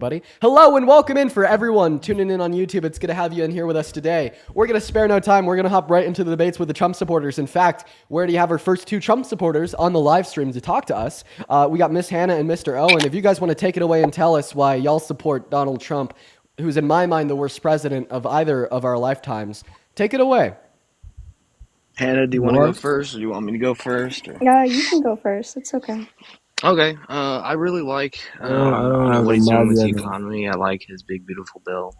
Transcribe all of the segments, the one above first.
everybody. Hello and welcome in for everyone tuning in on YouTube. It's good to have you in here with us today. We're going to spare no time. We're going to hop right into the debates with the Trump supporters. In fact, we already have our first two Trump supporters on the live stream to talk to us. We got Miss Hannah and Mr. Owen. If you guys want to take it away and tell us why y'all support Donald Trump, who's in my mind the worst president of either of our lifetimes, take it away. Hannah, do you want to go first, or do you want me to go first? Or? Yeah, you can go first. It's okay. Okay. I really like what he's doing with the economy. I like his big, beautiful bill.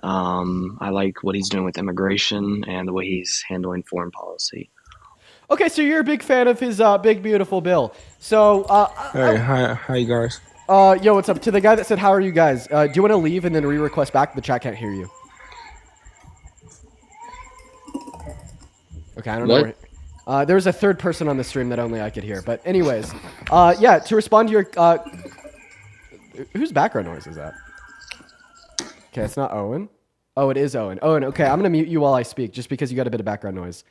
I like what he's doing with immigration and the way he's handling foreign policy. Okay, so you're a big fan of his big, beautiful bill. So, hey, hi, you guys. Yo, what's up? To the guy that said, how are you guys? Do you want to leave and then re-request back? The chat can't hear you. Okay, I don't know. There was a third person on the stream that only I could hear. But anyways, yeah, to respond to your... whose background noise is that? Okay, it's not Owen. Oh, it is Owen. Owen, okay, I'm going to mute you while I speak, just because you got a bit of background noise.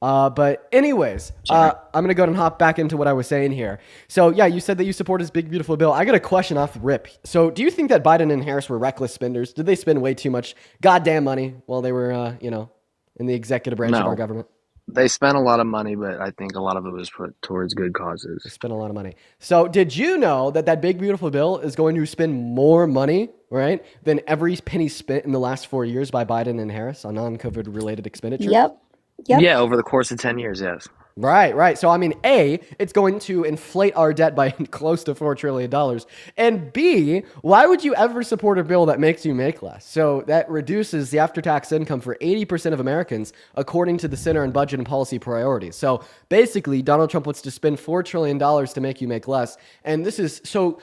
But anyways, I'm going to go ahead and hop back into what I was saying here. So, yeah, you said that you support his big, beautiful bill. I got a question off the rip. So, do you think that Biden and Harris were reckless spenders? Did they spend way too much goddamn money while they were, in the executive branch of our government? They spent a lot of money, but I think a lot of it was put towards good causes. They spent a lot of money. So did you know that big, beautiful bill is going to spend more money, right, than every penny spent in the last 4 years by Biden and Harris on non-COVID related expenditure? Yep. Yeah, over the course of 10 years, yes. Right. So, I mean, A, it's going to inflate our debt by close to $4 trillion. And B, why would you ever support a bill that makes you make less? So that reduces the after-tax income for 80% of Americans, according to the Center on Budget and Policy Priorities. So basically, Donald Trump wants to spend $4 trillion to make you make less. And this is so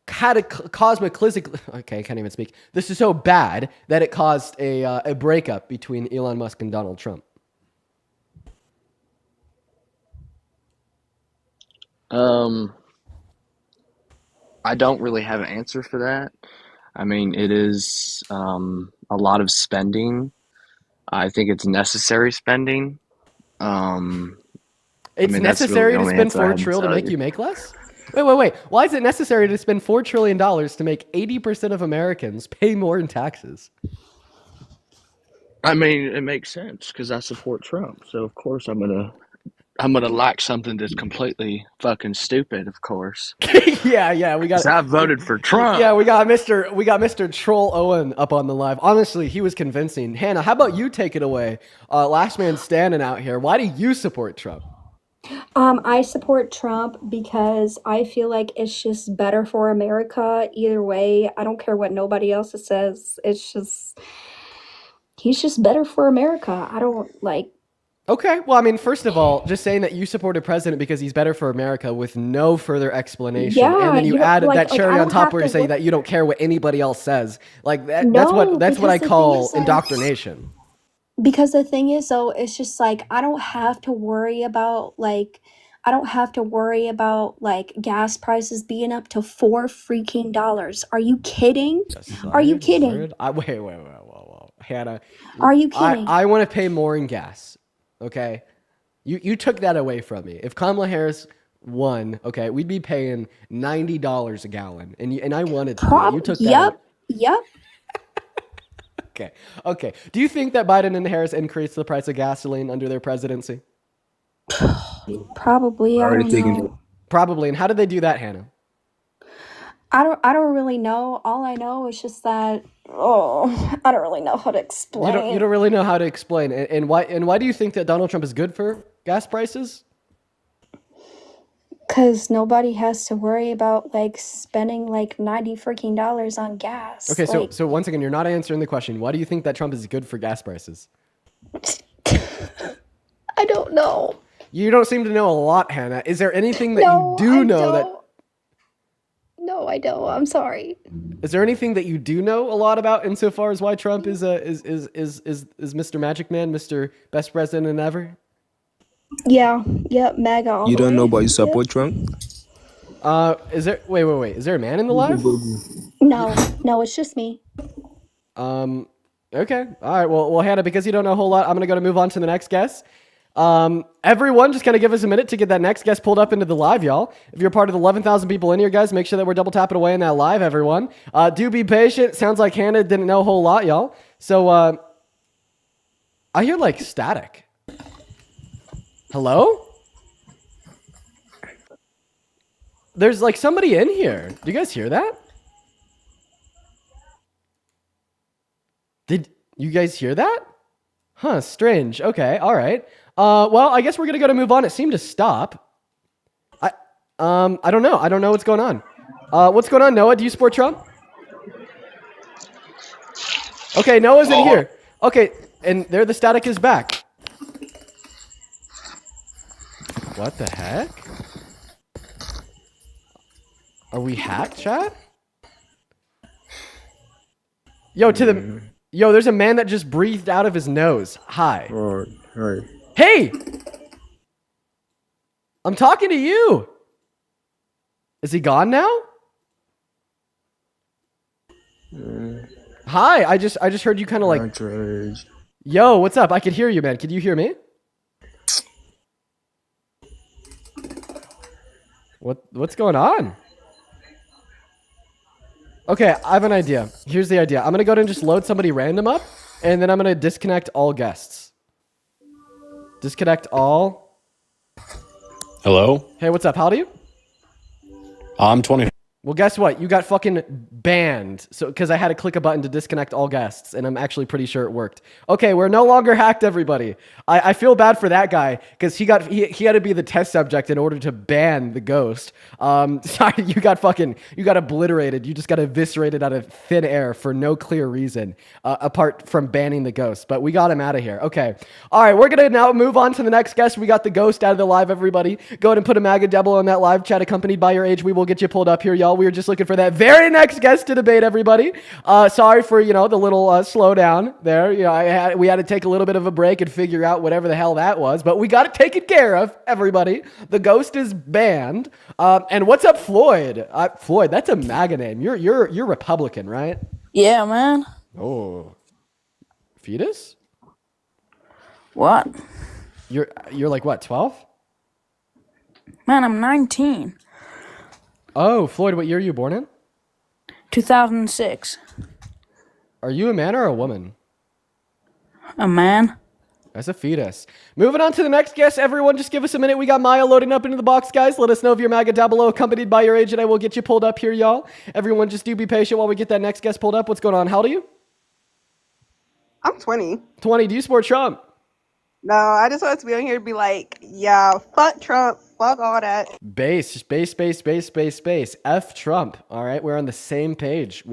cataclysmic. Okay, I can't even speak. This is so bad that it caused a breakup between Elon Musk and Donald Trump. I don't really have an answer for that. I mean, it is a lot of spending. I think it's necessary spending. It's necessary to spend $4 trillion to make you make less? Wait. Why is it necessary to spend $4 trillion to make 80% of Americans pay more in taxes? I mean, it makes sense because I support Trump. So, of course, I'm gonna like something that's completely fucking stupid, of course. yeah, we got. I voted for Trump. Yeah, we got Mr. Troll Owen up on the live. Honestly, he was convincing. Hannah, how about you take it away? Last man standing out here. Why do you support Trump? I support Trump because I feel like it's just better for America either way. I don't care what nobody else says. He's just better for America. I don't like. Okay, well, I mean, first of all, just saying that you support a president because he's better for America with no further explanation, and then you added that cherry on top where you say that you don't care what anybody else says. Like that, that's what I call indoctrination. Because the thing is, though, it's just like I don't have to worry about gas prices being up to $4 freaking dollars. Are you kidding? Are you kidding? Wait, Hannah. Are you kidding? I want to pay more in gas. Okay, you took that away from me. If Kamala Harris won, okay, we'd be paying $90 a gallon, and I wanted to. You took that. Yep. Okay. Do you think that Biden and Harris increased the price of gasoline under their presidency? Probably. I don't know. Probably. And how did they do that, Hannah? I don't really know. All I know is just that I don't really know how to explain. You don't really know how to explain. And why do you think that Donald Trump is good for gas prices? Because nobody has to worry about spending $90 freaking dollars on gas. Okay, so once again, you're not answering the question. Why do you think that Trump is good for gas prices? I don't know. You don't seem to know a lot, Hannah. Is there anything that you do know that? No, I don't. I'm sorry. Is there anything that you do know a lot about insofar as why Trump is Mr. Magic Man, Mr. Best President ever? Yeah. MAGA. You don't know about you support Trump? Is there? Wait. Is there a man in the live? No, it's just me. Okay. All right. Well, Hannah, because you don't know a whole lot, I'm gonna move on to the next guest. Everyone, just kind of give us a minute to get that next guest pulled up into the live, y'all. If you're part of the 11,000 people in here, guys, make sure that we're double tapping away in that live, everyone. Do be patient. Sounds like Hannah didn't know a whole lot, y'all. So, I hear like static. Hello? There's like somebody in here. Do you guys hear that? Did you guys hear that? Huh, strange. Okay, all right. Well, I guess we're gonna move on. It seemed to stop. I don't know. I don't know what's going on. What's going on, Noah? Do you support Trump? Okay, Noah's in here. Okay, and there the static is back. What the heck? Are we hacked, chat? Yo, there's a man that just breathed out of his nose. Hi. Oh, hi. Hey! I'm talking to you. Is he gone now? Hi, I just heard you kind of like, yo, what's up? I could hear you, man. Can you hear me? What's going on? Okay, I have an idea. Here's the idea. I'm going to go ahead and just load somebody random up, and then I'm going to disconnect all guests. Disconnect all. Hello? Hey, what's up? How old are you? I'm 20. Well, guess what? You got fucking banned. So, because I had to click a button to disconnect all guests, and I'm actually pretty sure it worked. Okay, we're no longer hacked, everybody. I feel bad for that guy because he had to be the test subject in order to ban the ghost. Sorry, you got obliterated. You just got eviscerated out of thin air for no clear reason, apart from banning the ghost. But we got him out of here. Okay. All right, we're gonna now move on to the next guest. We got the ghost out of the live, everybody. Go ahead and put a MAGA devil on that live chat accompanied by your age. We will get you pulled up here, y'all. We were just looking for that very next guest to debate, everybody. Sorry for, the little slowdown there. We had to take a little bit of a break and figure out whatever the hell that was, but we got it taken care of, everybody. The ghost is banned. And what's up, Floyd? Floyd, that's a MAGA name. You're Republican, right? Yeah, man. Oh. Fetus? What? You're like what, 12? Man, I'm 19. Oh, Floyd, what year are you born in? 2006. Are you a man or a woman? A man. As a fetus. Moving on to the next guest, everyone, just give us a minute. We got Maya loading up into the box, guys. Let us know if you're MAGA down below, accompanied by your age, and I will get you pulled up here, y'all. Everyone, just do be patient while we get that next guest pulled up. What's going on? How old are you? I'm 20. 20. Do you support Trump? No, I just want to be on here to be like, yeah, fuck Trump, fuck all that. Base. F Trump. All right, we're on the same page.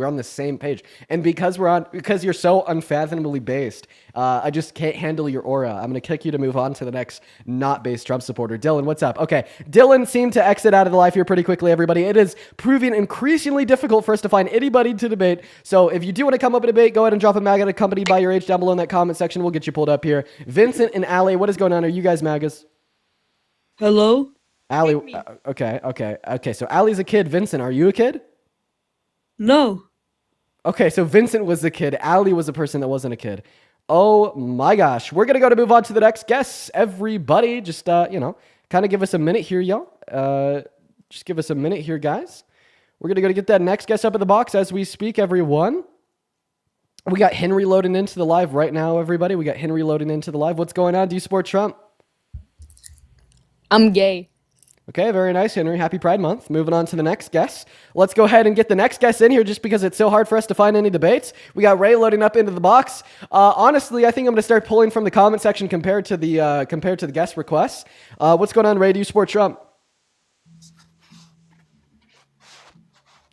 And because you're so unfathomably based, I just can't handle your aura. I'm gonna kick you to move on to the next not based Trump supporter. Dylan, what's up? Okay, Dylan seemed to exit out of the live here pretty quickly, everybody. It is proving increasingly difficult for us to find anybody to debate. So if you do want to come up and debate, go ahead and drop a MAGA accompanied by your age down below in that comment section. We'll get you pulled up here. Vincent and Allie, what is going on? Are you guys MAGAs? Hello? Allie, okay. So Allie's a kid. Vincent, are you a kid? No. Okay, so Vincent was the kid. Allie was a person that wasn't a kid. Oh my gosh. We're going to move on to the next guest. Everybody, just, kind of give us a minute here, y'all. Just give us a minute here, guys. We're going to go get that next guest up in the box as we speak, everyone. We got Henry loading into the live right now, everybody. We got Henry loading into the live. What's going on? Do you support Trump? I'm gay. Okay, very nice, Henry. Happy Pride Month. Moving on to the next guest. Let's go ahead and get the next guest in here just because it's so hard for us to find any debates. We got Ray loading up into the box. Honestly, I think I'm going to start pulling from the comment section compared to the guest requests. What's going on, Ray? Do you support Trump?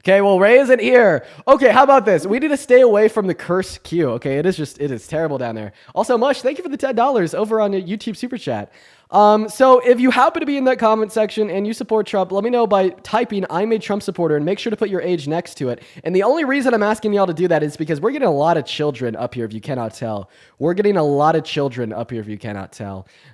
Okay, well, Ray isn't here. Okay, how about this? We need to stay away from the curse queue, okay? It is terrible down there. Also, Mush, thank you for the $10 over on the YouTube Super Chat. So if you happen to be in that comment section and you support Trump, let me know by typing I'm a Trump supporter and make sure to put your age next to it. And the only reason I'm asking y'all to do that is because we're getting a lot of children up here if you cannot tell.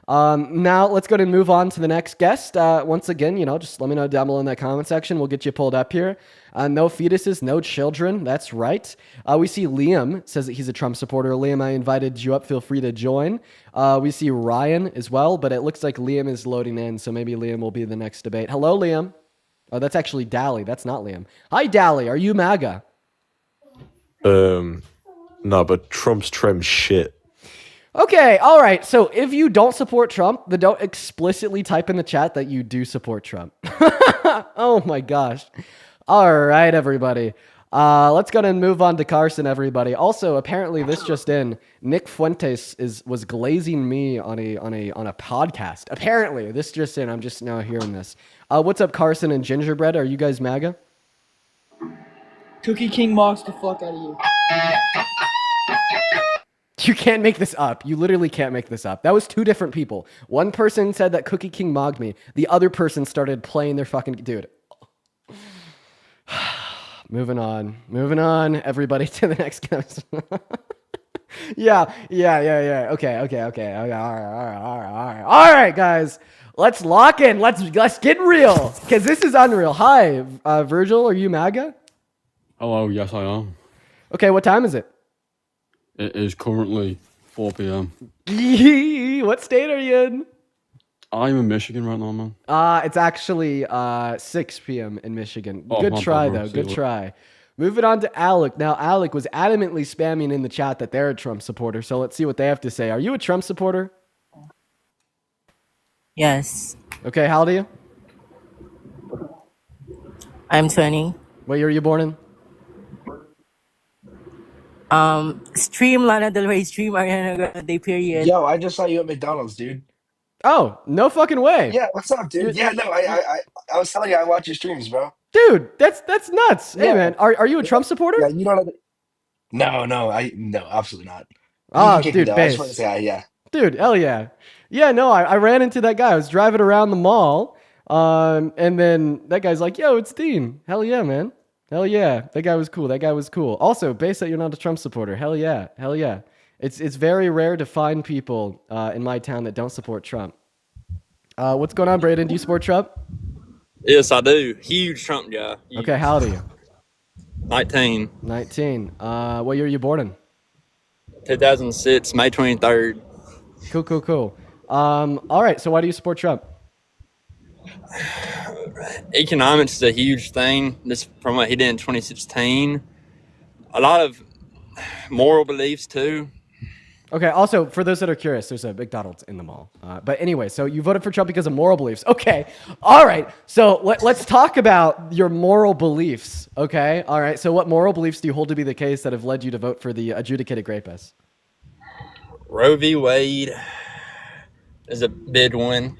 Now let's go ahead and move on to the next guest. Once again, just let me know down below in that comment section. We'll get you pulled up here. No fetuses, no children. That's right. We see Liam says that he's a Trump supporter. Liam, I invited you up. Feel free to join. We see Ryan as well, but it looks like Liam is loading in, so maybe Liam will be the next debate. Hello, Liam. Oh, that's actually Dally. That's not Liam. Hi, Dally. Are you MAGA? No, but Trump's trim shit. Okay, all right. So if you don't support Trump, then don't explicitly type in the chat that you do support Trump. Oh my gosh. All right, everybody. Let's go ahead and move on to Carson, everybody. Also, apparently, this just in: Nick Fuentes was glazing me on a podcast. Apparently, this just in. I'm just now hearing this. What's up, Carson and Gingerbread? Are you guys MAGA? Cookie King mocks the fuck out of you. You can't make this up. You literally can't make this up. That was two different people. One person said that Cookie King mogged me. The other person started playing their fucking dude. Moving on, everybody, to the next guest. Yeah. Okay. All right, guys. Let's lock in. Let's get real, because this is unreal. Hi, Virgil. Are you MAGA? Hello, yes I am. Okay, what time is it? It is currently 4 p.m. What state are you in? I'm in Michigan right now, man. It's actually 6 p.m. in Michigan. Oh, Good my try, bad, bro. though. See you Good later. try. Moving on to Alec. Now, Alec was adamantly spamming in the chat that they're a Trump supporter, so let's see what they have to say. Are you a Trump supporter? Yes, Okay, how old are you? I'm 20. What year were you born in? Stream Lana Del Rey, stream Ariana Grande, period. Yo, I just saw you at McDonald's, dude. Oh, no fucking way. Yeah, what's up, dude? Yeah, no, I was telling you, I watch your streams, bro. Dude, that's nuts. Hey, Yeah. man, are you a Trump supporter? Yeah, you don't have no, absolutely not. You Oh, can kick me dude, though. I just want to base. say hi, yeah. Dude, hell yeah. Yeah, no, I ran into that guy. I was driving around the mall, and then that guy's like, yo, it's Dean. Hell yeah, man. Hell yeah. That guy was cool. Also, base that you're not a Trump supporter. Hell yeah. It's very rare to find people in my town that don't support Trump. What's going on, Braden? Do you support Trump? Yes, I do. Huge Trump guy. Huge. Okay, how old are you? 19. 19. What year are you born in? 2006, May 23rd. Cool. All right, so why do you support Trump? Economics is a huge thing. This from what he did in 2016. A lot of moral beliefs too. Okay, also, for those that are curious, there's a McDonald's in the mall. But anyway, so you voted for Trump because of moral beliefs. Okay, all right. So let's talk about your moral beliefs, okay? All right, so what moral beliefs do you hold to be the case that have led you to vote for the adjudicated rapist? Roe v. Wade is a big one.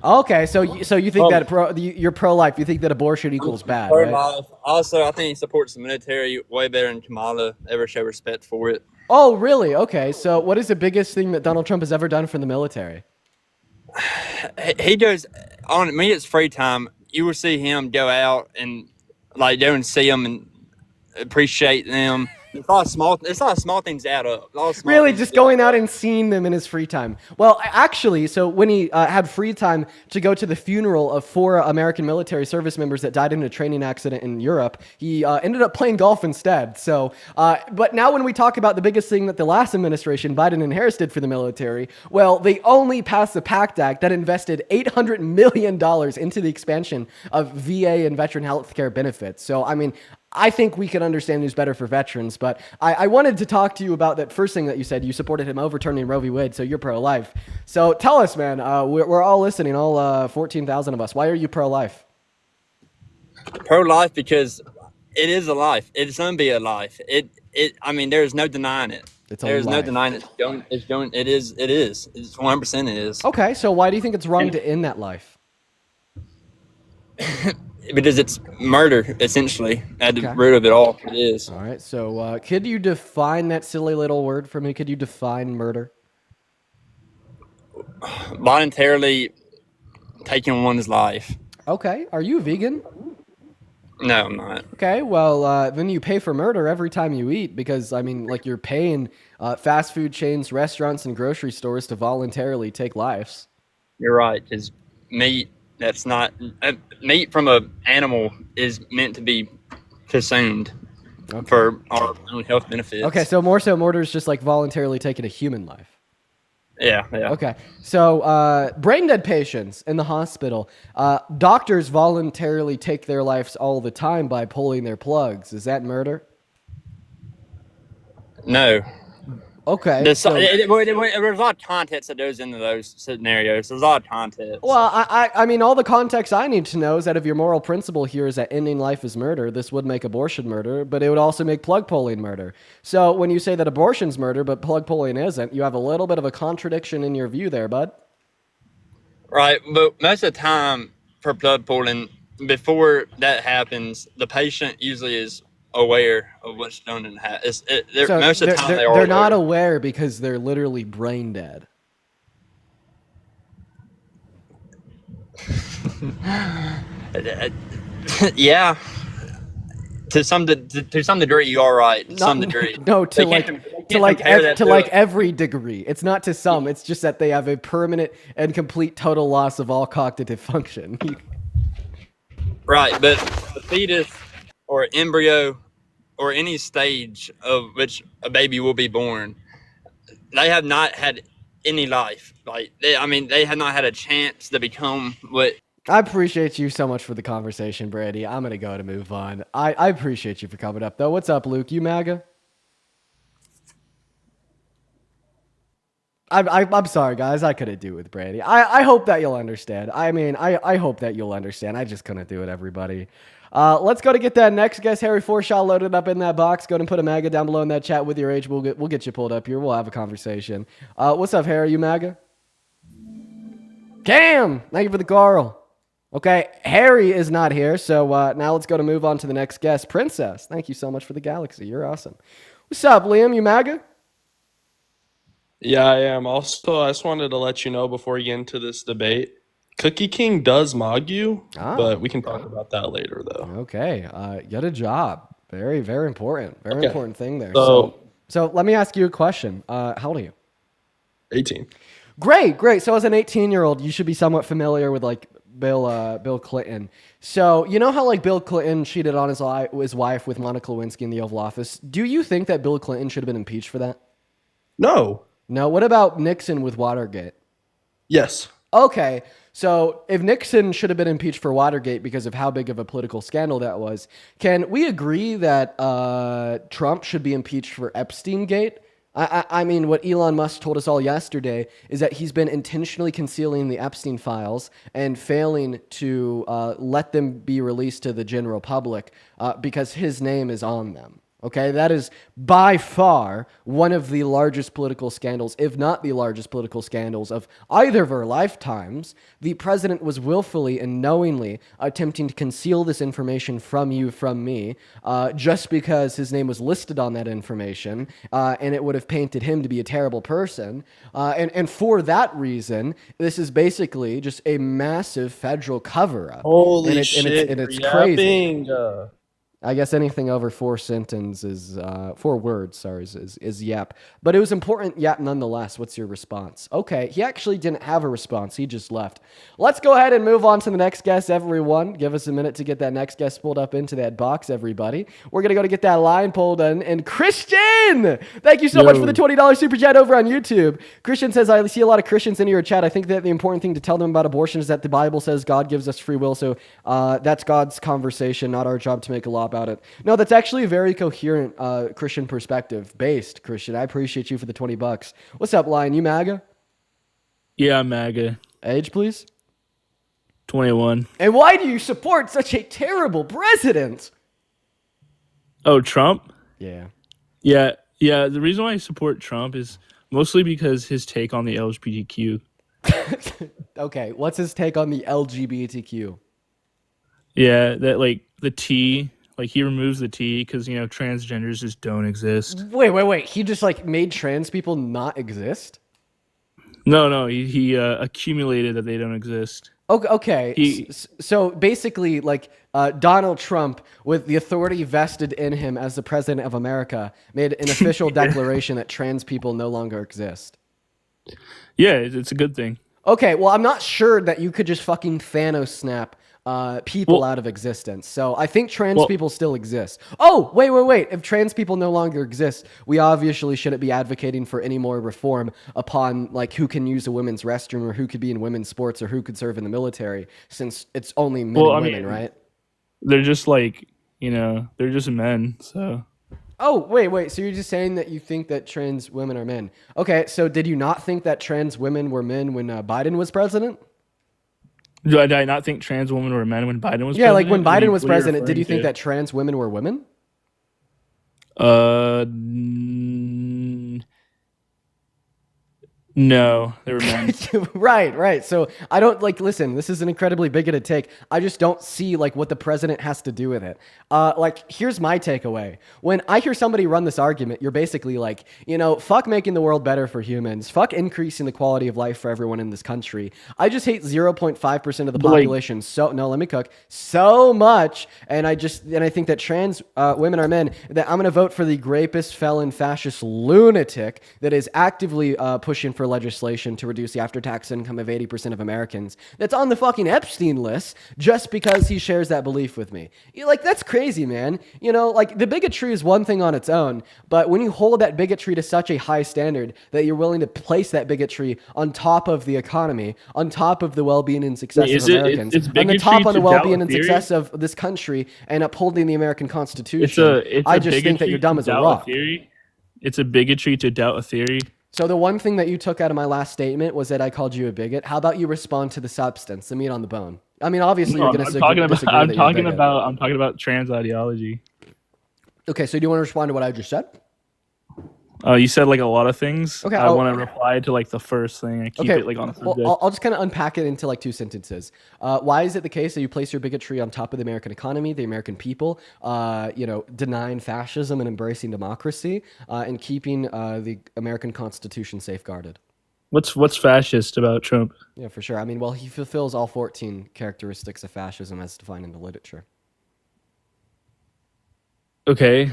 Okay, so you think that you're pro-life. You think that abortion equals bad, right? Pro-life. Also, I think he supports the military way better than Kamala ever show respect for it. Oh, really? Okay, so what is the biggest thing that Donald Trump has ever done for the military? He goes on his free time. You will see him go out and like go and see them and appreciate them. It's a lot of small things add up. Really, just going out and seeing them in his free time. Well, actually, so when he had free time to go to the funeral of 4 American military service members that died in a training accident in Europe, he ended up playing golf instead. So, but now when we talk about the biggest thing that the last administration, Biden and Harris, did for the military, well, they only passed the PACT Act that invested $800 million into the expansion of VA and veteran health care benefits. So, I mean, I think we can understand who's better for veterans, but I wanted to talk to you about that first thing that you said. You supported him overturning Roe v. Wade, so you're pro-life. So tell us, man, we're all listening, all 14,000 of us. Why are you pro-life? Pro-life because it is a life. It's going to be a life. I mean, there's no denying it. There's no denying it. It is. It's 100% it is. Okay, so why do you think it's wrong to end that life? Because it's murder, essentially, at the root of it all. It is. All right, so could you define that silly little word for me? Could you define murder? Voluntarily taking one's life. Okay, are you vegan? No, I'm not. Okay, well, then you pay for murder every time you eat because, I mean, like you're paying fast food chains, restaurants, and grocery stores to voluntarily take lives. You're right, because meat... That's not meat from an animal is meant to be consumed Okay. for our own health benefits. Okay, so more so murder is just like voluntarily taking a human life. Yeah. Okay, so brain dead patients in the hospital, doctors voluntarily take their lives all the time by pulling their plugs. Is that murder? No. Okay, There's so a lot of context that goes into those scenarios. There's a lot of context. well, I mean, all the context I need to know is that if your moral principle here is that ending life is murder, this would make abortion murder, but it would also make plug pulling murder. So when you say that abortion's murder, but plug pulling isn't, you have a little bit of a contradiction in your view there, bud. Right, but most of the time for plug pulling, before that happens, the patient usually is aware of what's going to happen. So most of the time they're not aware because they're literally brain dead. Yeah. To some degree, you are right. To some degree. No, to to every degree. It's not to some. It's just that they have a permanent and complete total loss of all cognitive function. Right, but the fetus or embryo or any stage of which a baby will be born, they have not had any life. They have not had a chance to become what. I appreciate you so much for the conversation, Brady. I'm going to go to move on. I appreciate you for coming up, though. What's up, Luke? You MAGA? I'm sorry, guys. I couldn't do it with Brady. I hope that you'll understand. I mean, I hope that you'll understand. I just couldn't do it, everybody. Let's go to get that next guest, Harry Forshaw, loaded up in that box. Go ahead and put a MAGA down below in that chat with your age. We'll get you pulled up here. We'll have a conversation. What's up, Harry? You MAGA? Cam! Thank you for the Carl. Okay, Harry is not here, so now let's go to move on to the next guest. Princess, thank you so much for the galaxy. You're awesome. What's up, Liam? You MAGA? Yeah, I am. Also, I just wanted to let you know before you get into this debate, Cookie King does mog you, but we can talk about that later, though. Okay, get a job. Very, very important. Very important thing there. So let me ask you a question. How old are you? 18. Great. So as an 18-year-old, you should be somewhat familiar with like Bill Clinton. So you know how like Bill Clinton cheated on his wife with Monica Lewinsky in the Oval Office? Do you think that Bill Clinton should have been impeached for that? No. What about Nixon with Watergate? Yes. Okay, so if Nixon should have been impeached for Watergate because of how big of a political scandal that was, can we agree that Trump should be impeached for Epstein-gate? I mean, what Elon Musk told us all yesterday is that he's been intentionally concealing the Epstein files and failing to let them be released to the general public because his name is on them. Okay, that is by far one of the largest political scandals, if not the largest political scandals of either of our lifetimes. The president was willfully and knowingly attempting to conceal this information from you, from me, just because his name was listed on that information, and it would have painted him to be a terrible person. And for that reason, this is basically just a massive federal cover-up. Holy shit! And it's crazy. Yapping. I guess anything over 4 words, is yap. But it was important yap nonetheless. What's your response? Okay, he actually didn't have a response. He just left. Let's go ahead and move on to the next guest, everyone. Give us a minute to get that next guest pulled up into that box, everybody. We're going to go to get that line pulled in. And Christian! Thank you so much for the $20 super chat over on YouTube. Christian says, I see a lot of Christians in your chat. I think that the important thing to tell them about abortion is that the Bible says God gives us free will. So that's God's conversation, not our job to make a law about it. No, that's actually a very coherent Christian perspective based, Christian. I appreciate you for the $20. What's up, Lion? You MAGA? Yeah, I'm MAGA. Age, please? 21. And why do you support such a terrible president? Oh, Trump? Yeah. Yeah. The reason why I support Trump is mostly because his take on the LGBTQ. Okay, what's his take on the LGBTQ? Yeah, that like the T, like he removes the T because, you know, transgenders just don't exist. Wait. He just like made trans people not exist? No, he accumulated that they don't exist. Okay. So basically, like Donald Trump, with the authority vested in him as the president of America, made an official declaration that trans people no longer exist. Yeah, it's a good thing. Okay, well, I'm not sure that you could just fucking Thanos snap people out of existence. So I think trans people still exist. Oh, wait. If trans people no longer exist, we obviously shouldn't be advocating for any more reform upon like who can use a women's restroom or who could be in women's sports or who could serve in the military, since it's only men and women, right? They're just like, they're just men. So. Oh, wait. So you're just saying that you think that trans women are men. Okay, so did you not think that trans women were men when Biden was president? Did I not think trans women were men when Biden was president? Yeah, like when Biden was president, did you think that trans women were women? No, they were men. Right. So I don't listen, this is an incredibly bigoted take. I just don't see what the president has to do with it. Here's my takeaway. When I hear somebody run this argument, you're basically fuck making the world better for humans. Fuck increasing the quality of life for everyone in this country. I just hate 0.5% of the population. Let me cook so much. And I think that trans women are men, that I'm going to vote for the rapist, felon, fascist lunatic that is actively pushing for legislation to reduce the after-tax income of 80% of Americans, that's on the fucking Epstein list just because he shares that belief with me. That's crazy, man. The bigotry is one thing on its own, but when you hold that bigotry to such a high standard that you're willing to place that bigotry on top of the economy, on top of the well-being and success of Americans, on the top of the well-being and success of this country, and upholding the American Constitution, I just think that you're dumb as a rock. It's a bigotry to doubt a theory. So the one thing that you took out of my last statement was that I called you a bigot. How about you respond to the substance, the meat on the bone? I mean, obviously you're going to disagree. I'm talking about trans ideology. Okay, so do you want to respond to what I just said? You said a lot of things. Okay, I want to reply to the first thing and keep it on the subject. Well, I'll just kind of unpack it into 2 sentences. Why is it the case that you place your bigotry on top of the American economy, the American people, denying fascism and embracing democracy, and keeping the American Constitution safeguarded? What's fascist about Trump? Yeah, for sure. I mean, well, he fulfills all 14 characteristics of fascism as defined in the literature. Okay.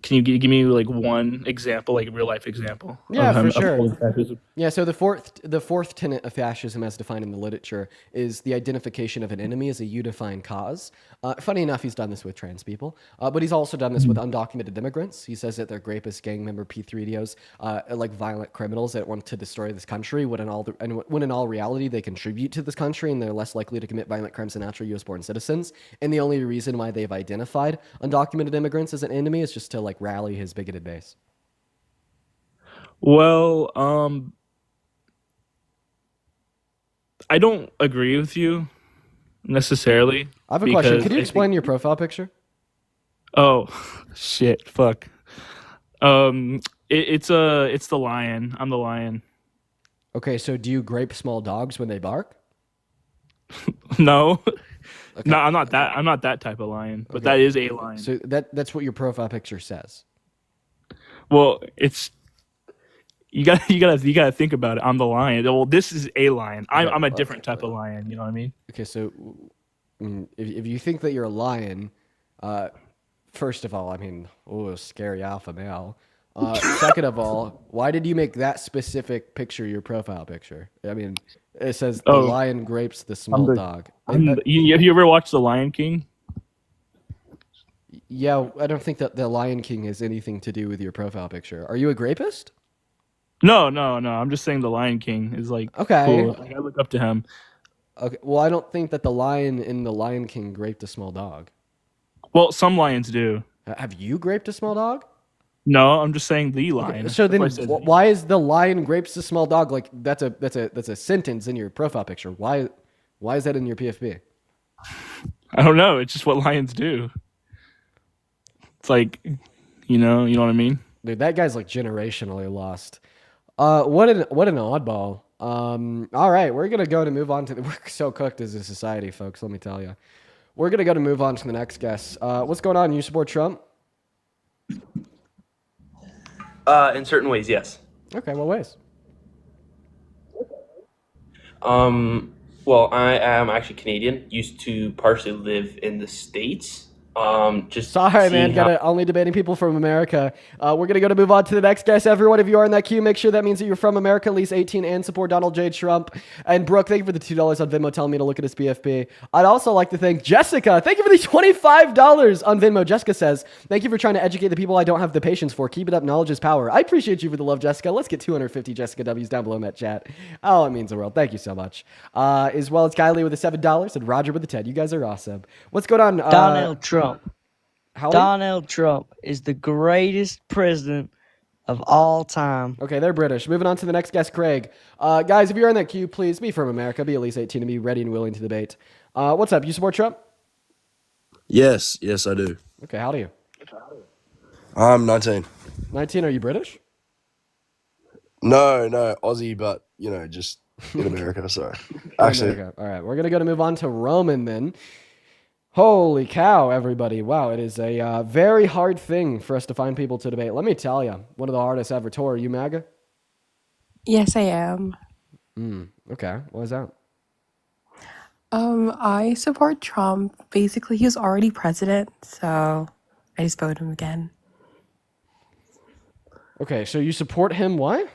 Can you give me one example, real life example? Yeah, for sure. Yeah, so the fourth tenet of fascism, as defined in the literature, is the identification of an enemy as a unifying cause. Funny enough, he's done this with trans people, but he's also done this with undocumented immigrants. He says that they're rapists, gang member P3DOs, violent criminals that want to destroy this country. When in all reality, they contribute to this country and they're less likely to commit violent crimes than natural U.S.-born citizens. And the only reason why they've identified undocumented immigrants as an enemy is just to rally his bigoted base. Well, I don't agree with you necessarily. I have a question. Could you explain your profile picture? Oh, shit! Fuck. It's the lion. I'm the lion. Okay, so do you grape small dogs when they bark? No. Okay. No, I'm not that. I'm not that type of lion, but that is a lion. So that's what your profile picture says. Well, it's you gotta think about it. I'm the lion. Well, this is a lion. I'm a different type of lion. You know what I mean? Okay, so if you think that you're a lion, first of all, I mean, scary alpha male. Second of all, why did you make that specific picture your profile picture? I mean, it says the lion grapes the small dog. Have you ever watched The Lion King? Yeah, I don't think that The Lion King has anything to do with your profile picture. Are you a grapist? No. I'm just saying The Lion King is okay. Cool. I look up to him. Okay. Well, I don't think that the lion in The Lion King graped a small dog. Well, some lions do. Have you graped a small dog? No, I'm just saying the lion. Okay, so then, why is the lion grapes the small dog? That's a sentence in your profile picture. Why is that in your PFP? I don't know. It's just what lions do. It's you know what I mean? Dude, that guy's generationally lost. What an oddball. All right, we're gonna go to move on to we're so cooked as a society, folks. Let me tell you, we're gonna go to move on to the next guest. What's going on? You support Trump? In certain ways, yes. Okay, what ways? Well, I am actually Canadian. Used to partially live in the States, Just Sorry, see man. how- Got it. Only debating people from America. We're going to move on to the next guest. Everyone, if you are in that queue, make sure that means that you're from America, at least 18, and support Donald J. Trump. And Brooke, thank you for the $2 on Venmo telling me to look at his PFP. I'd also like to thank Jessica. Thank you for the $25 on Venmo. Jessica says, thank you for trying to educate the people I don't have the patience for. Keep it up. Knowledge is power. I appreciate you for the love, Jessica. Let's get 250 Jessica W's down below in that chat. Oh, it means the world. Thank you so much. As well as Kylie with the $7 and Roger with the 10. You guys are awesome. What's going on? Donald Trump. How Donald Trump is the greatest president of all time. Okay, they're British. Moving on to the next guest, Craig. Guys, if you're in that queue, please be from America. Be at least 18 and be ready and willing to debate. What's up? You support Trump? Yes, I do. Okay, how do you? I'm 19. 19, are you British? No, Aussie, but, just in America, so. Actually, America. All right, we're going to move on to Roman then. Holy cow, everybody. Wow, it is a very hard thing for us to find people to debate. Let me tell you, one of the hardest ever. Tor, are you MAGA? Yes, I am. Okay, what is that? I support Trump. Basically, he was already president, so I just voted him again. Okay, so you support him, what?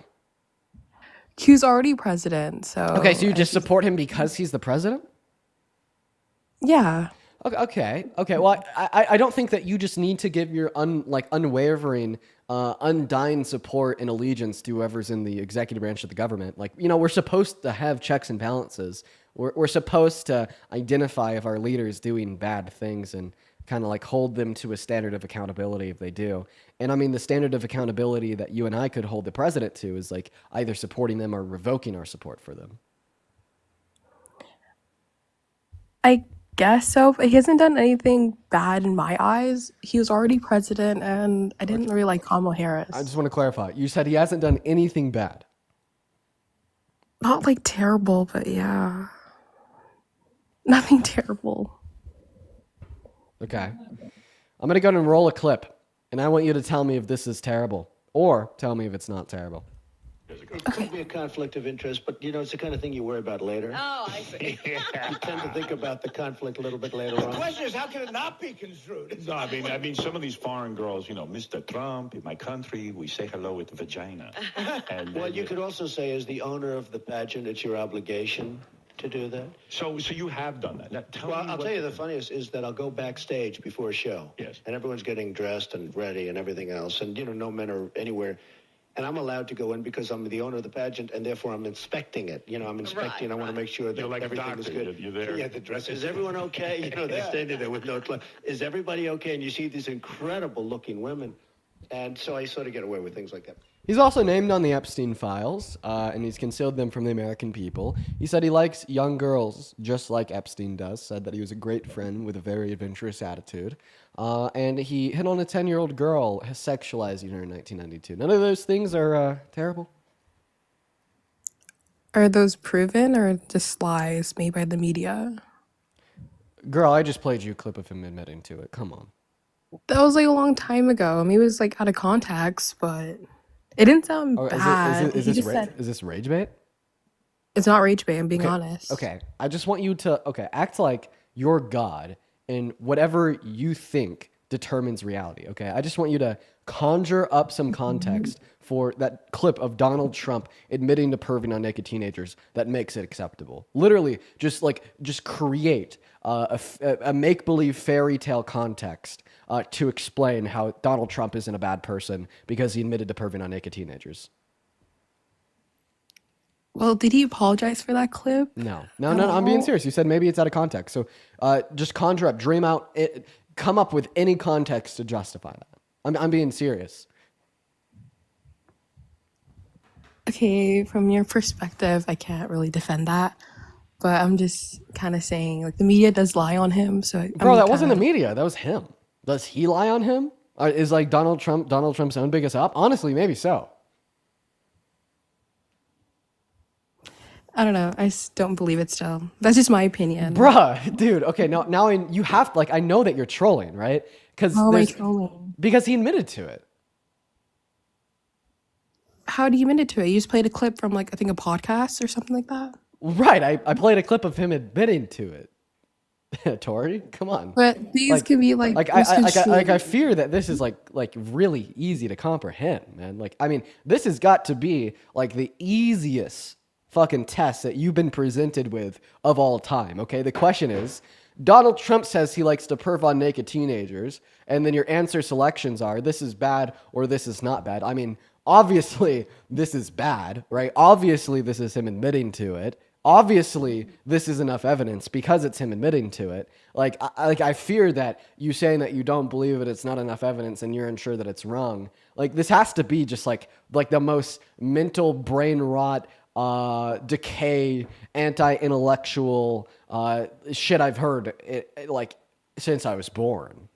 He was already president, so... Okay, so you just support him because he's the president? Yeah. Okay. Well, I don't think that you just need to give your unwavering, undying support and allegiance to whoever's in the executive branch of the government. Like, we're supposed to have checks and balances. We're supposed to identify if our leader's doing bad things and kind of hold them to a standard of accountability if they do. And I mean, the standard of accountability that you and I could hold the president to is either supporting them or revoking our support for them. I guess so, but he hasn't done anything bad in my eyes. He was already president, and I didn't really like Kamala Harris. I just want to clarify. You said he hasn't done anything bad. Not terrible, but yeah. Nothing terrible. Okay. I'm going to go ahead and roll a clip, and I want you to tell me if this is terrible, or tell me if it's not terrible. It could be a conflict of interest, but it's the kind of thing you worry about later. Oh, I see. You tend to think about the conflict a little bit later on. The question is, how can it not be construed? No, I mean, some of these foreign girls, Mr. Trump, in my country, we say hello with vagina. And Well, you could also say, as the owner of the pageant, it's your obligation to do that. So you have done that. Now, I'll tell you the funniest is that I'll go backstage before a show. Yes. And everyone's getting dressed and ready and everything else. And, no men are anywhere. And I'm allowed to go in because I'm the owner of the pageant, and therefore I'm inspecting it. I'm inspecting. I want to make sure that You're like a everything is doctor. good. You're there. Yeah, the dress. Is everyone okay? They're standing there with no clothes. Is everybody okay? And you see these incredible-looking women. And so I sort of get away with things like that. He's also named on the Epstein files, and he's concealed them from the American people. He said he likes young girls, just like Epstein does, said that he was a great friend with a very adventurous attitude. And he hit on a 10-year-old girl, sexualizing her in 1992. None of those things are terrible. Are those proven or just lies made by the media? Girl, I just played you a clip of him admitting to it. Come on. That was a long time ago. I mean, it was out of context, but it didn't sound bad. Is He this just said is this rage bait? it's not rage bait. I'm being honest. Okay, I just want you to act like you're God, and whatever you think determines reality. Okay, I just want you to conjure up some context for that clip of Donald Trump admitting to perving on naked teenagers that makes it acceptable. Literally, just create a make-believe fairy tale context to explain how Donald Trump isn't a bad person because he admitted to perving on naked teenagers. Well, did he apologize for that clip? No, I'm being serious. You said maybe it's out of context. So just conjure up, dream out, come up with any context to justify that. I'm being serious. Okay, from your perspective, I can't really defend that. But I'm just kind of saying, the media does lie on him. So Bro, that wasn't the media. That was him. Does he lie on him? Or is Donald Trump's own biggest up? Honestly, maybe so. I don't know. I just don't believe it still. That's just my opinion. Bruh, dude. Okay, now you have I know that you're trolling, right? How am I trolling? Because he admitted to it. How do you admit to it? You just played a clip from I think a podcast or something like that? Right. I played a clip of him admitting to it. Tori, come on. But these can be like I fear that this is like really easy to comprehend, man. Like, I mean, this has got to be like the easiest fucking test that you've been presented with of all time. Okay, the question is, Donald Trump says he likes to perv on naked teenagers, and then your answer selections are this is bad or this is not bad. I mean, obviously this is bad, right? Obviously this is him admitting to it. Obviously this is enough evidence because it's him admitting to it. Like I fear that you saying that you don't believe it, it's not enough evidence, and you're unsure that it's wrong. Like, this has to be just like the most mental brain rot, decay, anti-intellectual shit I've heard like since I was born.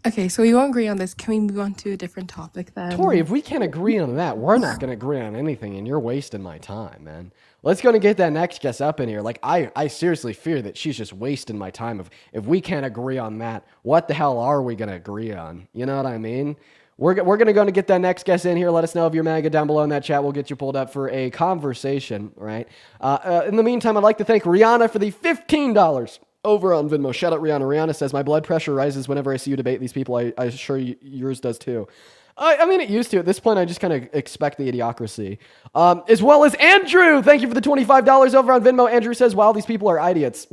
Okay, so we won't agree on this. Can we move on to a different topic then? Tori, if we can't agree on that, we're not going to agree on anything, and you're wasting my time, man. Let's go and get that next guest up in here. Like, I seriously fear that she's just wasting my time. If we can't agree on that, what the hell are we going to agree on? You know what I mean? We're going to go and get that next guest in here. Let us know if you're MAGA down below in that chat. We'll get you pulled up for a conversation, right? In the meantime, I'd like to thank Rihanna for the $15 over on Venmo. Shout out Rihanna. Rihanna says, my blood pressure rises whenever I see you debate these people. I assure you yours does too. I mean, it used to. At this point, I just kind of expect the idiocracy. As well as Andrew. Thank you for the $25 over on Venmo. Andrew says, wow, these people are idiots.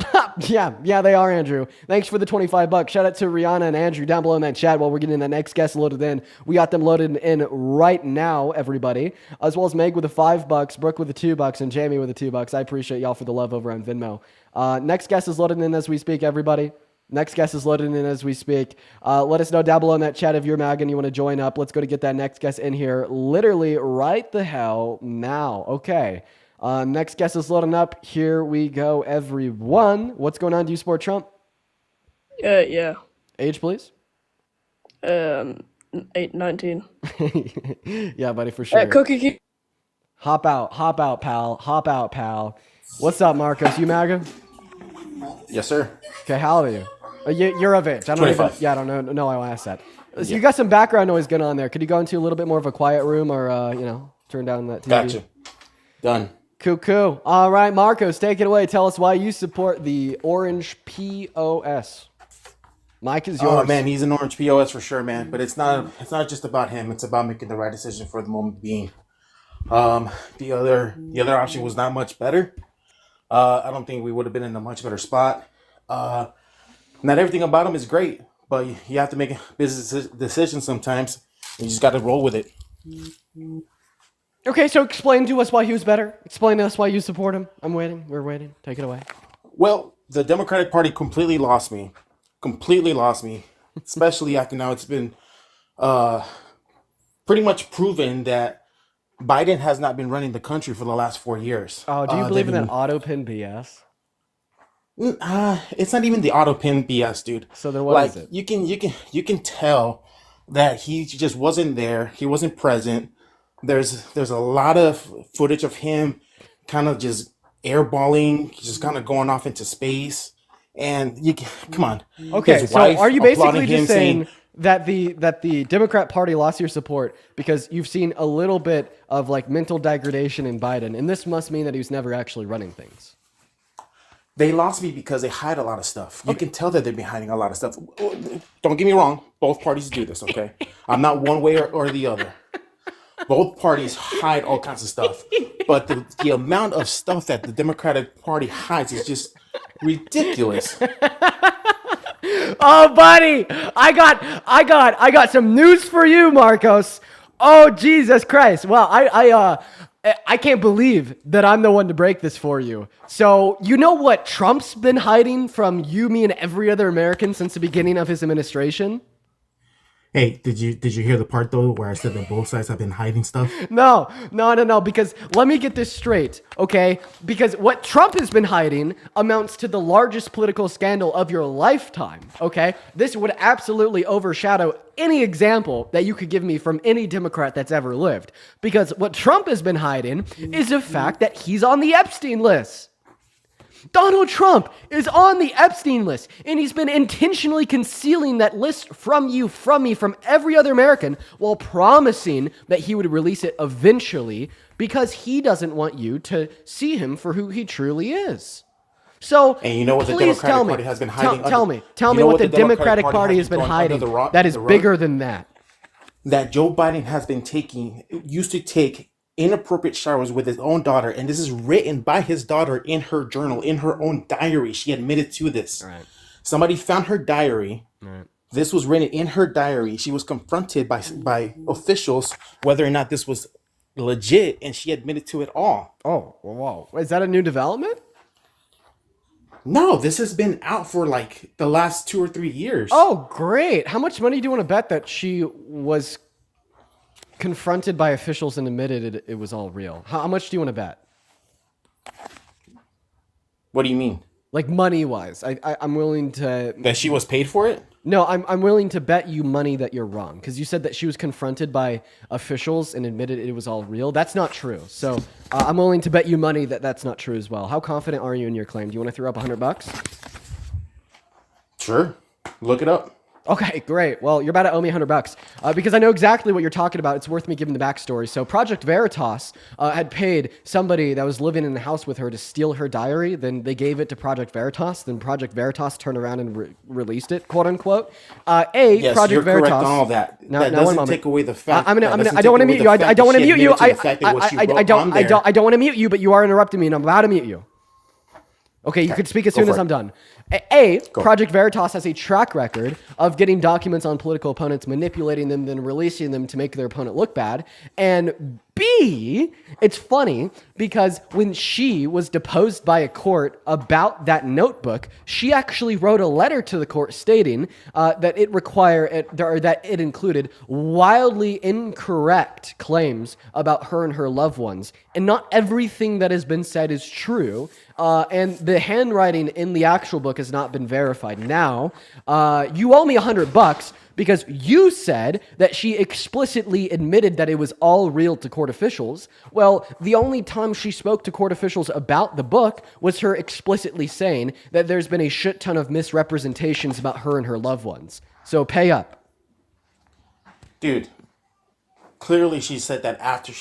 yeah, they are, Andrew. Thanks for the $25. Shout out to Rihanna and Andrew down below in that chat while we're getting the next guest loaded in. We got them loaded in right now, everybody. As well as Meg with the $5, Brooke with the $2, and Jamie with the $2. I appreciate y'all for the love over on Venmo. Next guest is loaded in as we speak, everybody. Next guest is loaded in as we speak. Let us know down below in that chat if you're MAGA and you want to join up. Let's go to get that next guest in here literally right the hell now. Okay. Next guest is loading up. Here we go, everyone. What's going on? Do you support Trump? Yeah. Age, please? 19. Yeah, buddy, for sure. Cookie King. Hop out, pal. Hop out, pal. What's up, Marcos? You MAGA? Yes, sir. Okay, how old are you? You're of age. I don't 25. even. Yeah, I don't know. No, I'll ask that. So you got some background noise going on there. Could you go into a little bit more of a quiet room, or turn down that TV? Gotcha. Done. Cool. All right, Marcos, take it away. Tell us why you support the Orange POS. Mike is yours. Oh man, he's an Orange POS for sure, man. But it's not just about him. It's about making the right decision for the moment being. The other option was not much better. I don't think we would have been in a much better spot. Not everything about him is great, but you have to make a business decision sometimes. You just got to roll with it. Okay, so explain to us why he was better. Explain to us why you support him. I'm waiting. We're waiting. Take it away. Well, the Democratic Party completely lost me. Especially after now it's been pretty much proven that Biden has not been running the country for the last 4 years. Oh, do you believe in that auto pin BS? It's not even the auto pin BS, dude. So then what is it? You can tell that he just wasn't there. He wasn't present. There's a lot of footage of him kind of just airballing, just kind of going off into space. And come on. Okay, so are you basically just saying that the Democrat Party lost your support because you've seen a little bit of like mental degradation in Biden, and this must mean that he was never actually running things? They lost me because they hide a lot of stuff. You can tell that they've been hiding a lot of stuff. Don't get me wrong. Both parties do this, okay? I'm not one way or the other. Both parties hide all kinds of stuff. But the amount of stuff that the Democratic Party hides is just ridiculous. Oh, buddy, I got some news for you, Marcos. Oh, Jesus Christ. Well, I can't believe that I'm the one to break this for you. So, you know what Trump's been hiding from you, me, and every other American since the beginning of his administration? Hey, did you hear the part though where I said that both sides have been hiding stuff? No, because let me get this straight, okay? Because what Trump has been hiding amounts to the largest political scandal of your lifetime, okay? This would absolutely overshadow any example that you could give me from any Democrat that's ever lived. Because what Trump has been hiding is the fact that he's on the Epstein list. Donald Trump is on the Epstein list, and he's been intentionally concealing that list from you, from me, from every other American, while promising that he would release it eventually because he doesn't want you to see him for who he truly is. So And you know what the please Democratic tell me, Party has been hiding? tell me You know what the Democratic Party Party has been thrown hiding under the rug? that is bigger than that. That Joe Biden has been used to take inappropriate showers with his own daughter, and this is written by his daughter in her journal, in her own diary. She admitted to this. Right. Somebody found her diary. Right. This was written in her diary. She was confronted by officials whether or not this was legit, and she admitted to it all. Oh, wow. Is that a new development? No, this has been out for like the last 2 or 3 years. Oh, great. How much money do you want to bet that she was confronted by officials and admitted it was all real? How much do you want to bet? What do you mean? Like money-wise. I'm willing to... That she was paid for it? No, I'm willing to bet you money that you're wrong. Because you said that she was confronted by officials and admitted it was all real. That's not true. So I'm willing to bet you money that that's not true as well. How confident are you in your claim? Do you want to throw up $100? Sure. Look it up. Okay, great. Well, you're about to owe me $100 because I know exactly what you're talking about. It's worth me giving the backstory. So Project Veritas had paid somebody that was living in the house with her to steal her diary. Then they gave it to Project Veritas. Then Project Veritas turned around and released it, quote unquote. Yes, Project you're Veritas. correct on all that. That doesn't take away the fact. I don't want to mute you. I don't want to mute you. I don't want to mute you, but you are interrupting me, and I'm about to mute you. Okay, you could speak as soon as I'm done. Project Veritas has a track record of getting documents on political opponents, manipulating them, then releasing them to make their opponent look bad. And B, it's funny because when she was deposed by a court about that notebook, she actually wrote a letter to the court stating that it included wildly incorrect claims about her and her loved ones. And not everything that has been said is true. And the handwriting in the actual book has not been verified. Now, you owe me $100 because you said that she explicitly admitted that it was all real to court officials. Well, the only time she spoke to court officials about the book was her explicitly saying that there's been a shit ton of misrepresentations about her and her loved ones. So pay up. Dude, clearly she said that after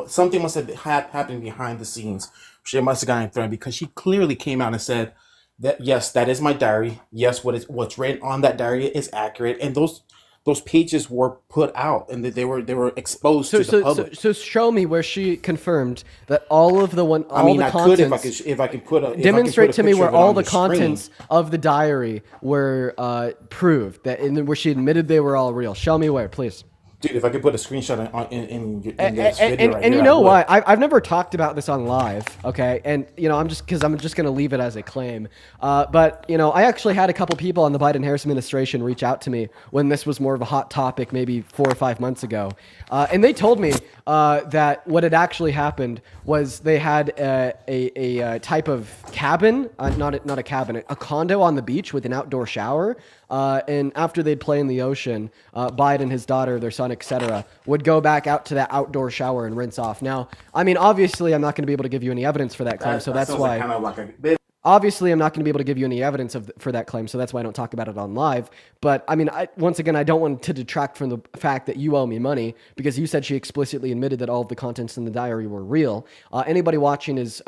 something must have happened behind the scenes. She must have gotten thrown because she clearly came out and said that, yes, that is my diary. Yes, what's written on that diary is accurate. And those pages were put out and that they were exposed to the public. So show me where she confirmed that all of the contents. If I could put a demonstrate to me where all the contents screen. of the diary were proved that, and where she admitted they were all real. Show me where, please. Dude, if I could put a screenshot in this video right and here, you know what? I've never talked about this on live, okay? And, I'm just going to leave it as a claim. But, I actually had a couple people on the Biden-Harris administration reach out to me when this was more of a hot topic maybe 4 or 5 months ago. And they told me that what had actually happened was they had a type of cabin, not a cabin, a condo on the beach with an outdoor shower. And after they'd play in the ocean, Biden, his daughter, their son, etc., would go back out to that outdoor shower and rinse off. Now, obviously, I'm not going to be able to give you any evidence for that claim, so that's why. Kind of like a bit. Obviously, I'm not going to be able to give you any evidence for that claim, so that's why I don't talk about it on live. But, once again, I don't want to detract from the fact that you owe me money because you said she explicitly admitted that all of the contents in the diary were real. Anybody watching is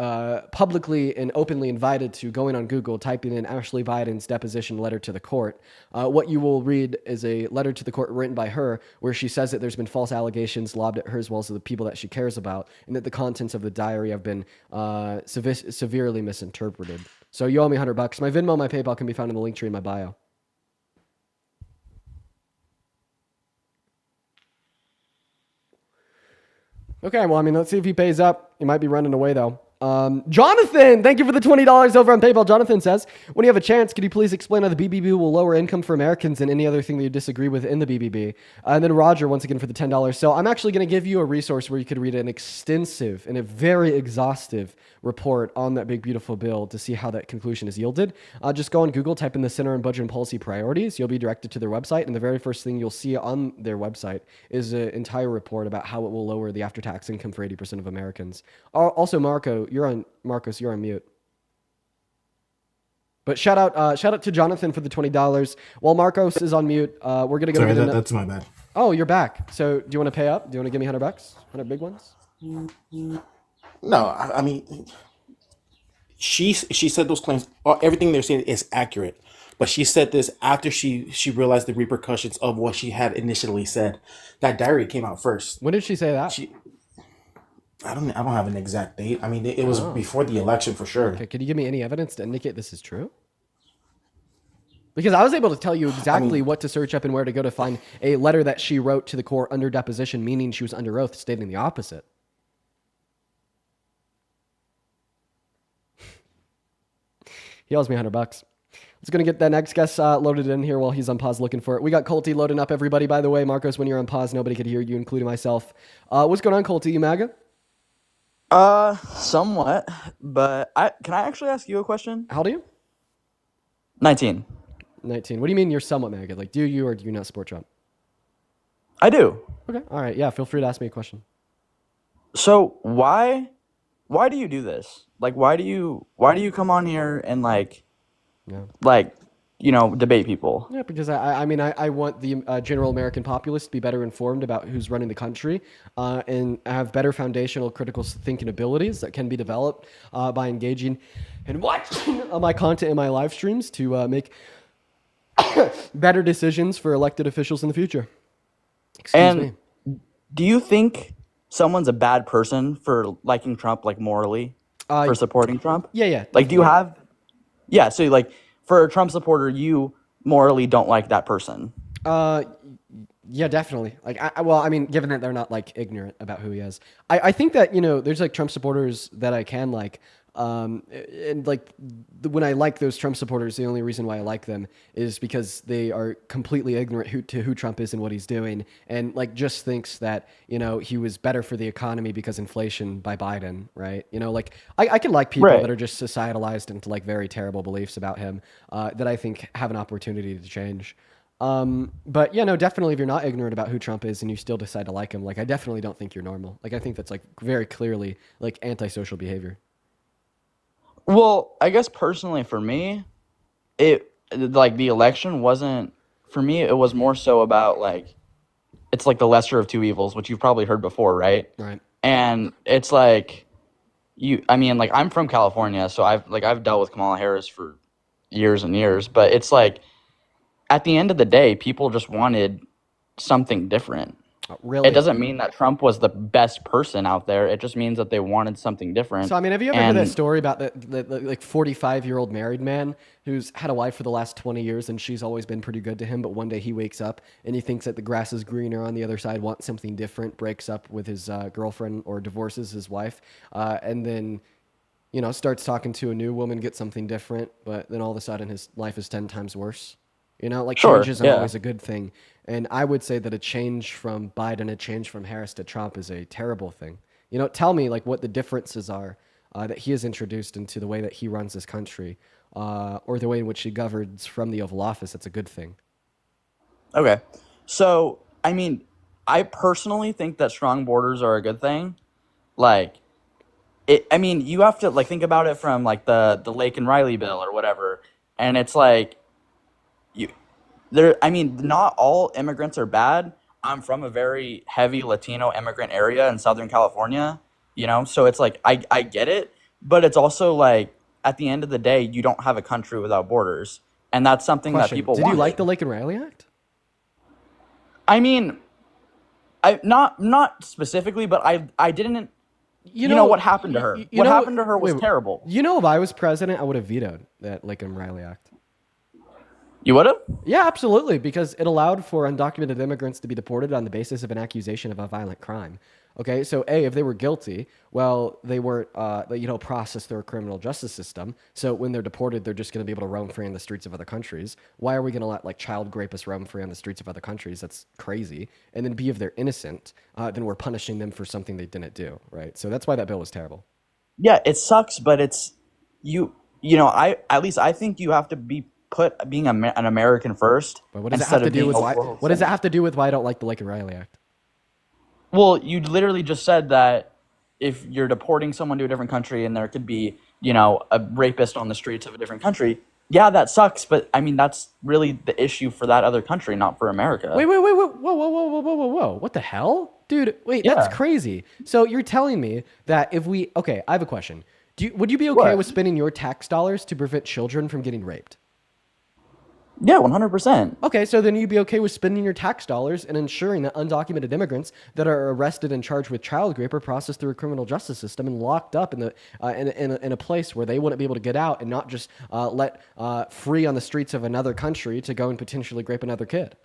publicly and openly invited to go in on Google, typing in Ashley Biden's deposition letter to the court. What you will read is a letter to the court written by her where she says that there's been false allegations lobbed at her as well as the people that she cares about, and that the contents of the diary have been severely misinterpreted. So you owe me $100. My Venmo, my PayPal can be found in the link tree in my bio. Okay, well, let's see if he pays up. He might be running away, though. Jonathan, thank you for the $20 over on PayPal. Jonathan says, when you have a chance, could you please explain how the BBB will lower income for Americans and any other thing that you disagree with in the BBB? And then Roger, once again, for the $10. So I'm actually going to give you a resource where you could read an extensive and a very exhaustive report on that big, beautiful bill to see how that conclusion is yielded. Just go on Google, type in the Center on Budget and Policy Priorities. You'll be directed to their website. And the very first thing you'll see on their website is an entire report about how it will lower the after-tax income for 80% of Americans. Also, Marcos, you're on mute. But shout out to Jonathan for the $20. While Marcos is on mute, we're gonna go. Sorry, that's my bad. Oh, you're back. So do you want to pay up? Do you want to give me $100? 100 big ones? No, she said those claims, everything they're saying is accurate. But she said this after she realized the repercussions of what she had initially said. That diary came out first. When did she say that? I don't have an exact date. I mean, it was Oh. before the election for sure. Okay, could you give me any evidence to indicate this is true? Because I was able to tell you exactly what to search up and where to go to find a letter that she wrote to the court under deposition, meaning she was under oath, stating the opposite. He owes me $100. Let's going to get that next guest loaded in here while he's on pause looking for it. We got Colty loading up, everybody, by the way. Marcos, when you're on pause, nobody could hear you, including myself. What's going on, Colty? You MAGA? Somewhat, but can I actually ask you a question? How old are you? 19. 19. What do you mean you're somewhat MAGA? Like, do you or do you not support Trump? I do. Okay. All right. Yeah. Feel free to ask me a question. So why do you do this? Like, why do you come on here and debate people? Yeah, because I want the general American populace to be better informed about who's running the country and have better foundational critical thinking abilities that can be developed by engaging and watching my content in my live streams to make better decisions for elected officials in the future. Excuse me. Do you think someone's a bad person for liking Trump, like morally, for supporting Trump? Yeah. Like, do you have? Yeah. So, like, for a Trump supporter, you morally don't like that person. Yeah, definitely. Like, given that they're not like ignorant about who he is, I think that there's like Trump supporters that I can like. And like when I like those Trump supporters, the only reason why I like them is because they are completely ignorant to who Trump is and what he's doing, and like just thinks that he was better for the economy because inflation by Biden, right? Like I can like people that are just societalized into like very terrible beliefs about him that I think have an opportunity to change. But yeah, no, definitely if you're not ignorant about who Trump is and you still decide to like him, like I definitely don't think you're normal. Like I think that's like very clearly like antisocial behavior. Well, I guess personally for me, the election wasn't, for me, it was more so about it's like the lesser of two evils, which you've probably heard before, right? Right. And it's like, I'm from California, so I've dealt with Kamala Harris for years and years, but it's like, at the end of the day, people just wanted something different. Really? It doesn't mean that Trump was the best person out there. It just means that they wanted something different. So, have you ever heard that story about the 45-year-old married man who's had a wife for the last 20 years and she's always been pretty good to him, but one day he wakes up and he thinks that the grass is greener on the other side, wants something different, breaks up with his girlfriend or divorces his wife, and then, starts talking to a new woman, gets something different, but then all of a sudden his life is 10 times worse? Change isn't always a good thing. And I would say that a change from Biden, a change from Harris to Trump is a terrible thing. Tell me what the differences are that he has introduced into the way that he runs this country or the way in which he governs from the Oval Office. That's a good thing. Okay. So, I personally think that strong borders are a good thing. You have to think about it from the Lake and Riley bill or whatever. And it's not all immigrants are bad. I'm from a very heavy Latino immigrant area in Southern California, so it's I get it, but it's also at the end of the day, you don't have a country without borders. And that's something that people want. Did you like the Lake and Riley Act? Not specifically, but I didn't, what happened to her? What happened to her was terrible. If I was president, I would have vetoed that Lake and Riley Act. You would have? Yeah, absolutely, because it allowed for undocumented immigrants to be deported on the basis of an accusation of a violent crime. Okay, so if they were guilty, well, they weren't, processed through a criminal justice system. So when they're deported, they're just going to be able to roam free in the streets of other countries. Why are we going to let child rapists roam free on the streets of other countries? That's crazy. And then if they're innocent, then we're punishing them for something they didn't do, right? So that's why that bill was terrible. Yeah, it sucks, but it's I think you have to be put being an American first. But what does it have to do with why? What does it have to do with why I don't like the Lake and Riley Act? Well, you literally just said that if you're deporting someone to a different country and there could be, a rapist on the streets of a different country, yeah, that sucks. But that's really the issue for that other country, not for America. Wait, whoa. What the hell? Dude, wait, that's crazy. So you're telling me that I have a question. Would you be okay What? with spending your tax dollars to prevent children from getting raped? Yeah, 100%. Okay, so then you'd be okay with spending your tax dollars and ensuring that undocumented immigrants that are arrested and charged with child rape are processed through a criminal justice system and locked up in a place where they wouldn't be able to get out and not just let free on the streets of another country to go and potentially rape another kid.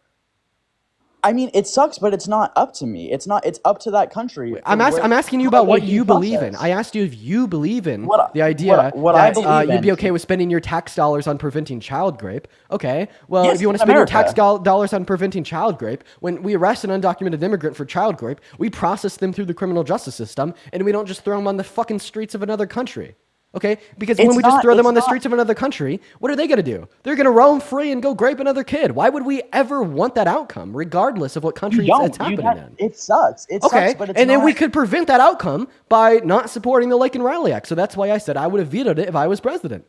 I mean, it sucks, but it's not up to me. It's up to that country. I'm asking you about what you believe in. I asked you if you believe in the idea what I that believe you'd in. be okay with spending your tax dollars on preventing child rape. Okay, well, Yes, if you want to in spend your America. tax dollars on preventing child rape, when we arrest an undocumented immigrant for child rape, we process them through the criminal justice system, and we don't just throw them on the fucking streets of another country. Okay, because when we just throw them on the streets of another country, what are they going to do? They're going to roam free and go grape another kid. Why would we ever want that outcome, regardless of what country it's happening in? It sucks. It sucks, but it's and then not. we could prevent that outcome by not supporting the Lake and Riley Act. So that's why I said I would have vetoed it if I was president.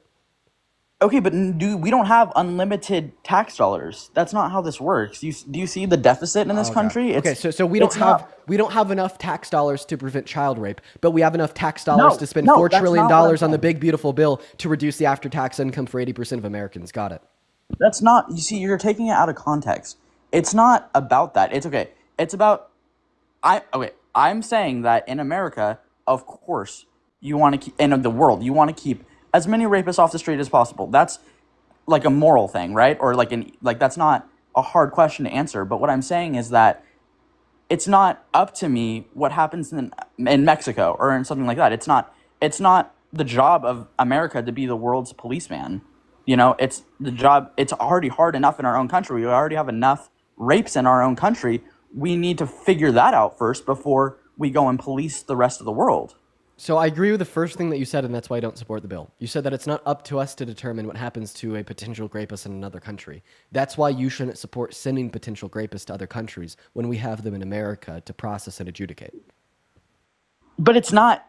Okay, but we don't have unlimited tax dollars. That's not how this works. Do you see the deficit in this country? Okay, so we don't have enough tax dollars to prevent child rape, but we have enough tax dollars to spend $4 trillion on the big beautiful bill to reduce the after-tax income for 80% of Americans. Got it. That's not. You see, you're taking it out of context. It's not about that. It's okay. It's about. I'm saying that in America, of course, you want to keep, and in the world, you want to keep as many rapists off the street as possible. That's like a moral thing, right? Or that's not a hard question to answer. But what I'm saying is that it's not up to me what happens in Mexico or in something like that. It's not the job of America to be the world's policeman. You know, it's the job. It's already hard enough in our own country. We already have enough rapes in our own country. We need to figure that out first before we go and police the rest of the world. So I agree with the first thing that you said, and that's why I don't support the bill. You said that it's not up to us to determine what happens to a potential rapist in another country. That's why you shouldn't support sending potential rapists to other countries when we have them in America to process and adjudicate. But it's not.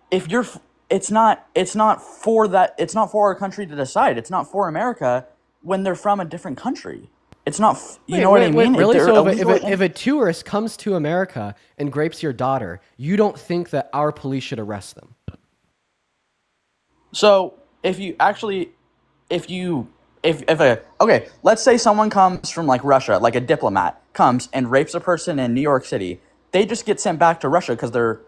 It's not for that. It's not for our country to decide. It's not for America when they're from a different country. It's not. You know what I mean? Really? So if a tourist comes to America and rapes your daughter, you don't think that our police should arrest them? So okay, let's say someone comes from like Russia, like a diplomat comes and rapes a person in New York City. They just get sent back to Russia because they're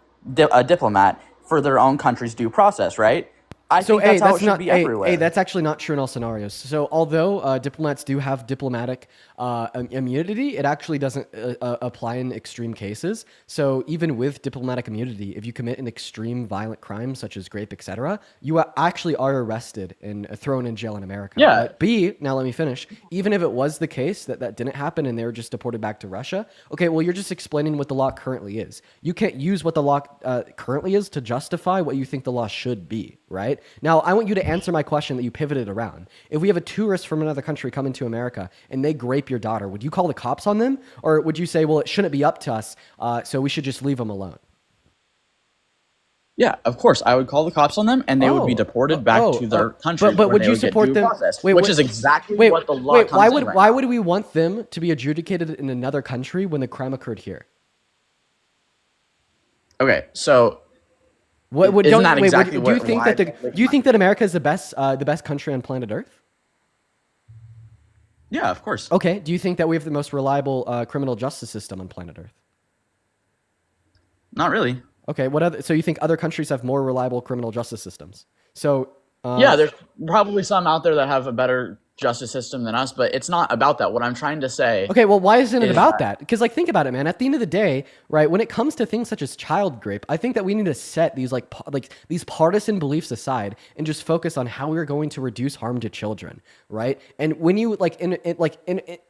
a diplomat for their own country's due process, right? I think that's how it should be everywhere. That's actually not true in all scenarios. So although diplomats do have diplomatic immunity, it actually doesn't apply in extreme cases. So even with diplomatic immunity, if you commit an extreme violent crime such as rape, etc., you actually are arrested and thrown in jail in America. Yeah. But now let me finish. Even if it was the case that didn't happen and they were just deported back to Russia, okay, well, you're just explaining what the law currently is. You can't use what the law currently is to justify what you think the law should be, right? Now, I want you to answer my question that you pivoted around. If we have a tourist from another country coming to America and they rape your daughter, would you call the cops on them? Or would you say, well, it shouldn't be up to us, so we should just leave them alone? Yeah, of course. I would call the cops on them and they would be deported back to their country. But would you support them? Which is exactly what the law comes in right why now. would we want them to be adjudicated in another country when the crime occurred here? Okay, so do you think why- do you think that America is the best country on planet Earth? Yeah, of course. Okay. Do you think that we have the most reliable criminal justice system on planet Earth? Not really. Okay. So you think other countries have more reliable criminal justice systems? So Yeah, there's probably some out there that have a better justice system than us, but it's not about that. What I'm trying to say. Okay, well, why isn't it about that? Because, like, think about it, man. At the end of the day, right, when it comes to things such as child rape, I think that we need to set these these partisan beliefs aside and just focus on how we're going to reduce harm to children, right? And when you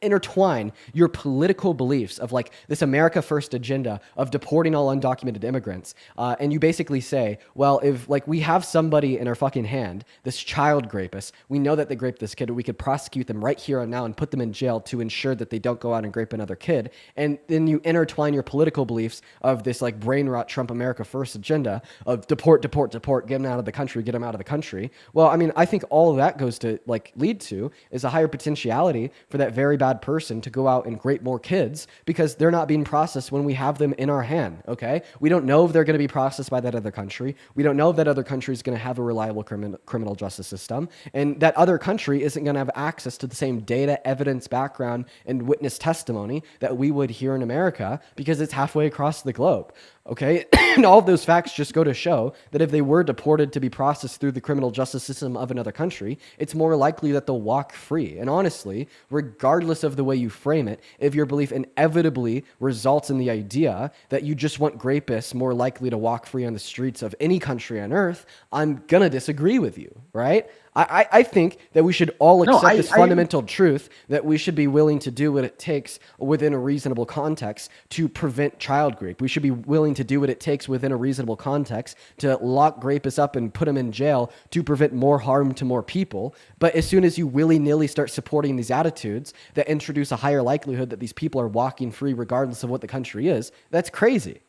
intertwine your political beliefs of like this America First agenda of deporting all undocumented immigrants, and you basically say, well, if like we have somebody in our fucking hand, this child rapist, we know that they raped this kid, we could could prosecute them right here and now and put them in jail to ensure that they don't go out and rape another kid. And then you intertwine your political beliefs of this like brain rot Trump America First agenda of deport, deport, deport, get them out of the country, get them out of the country. Well, I mean, I think all of that goes to like lead to is a higher potentiality for that very bad person to go out and rape more kids because they're not being processed when we have them in our hand. Okay. We don't know if they're going to be processed by that other country. We don't know if that other country is going to have a reliable criminal justice system. And that other country isn't going to have access to the same data, evidence, background, and witness testimony that we would here in America because it's halfway across the globe. Okay. And all of those facts just go to show that if they were deported to be processed through the criminal justice system of another country, it's more likely that they'll walk free. And honestly, regardless of the way you frame it, if your belief inevitably results in the idea that you just want rapists more likely to walk free on the streets of any country on earth, I'm going to disagree with you, right? I think that we should all accept this fundamental truth that we should be willing to do what it takes within a reasonable context to prevent child rape. We should be willing to do what it takes within a reasonable context to lock rapists up and put them in jail to prevent more harm to more people. But as soon as you willy-nilly start supporting these attitudes that introduce a higher likelihood that these people are walking free regardless of what the country is, that's crazy.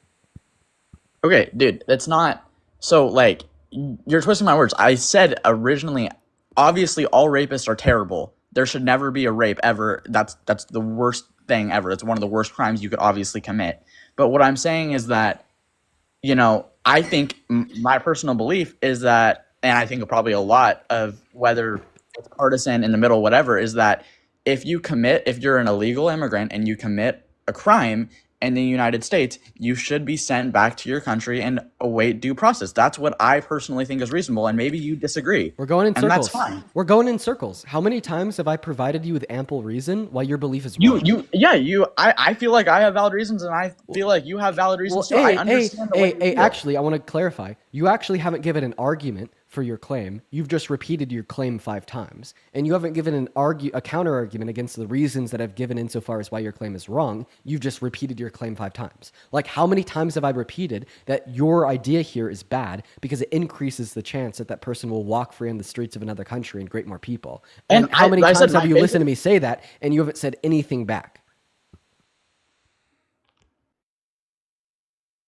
Okay, dude, that's not... So, like, you're twisting my words. I said originally, obviously, all rapists are terrible. There should never be a rape ever. That's the worst thing ever. It's one of the worst crimes you could obviously commit. But what I'm saying is that, you know, I think my personal belief is that, and I think probably a lot of whether it's partisan, in the middle, whatever, is that if you're an illegal immigrant and you commit a crime in the United States, you should be sent back to your country and await due process. That's what I personally think is reasonable, and maybe you disagree. We're going in circles. And that's fine. We're going in circles. How many times have I provided you with ample reason why your belief is wrong? I feel like I have valid reasons, and I feel like you have valid reasons too. I understand the way you feel. Actually, I want to clarify. You actually haven't given an argument for your claim. You've just repeated your claim 5 times, and you haven't given a counter argument against the reasons that I've given insofar as why your claim is wrong. You've just repeated your claim 5 times. Like, how many times have I repeated that your idea here is bad because it increases the chance that that person will walk free on the streets of another country and rape more people? And how many times have you listened to me say that and you haven't said anything back?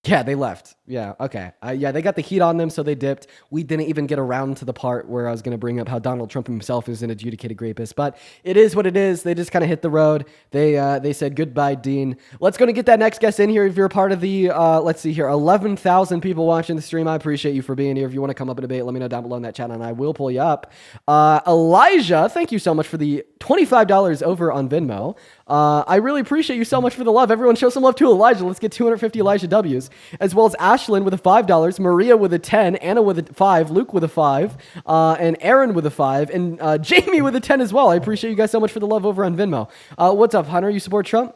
Yeah, they left. Yeah, okay. Yeah, they got the heat on them, so they dipped. We didn't even get around to the part where I was going to bring up how Donald Trump himself is an adjudicated rapist, but it is what it is. They just kind of hit the road. They said goodbye, Dean. Let's go and get that next guest in here. If you're a part of the, let's see here, 11,000 people watching the stream, I appreciate you for being here. If you want to come up and debate, let me know down below in that chat, and I will pull you up. Elijah, thank you so much for the $25 over on Venmo. I really appreciate you so much for the love. Everyone show some love to Elijah. Let's get 250 Elijah W's. As well as Ashlyn with a $5, Maria with a 10, Anna with a 5, Luke with a 5, and Aaron with a 5, and Jamie with a 10 as well. I appreciate you guys so much for the love over on Venmo. What's up, Hunter? You support Trump?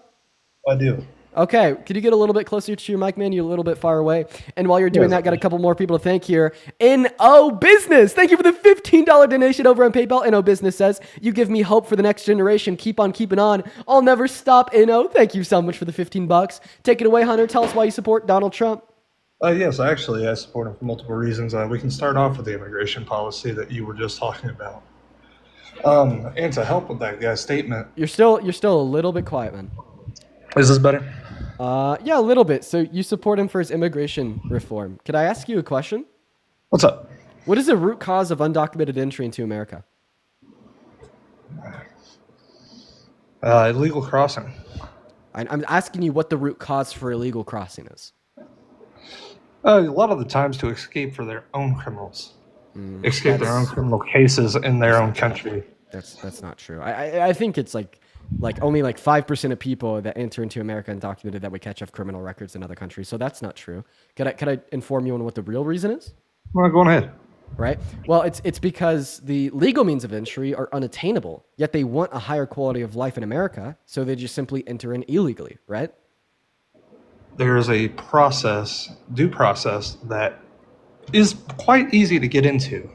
I do. Okay, could you get a little bit closer to your mic, man? You're a little bit far away. And while you're doing that, got a couple more people to thank here. NO Business, thank you for the $15 donation over on PayPal. NO Business says, you give me hope for the next generation. Keep on keeping on. I'll never stop, NO. Thank you so much for the $15. Take it away, Hunter. Tell us why you support Donald Trump. Yes, actually, I support him for multiple reasons. We can start off with the immigration policy that you were just talking about. And to help with that guy's statement. You're still a little bit quiet, man. Is this better? Yeah, a little bit. So you support him for his immigration reform. Could I ask you a question? What's up? What is the root cause of undocumented entry into America? Illegal crossing. I'm asking you what the root cause for illegal crossing is. A lot of the times to escape for their own criminals. Escape their own criminal cases in their own country. That's not true. I think it's like only 5% of people that enter into America undocumented that we catch have criminal records in other countries. So that's not true. Could I inform you on what the real reason is? Well, go ahead. Right. Well, it's because the legal means of entry are unattainable, yet they want a higher quality of life in America, so they just simply enter in illegally, right? There is a due process that is quite easy to get into.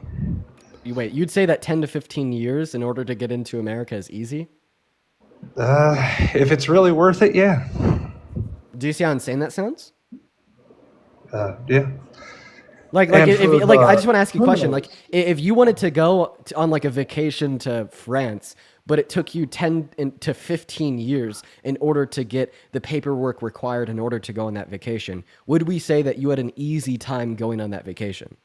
Wait, you'd say that 10 to 15 years in order to get into America is easy? If it's really worth it, yeah. Do you see how insane that sounds? Yeah. Like, And if for like, I the just want to ask you a question. Like, criminals, if you wanted to go on like a vacation to France, but it took you to 15 years in order to get the paperwork required in order to go on that vacation, would we say that you had an easy time going on that vacation?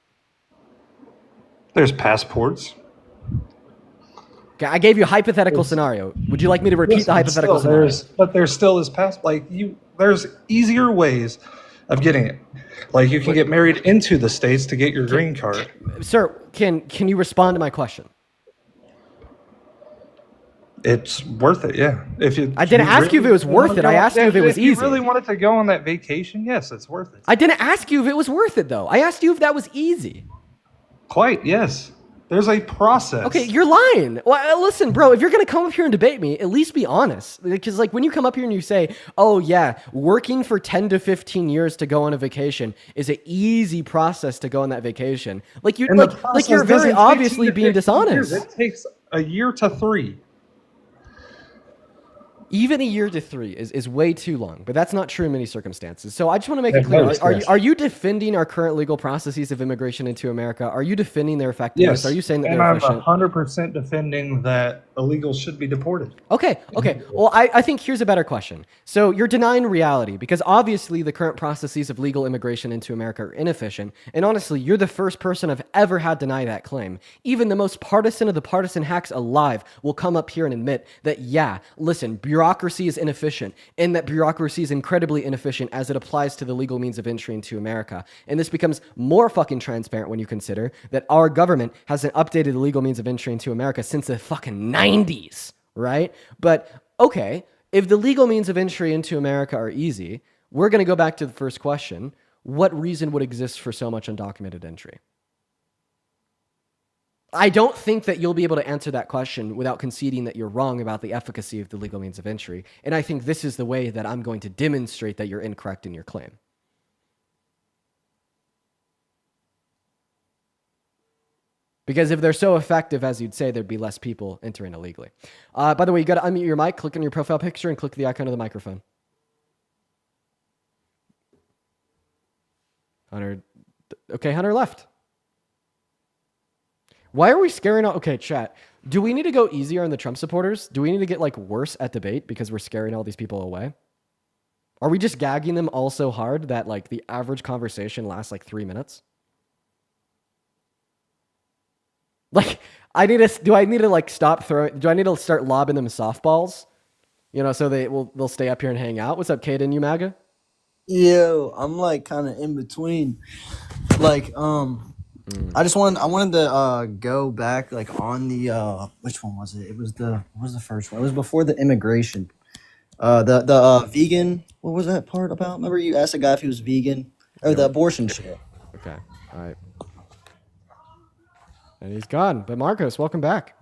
there's passports. Okay, I gave you a hypothetical scenario. Would you like me to repeat the hypothetical scenario? There still is there's easier ways of getting it. Like you can get married into the States to get your green card. Sir, can you respond to my question? It's worth it, yeah. I didn't ask you if it was worth it. I asked you if it was If you easy. really wanted to go on that vacation, yes, it's worth it. I didn't ask you if it was worth it, though. I asked you if that was easy. Quite, yes. There's a process. Okay, you're lying. Well, listen, bro, if you're going to come up here and debate me, at least be honest. Because, like, when you come up here and you say, oh, yeah, working for 10 to 15 years to go on a vacation is an easy process to go on that vacation. Like, you're very obviously being dishonest. It takes a year to 3. Even a year to 3 is way too long, but that's not true in many circumstances. So I just want to make it clear. Are you defending our current legal processes of immigration into America? Are you defending their effectiveness? Yes. Are you saying that and they're I'm efficient? 100% defending that illegals should be deported. Okay. Well, I think here's a better question. So you're denying reality because obviously the current processes of legal immigration into America are inefficient. And honestly, you're the first person I've ever had deny that claim. Even the most partisan of the partisan hacks alive will come up here and admit that, yeah, listen, bureaucracy is inefficient and that bureaucracy is incredibly inefficient as it applies to the legal means of entry into America. And this becomes more fucking transparent when you consider that our government hasn't updated the legal means of entry into America since the fucking 90s, right? But okay, if the legal means of entry into America are easy, we're going to go back to the first question. What reason would exist for so much undocumented entry? I don't think that you'll be able to answer that question without conceding that you're wrong about the efficacy of the legal means of entry. And I think this is the way that I'm going to demonstrate that you're incorrect in your claim. Because if they're so effective, as you'd say, there'd be less people entering illegally. By the way, you got to unmute your mic, click on your profile picture, and click the icon of the microphone. Hunter. Okay, Hunter left. Why are we scaring all... Okay, chat. Do we need to go easier on the Trump supporters? Do we need to get, like, worse at debate because we're scaring all these people away? Are we just gagging them all so hard that, like, the average conversation lasts, like, 3 minutes? Like, do I need to like stop throwing? Do I need to start lobbing them softballs? You know, so they'll stay up here and hang out. What's up, Caden? You MAGA? Yo, I'm like kind of in between. Like, I wanted to go back like on the which one was it? What was the first one? It was before the immigration. The vegan. What was that part about? Remember you asked a guy if he was vegan or the abortion shit. Okay, all right. And he's gone. But Marcos, welcome back.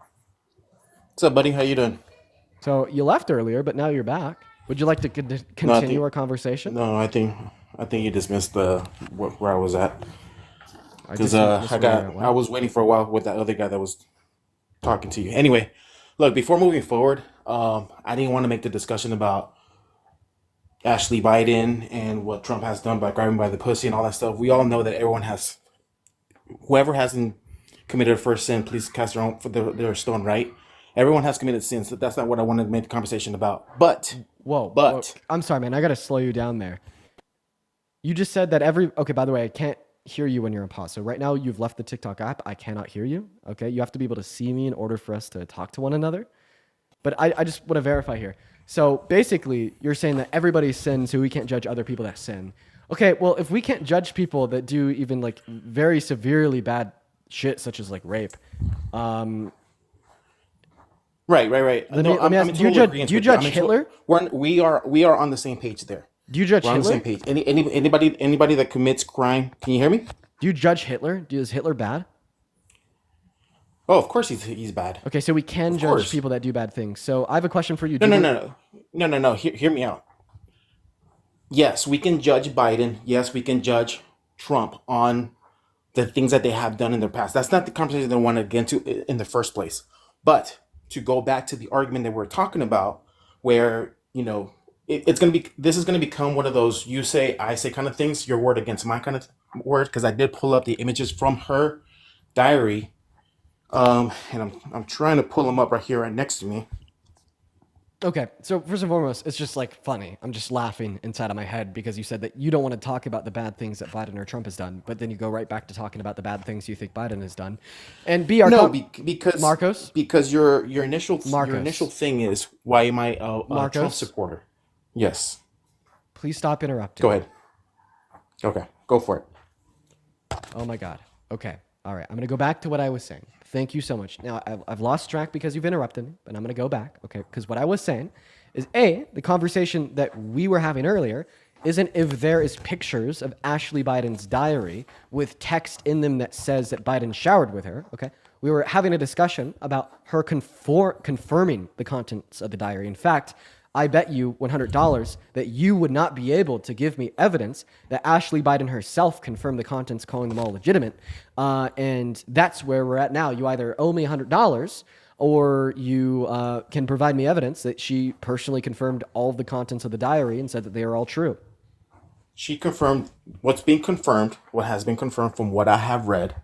What's up, buddy? How you doing? So you left earlier, but now you're back. Would you like to continue our conversation? No, I think you dismissed where I was at. Because I was waiting for a while with that other guy that was talking to you. Anyway, look, before moving forward, I didn't want to make the discussion about Ashley Biden and what Trump has done by grabbing by the pussy and all that stuff. We all know that whoever hasn't committed a first sin, please cast their stone, right? Everyone has committed sins. So that's not what I wanted to make the conversation about. But I'm sorry, man. I got to slow you down there. You just said that okay, by the way, I can't hear you when you're on pause. So right now you've left the TikTok app. I cannot hear you. Okay. You have to be able to see me in order for us to talk to one another. But I just want to verify here. So basically you're saying that everybody sins, so we can't judge other people that sin. Okay. Well, if we can't judge people that do even like very severely bad shit, such as like rape, Right. Let me ask, do you judge Hitler? We are on the same page there. Do you judge We're Hitler? on the same page. Anybody that commits crime, can you hear me? Do you judge Hitler? Is Hitler bad? Oh, of course he's bad. Okay, so we can judge people that do bad things. So I have a question for you. No. Hear me out. Yes, we can judge Biden. Yes, we can judge Trump on the things that they have done in their past. That's not the conversation that I want to get into in the first place. But to go back to the argument that we're talking about, where, it's gonna be this is gonna become one of those you say I say kind of things, your word against my kind of word, because I did pull up the images from her diary, and I'm trying to pull them up right here, right next to me. Okay, so first and foremost, it's just like funny. I'm just laughing inside of my head because you said that you don't want to talk about the bad things that Biden or Trump has done, but then you go right back to talking about the bad things you think Biden has done. And B, Because Marcos, because your initial thing is why am I a Trump Marcos? supporter? Yes. Please stop interrupting. Go ahead. Okay, go for it. Oh my God. Okay. All right. I'm going to go back to what I was saying. Thank you so much. Now, I've lost track because you've interrupted me, but I'm going to go back, okay? Because what I was saying is, A, the conversation that we were having earlier isn't if there is pictures of Ashley Biden's diary with text in them that says that Biden showered with her, okay? We were having a discussion about her confirming the contents of the diary. In fact, I bet you $100 that you would not be able to give me evidence that Ashley Biden herself confirmed the contents, calling them all legitimate. And that's where we're at now. You either owe me $100 or you can provide me evidence that she personally confirmed all of the contents of the diary and said that they are all true. She confirmed what's being confirmed, what has been confirmed from what I have read,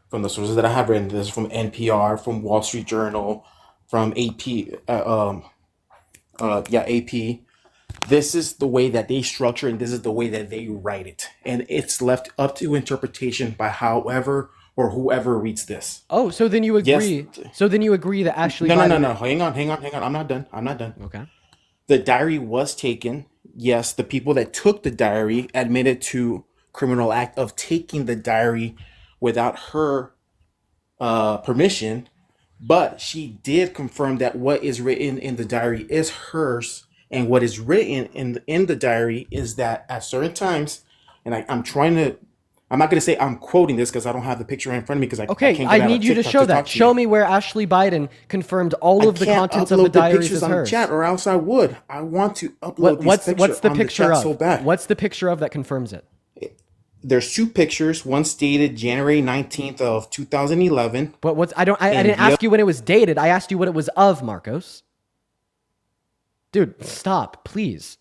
from the sources that I have read. This is from NPR, from Wall Street Journal, from AP. AP. This is the way that they structure, and this is the way that they write it, and it's left up to interpretation by however or whoever reads this. Oh, so then you agree? Yes. So then you agree that Ashley? No. Hang on. I'm not done. Okay. The diary was taken. Yes, the people that took the diary admitted to criminal act of taking the diary without her permission. But she did confirm that what is written in the diary is hers, and what is written in the diary is that at certain times, and I'm not going to say I'm quoting this because I don't have the picture in front of me because I can't get I need you to show that. Show me where Ashley Biden confirmed all of the contents of the diaries is hers. Chat, or else I would. I want to upload what's the picture of? So bad. What's the picture of that confirms it? There's two pictures. One's dated January 19th of 2011. But I didn't ask you when it was dated. I asked you what it was of, Marcos. Dude, stop, please.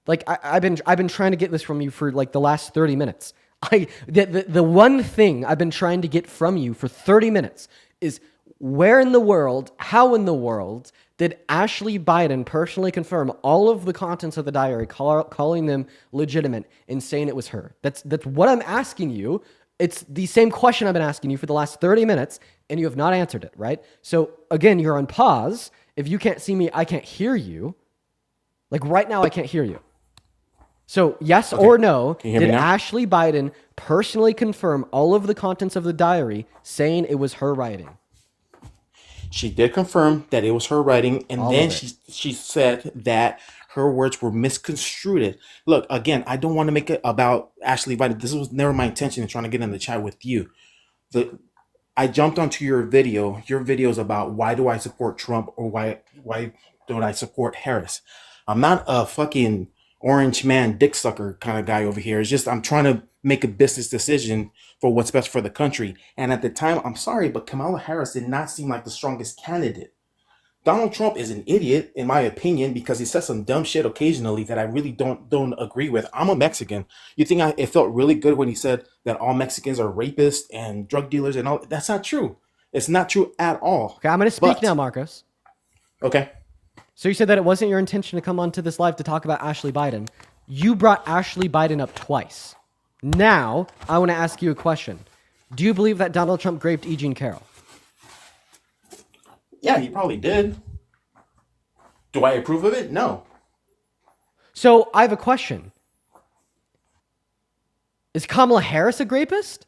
Like I've been trying to get this from you for like the last 30 minutes. The one thing I've been trying to get from you for 30 minutes is where in the world, how in the world did Ashley Biden personally confirm all of the contents of the diary, calling them legitimate and saying it was her? That's what I'm asking you. It's the same question I've been asking you for the last 30 minutes, and you have not answered it, right? So again, you're on pause. If you can't see me, I can't hear you. Like right now, I can't hear you. So yes or no, did Ashley Biden personally confirm all of the contents of the diary, saying it was her writing? She did confirm that it was her writing, and then she said that her words were misconstrued. Look, again, I don't want to make it about Ashley Biden. This was never my intention in trying to get in the chat with you. I jumped onto your video. Your video is about why do I support Trump or why don't I support Harris. I'm not a fucking orange man dick sucker kind of guy over here. It's just I'm trying to make a business decision for what's best for the country. And at the time, I'm sorry, but Kamala Harris did not seem like the strongest candidate. Donald Trump is an idiot, in my opinion, because he says some dumb shit occasionally that I really don't agree with. I'm a Mexican. You think it felt really good when he said that all Mexicans are rapists and drug dealers and all? That's not true. It's not true at all. Okay, I'm going to speak now, Marcos. Okay. So you said that it wasn't your intention to come onto this live to talk about Ashley Biden. You brought Ashley Biden up twice. Now, I want to ask you a question. Do you believe that Donald Trump raped E. Jean Carroll? Yeah, he probably did. Do I approve of it? No. So I have a question. Is Kamala Harris a rapist?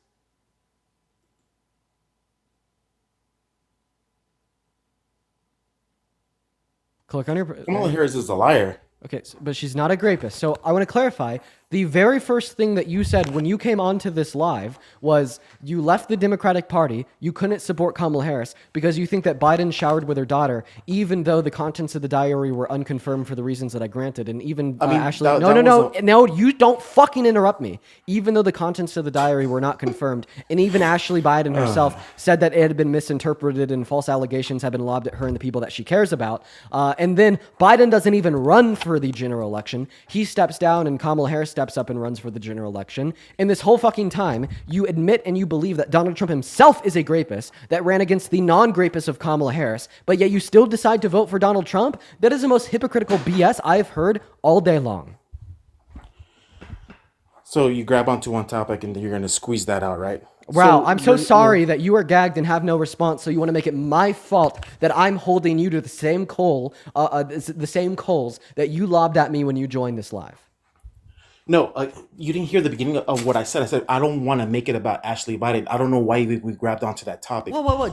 Click on your... Kamala Harris is a liar. Okay, but she's not a rapist. So I want to clarify, The very first thing that you said when you came onto this live was you left the Democratic Party, you couldn't support Kamala Harris because you think that Biden showered with her daughter, even though the contents of the diary were unconfirmed for the reasons that I granted. And even Ashley... No, you don't fucking interrupt me. Even though the contents of the diary were not confirmed, and even Ashley Biden herself said that it had been misinterpreted and false allegations had been lobbed at her and the people that she cares about. And then Biden doesn't even run for the general election. He steps down and Kamala Harris steps up and runs for the general election. In this whole fucking time, you admit and you believe that Donald Trump himself is a grapist that ran against the non-grapist of Kamala Harris, but yet you still decide to vote for Donald Trump? That is the most hypocritical BS I've heard all day long. So you grab onto one topic and you're going to squeeze that out, right? Wow, So I'm so sorry that you are gagged and have no response, so you want to make it my fault that I'm holding you to the same coals that you lobbed at me when you joined this live. No, you didn't hear the beginning of what I said. I said, I don't want to make it about Ashley Biden. I don't know why we grabbed onto that topic. Whoa.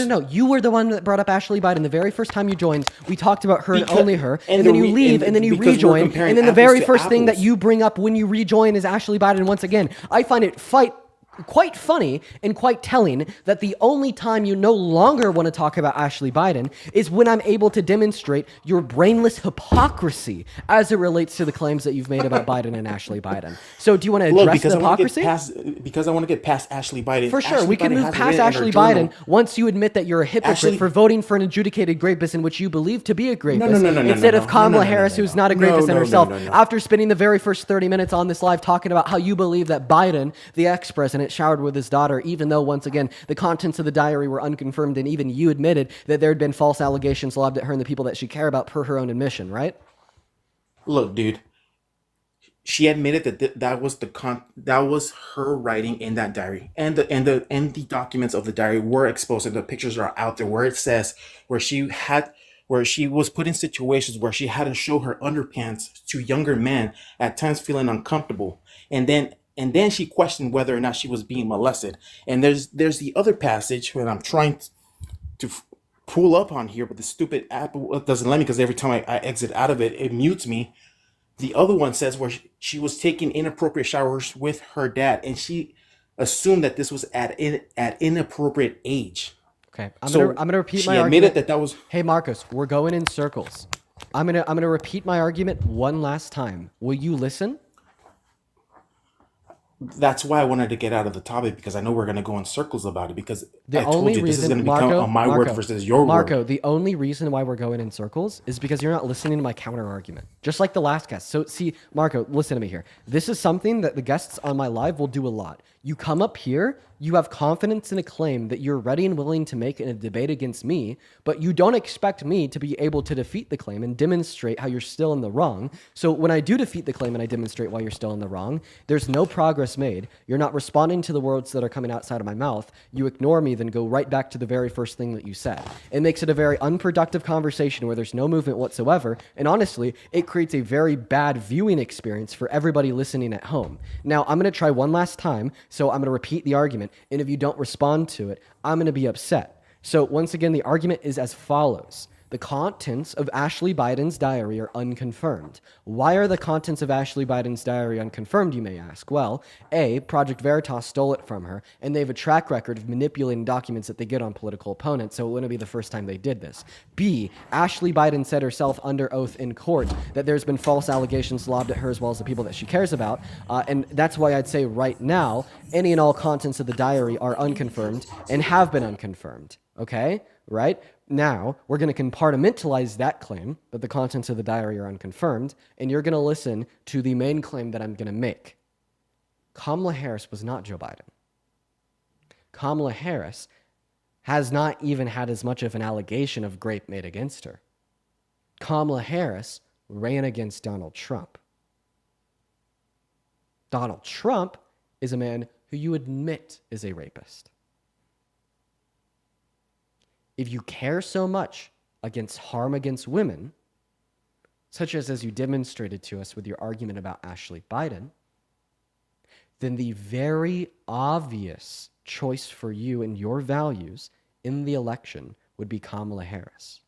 No. You were the one that brought up Ashley Biden. The very first time you joined, we talked about her and only her. And then you leave, and then you rejoin. And then the very first thing that you bring up when you rejoin is Ashley Biden once again. I find it quite funny and quite telling that the only time you no longer want to talk about Ashley Biden is when I'm able to demonstrate your brainless hypocrisy as it relates to the claims that you've made about Biden and Ashley Biden. So do you want to address the hypocrisy? Because I want to get past Ashley Biden. For sure, we can move past Ashley Biden once you admit that you're a hypocrite for voting for an adjudicated rapist in which you believe to be a rapist instead of Kamala Harris, who's not a rapist in herself. After spending the very first 30 minutes on this live talking about how you believe that Biden, the ex-president, showered with his daughter, even though, once again, the contents of the diary were unconfirmed, and even you admitted that there had been false allegations lobbed at her and the people that she cared about per her own admission, right? Look, dude, she admitted that that was her writing in that diary, and the documents of the diary were exposed, and the pictures are out there where it says where she was put in situations where she had to show her underpants to younger men, at times feeling uncomfortable, and then she questioned whether or not she was being molested. And there's the other passage when I'm trying to pull up on here, but the stupid app doesn't let me because every time I exit out of it, it mutes me. The other one says where she was taking inappropriate showers with her dad, and she assumed that this was at inappropriate age. Okay, I'm gonna repeat my argument. She admitted that was. Hey, Marcos, we're going in circles. I'm gonna repeat my argument one last time. Will you listen? That's why I wanted to get out of the topic, because I know we're going to go in circles about it, because I told you this is going to become a my word versus your word. Marco, the only reason why we're going in circles is because you're not listening to my counter argument, just like the last guest. So see, Marco, listen to me here. This is something that the guests on my live will do a lot. You come up here, you have confidence in a claim that you're ready and willing to make in a debate against me, but you don't expect me to be able to defeat the claim and demonstrate how you're still in the wrong. So when I do defeat the claim and I demonstrate why you're still in the wrong, there's no progress made. You're not responding to the words that are coming outside of my mouth. You ignore me, then go right back to the very first thing that you said. It makes it a very unproductive conversation where there's no movement whatsoever, and honestly, it creates a very bad viewing experience for everybody listening at home. Now, I'm going to try one last time, so I'm going to repeat the argument, and if you don't respond to it, I'm going to be upset. So once again, the argument is as follows. The contents of Ashley Biden's diary are unconfirmed. Why are the contents of Ashley Biden's diary unconfirmed, you may ask? Well, A, Project Veritas stole it from her, and they have a track record of manipulating documents that they get on political opponents, so it wouldn't be the first time they did this. B, Ashley Biden said herself under oath in court that there's been false allegations lobbed at her as well as the people that she cares about, and that's why I'd say right now, any and all contents of the diary are unconfirmed and have been unconfirmed, okay? Right? Now, we're going to compartmentalize that claim that the contents of the diary are unconfirmed, and you're going to listen to the main claim that I'm going to make. Kamala Harris was not Joe Biden. Kamala Harris has not even had as much of an allegation of rape made against her. Kamala Harris ran against Donald Trump. Donald Trump is a man who you admit is a rapist. If you care so much against harm against women, such as you demonstrated to us with your argument about Ashley Biden, then the very obvious choice for you and your values in the election would be Kamala Harris.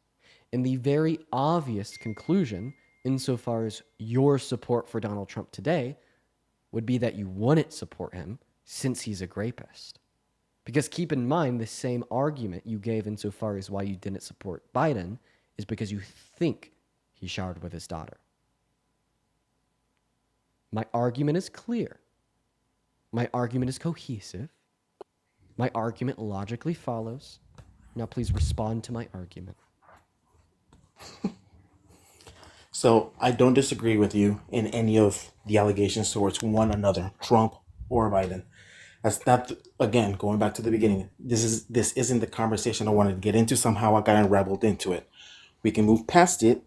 And the very obvious conclusion, insofar as your support for Donald Trump today, would be that you wouldn't support him since he's a rapist. Because keep in mind, the same argument you gave insofar as why you didn't support Biden is because you think he showered with his daughter. My argument is clear. My argument is cohesive. My argument logically follows. Now please respond to my argument. So I don't disagree with you in any of the allegations towards one another, Trump or Biden. That's not, again, going back to the beginning. This isn't the conversation I wanted to get into. Somehow I got unraveled into it. We can move past it.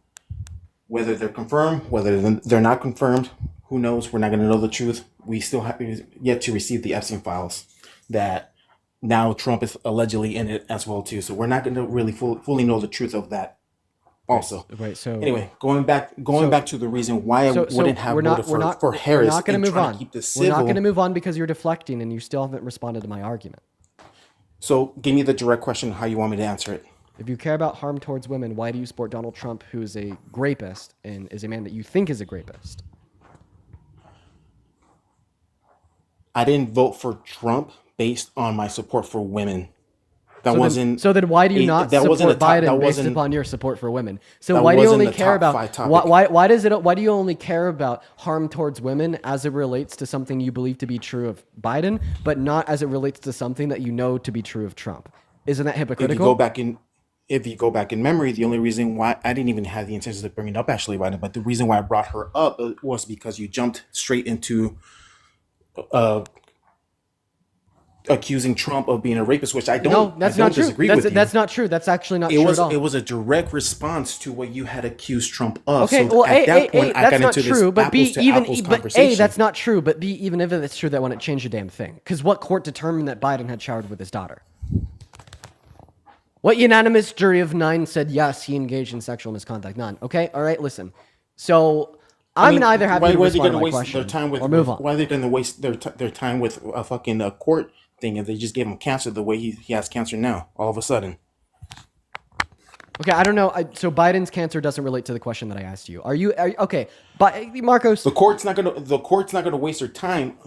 Whether they're confirmed, whether they're not confirmed, who knows? We're not going to know the truth. We still have yet to receive the Epstein files that now Trump is allegedly in it as well too. So we're not going to really fully know the truth of that. Also, right. So anyway, going back to the reason why I wouldn't have voted for Harris. We're not going to move on. Keep this We're not civil. going to move on because you're deflecting and you still haven't responded to my argument. So give me the direct question how you want me to answer it. If you care about harm towards women, why do you support Donald Trump, who is a rapist and is a man that you think is a rapist? I didn't vote for Trump based on my support for women. So then why do you not support Biden based upon your support for women? So why do you only care about why do you only care about harm towards women as it relates to something you believe to be true of Biden, but not as it relates to something that you know to be true of Trump? Isn't that hypocritical? If you go back in memory, the only reason why I didn't even have the intention of bringing up Ashley Biden, but the reason why I brought her up was because you jumped straight into accusing Trump of being a rapist, which I don't. That's I don't not true. Disagree with you. That's not true. That's actually not true at all. It was a direct response to what you had accused Trump of. Okay, so well, at that point, I got that's into not true. this But B, apples conversation. that's not true. But B, even if it's true, that wouldn't change a damn thing. Because what court determined that Biden had showered with his daughter? What unanimous jury of 9 said yes, he engaged in sexual misconduct? None. Okay, all right, listen. So I'm gonna either have you respond to my question or move on. Why are they going to waste their time with a fucking court thing if they just gave him cancer the way he has cancer now, all of a sudden? Okay, I don't know. So Biden's cancer doesn't relate to the question that I asked you. Are you okay? But Marcos, the court's not gonna waste their time.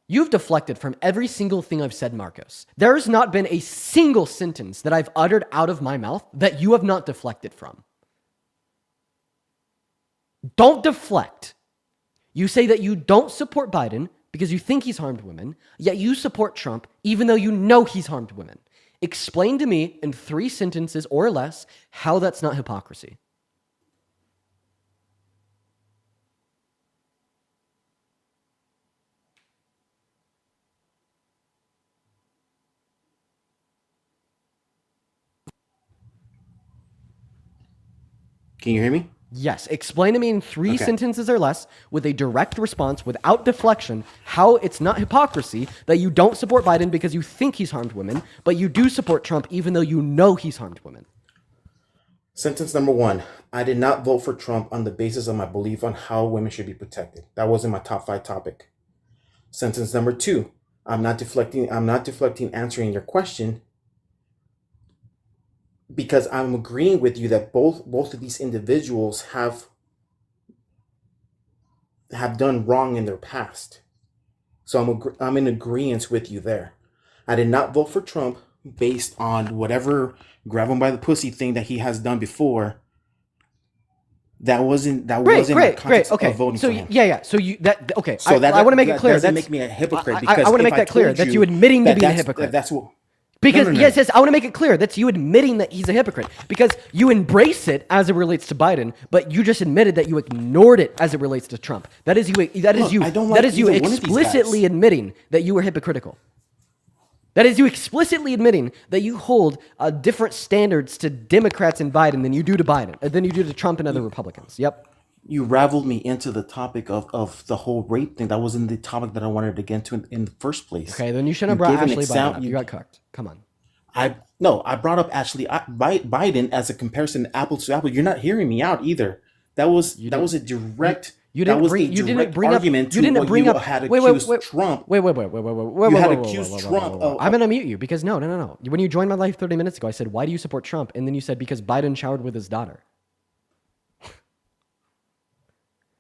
You've deflected from every single thing I've said, Marcos. There's not been a single sentence that I've uttered out of my mouth that you have not deflected from. Don't deflect. You say that you don't support Biden because you think he's harmed women, yet you support Trump even though you know he's harmed women. Explain to me in 3 sentences or less how that's not hypocrisy. Can you hear me? Yes. Explain to me in 3 sentences or less with a direct response without deflection how it's not hypocrisy that you don't support Biden because you think he's harmed women, but you do support Trump even though you know he's harmed women. Sentence number 1. I did not vote for Trump on the basis of my belief on how women should be protected. That wasn't my top 5 topic. Sentence number 2. I'm not deflecting answering your question because I'm agreeing with you that both of these individuals have done wrong in their past. So I'm in agreement with you there. I did not vote for Trump based on whatever grab him by the pussy thing that he has done before. That wasn't my context of voting for him. Yeah. So you that okay. So I want to make it clear. That doesn't make me a hypocrite. Because I want to make that clear that you admitting to being a hypocrite. That's what. Because yes, I want to make it clear that's you admitting that he's a hypocrite because you embrace it as it relates to Biden, but you just admitted that you ignored it as it relates to Trump. That is you explicitly admitting that you were hypocritical. That is you explicitly admitting that you hold different standards to Democrats and Biden than you do to Trump and other Republicans. Yep. You raveled me into the topic of the whole rape thing. That wasn't the topic that I wanted to get into in the first place. Okay, then you shouldn't have brought Ashley Biden up. You got cooked. Come on. I brought up Ashley Biden as a comparison apple to apple. You're not hearing me out either. That was a direct. You didn't bring up Trump. Wait. You had accused Trump. I'm gonna mute you because no. When you joined my life 30 minutes ago, I said, "Why do you support Trump?" And then you said, "Because Biden showered with his daughter."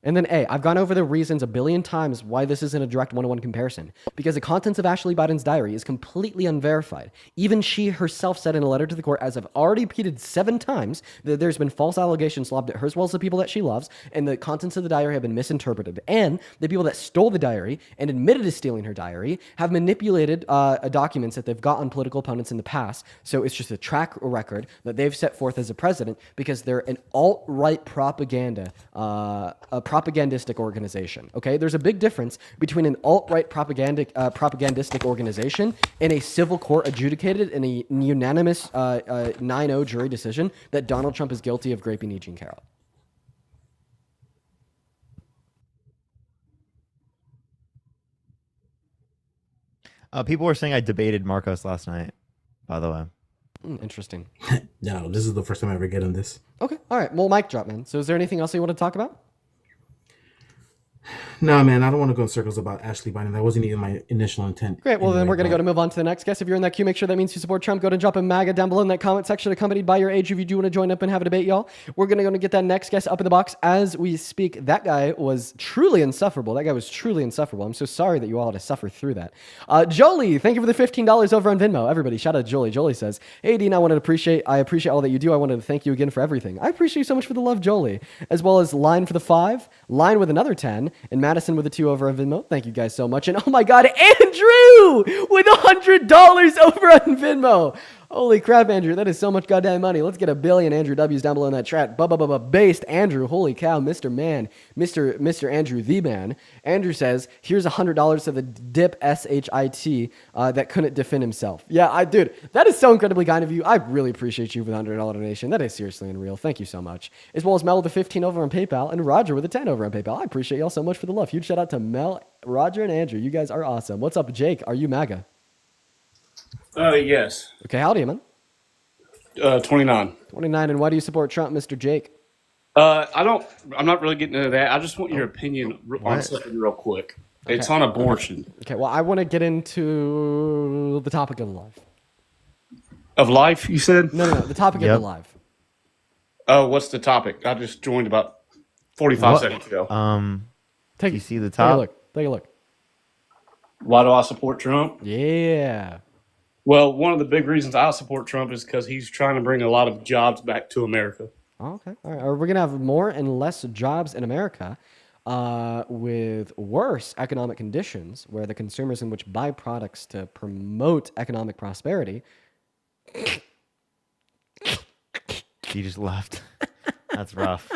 And then A, I've gone over the reasons a billion times why this isn't a direct one-to-one comparison. Because the contents of Ashley Biden's diary is completely unverified. Even she herself said in a letter to the court, as I've already repeated 7 times, that there's been false allegations lobbed at her as well as the people that she loves, and the contents of the diary have been misinterpreted. And the people that stole the diary and admitted to stealing her diary have manipulated documents that they've got on political opponents in the past. So it's just a track record that they've set forth as a president because they're an alt-right propagandistic organization. Okay, there's a big difference between an alt-right propagandistic organization and a civil court adjudicated in a unanimous 9-0 jury decision that Donald Trump is guilty of raping E. Jean Carroll. People were saying I debated Marcos last night, by the way. Interesting. No, this is the first time I ever get on this. Okay, all right. Well, mic drop, man. So is there anything else you want to talk about? No, man, I don't want to go in circles about Ashley Biden. That wasn't even my initial intent. Great. Well, then anyway, we're going to move on to the next guest. If you're in that queue, make sure that means you support Trump. Go to drop a MAGA down below in that comment section, accompanied by your age if you do want to join up and have a debate, y'all. We're going to get that next guest up in the box as we speak. That guy was truly insufferable. I'm so sorry that you all had to suffer through that. Jolie, thank you for the $15 over on Venmo. Everybody, shout out to Jolie. Jolie says, hey, Dean, I appreciate all that you do. I wanted to thank you again for everything. I appreciate you so much for the love, Jolie. As well as Line for the 5, Line with another 10, and Madison with a 2 over on Venmo. Thank you guys so much. And oh my God, Andrew with $100 over on Venmo. Holy crap, Andrew. That is so much goddamn money. Let's get a billion Andrew W's down below in that chat. Based Andrew. Holy cow, Mr. Man. Mr. Andrew the man. Andrew says, here's $100 to the dip SHIT that couldn't defend himself. Yeah, dude, that is so incredibly kind of you. I really appreciate you for the $100 donation. That is seriously unreal. Thank you so much. As well as Mel with the 15 over on PayPal and Roger with a 10 over on PayPal. I appreciate y'all so much for the love. Huge shout out to Mel, Roger, and Andrew. You guys are awesome. What's up, Jake? Are you MAGA? Yes. Okay, how old are you, man? 29. 29, and why do you support Trump, Mr. Jake? I'm not really getting into that. I just want your opinion on something real quick. Okay. It's on abortion. Okay, well, I want to get into the topic of life. Of life, you said? No, the topic of the life. Oh, what's the topic? I just joined about 45 seconds ago. Do you see the top? Take a look. Why do I support Trump? Yeah. Well, one of the big reasons I support Trump is because he's trying to bring a lot of jobs back to America. Okay. All right. We're going to have more and less jobs in America with worse economic conditions where the consumers in which buy products to promote economic prosperity. He just left. That's rough.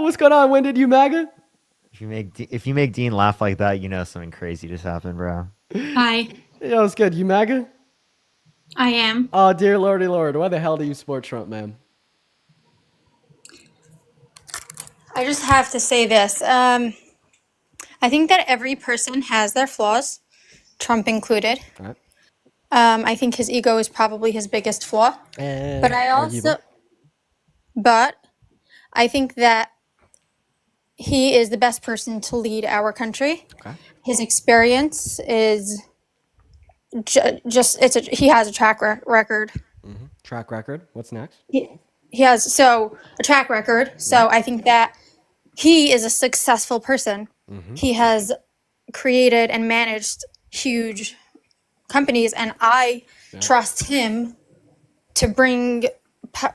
What's going on? When did you MAGA? If you make Dean laugh like that, you know something crazy just happened, bro. Hi. Yeah, it's good. You MAGA? I am. Oh, dear lordy lord. Why the hell do you support Trump, man? I just have to say this. I think that every person has their flaws, Trump included. All right. I think his ego is probably his biggest flaw. But I think that he is the best person to lead our country. Okay. His experience is he has a track record. Mm-hmm. Track record. What's next? He has a track record. So I think that he is a successful person. Mm-hmm. He has created and managed huge companies, and I trust him to bring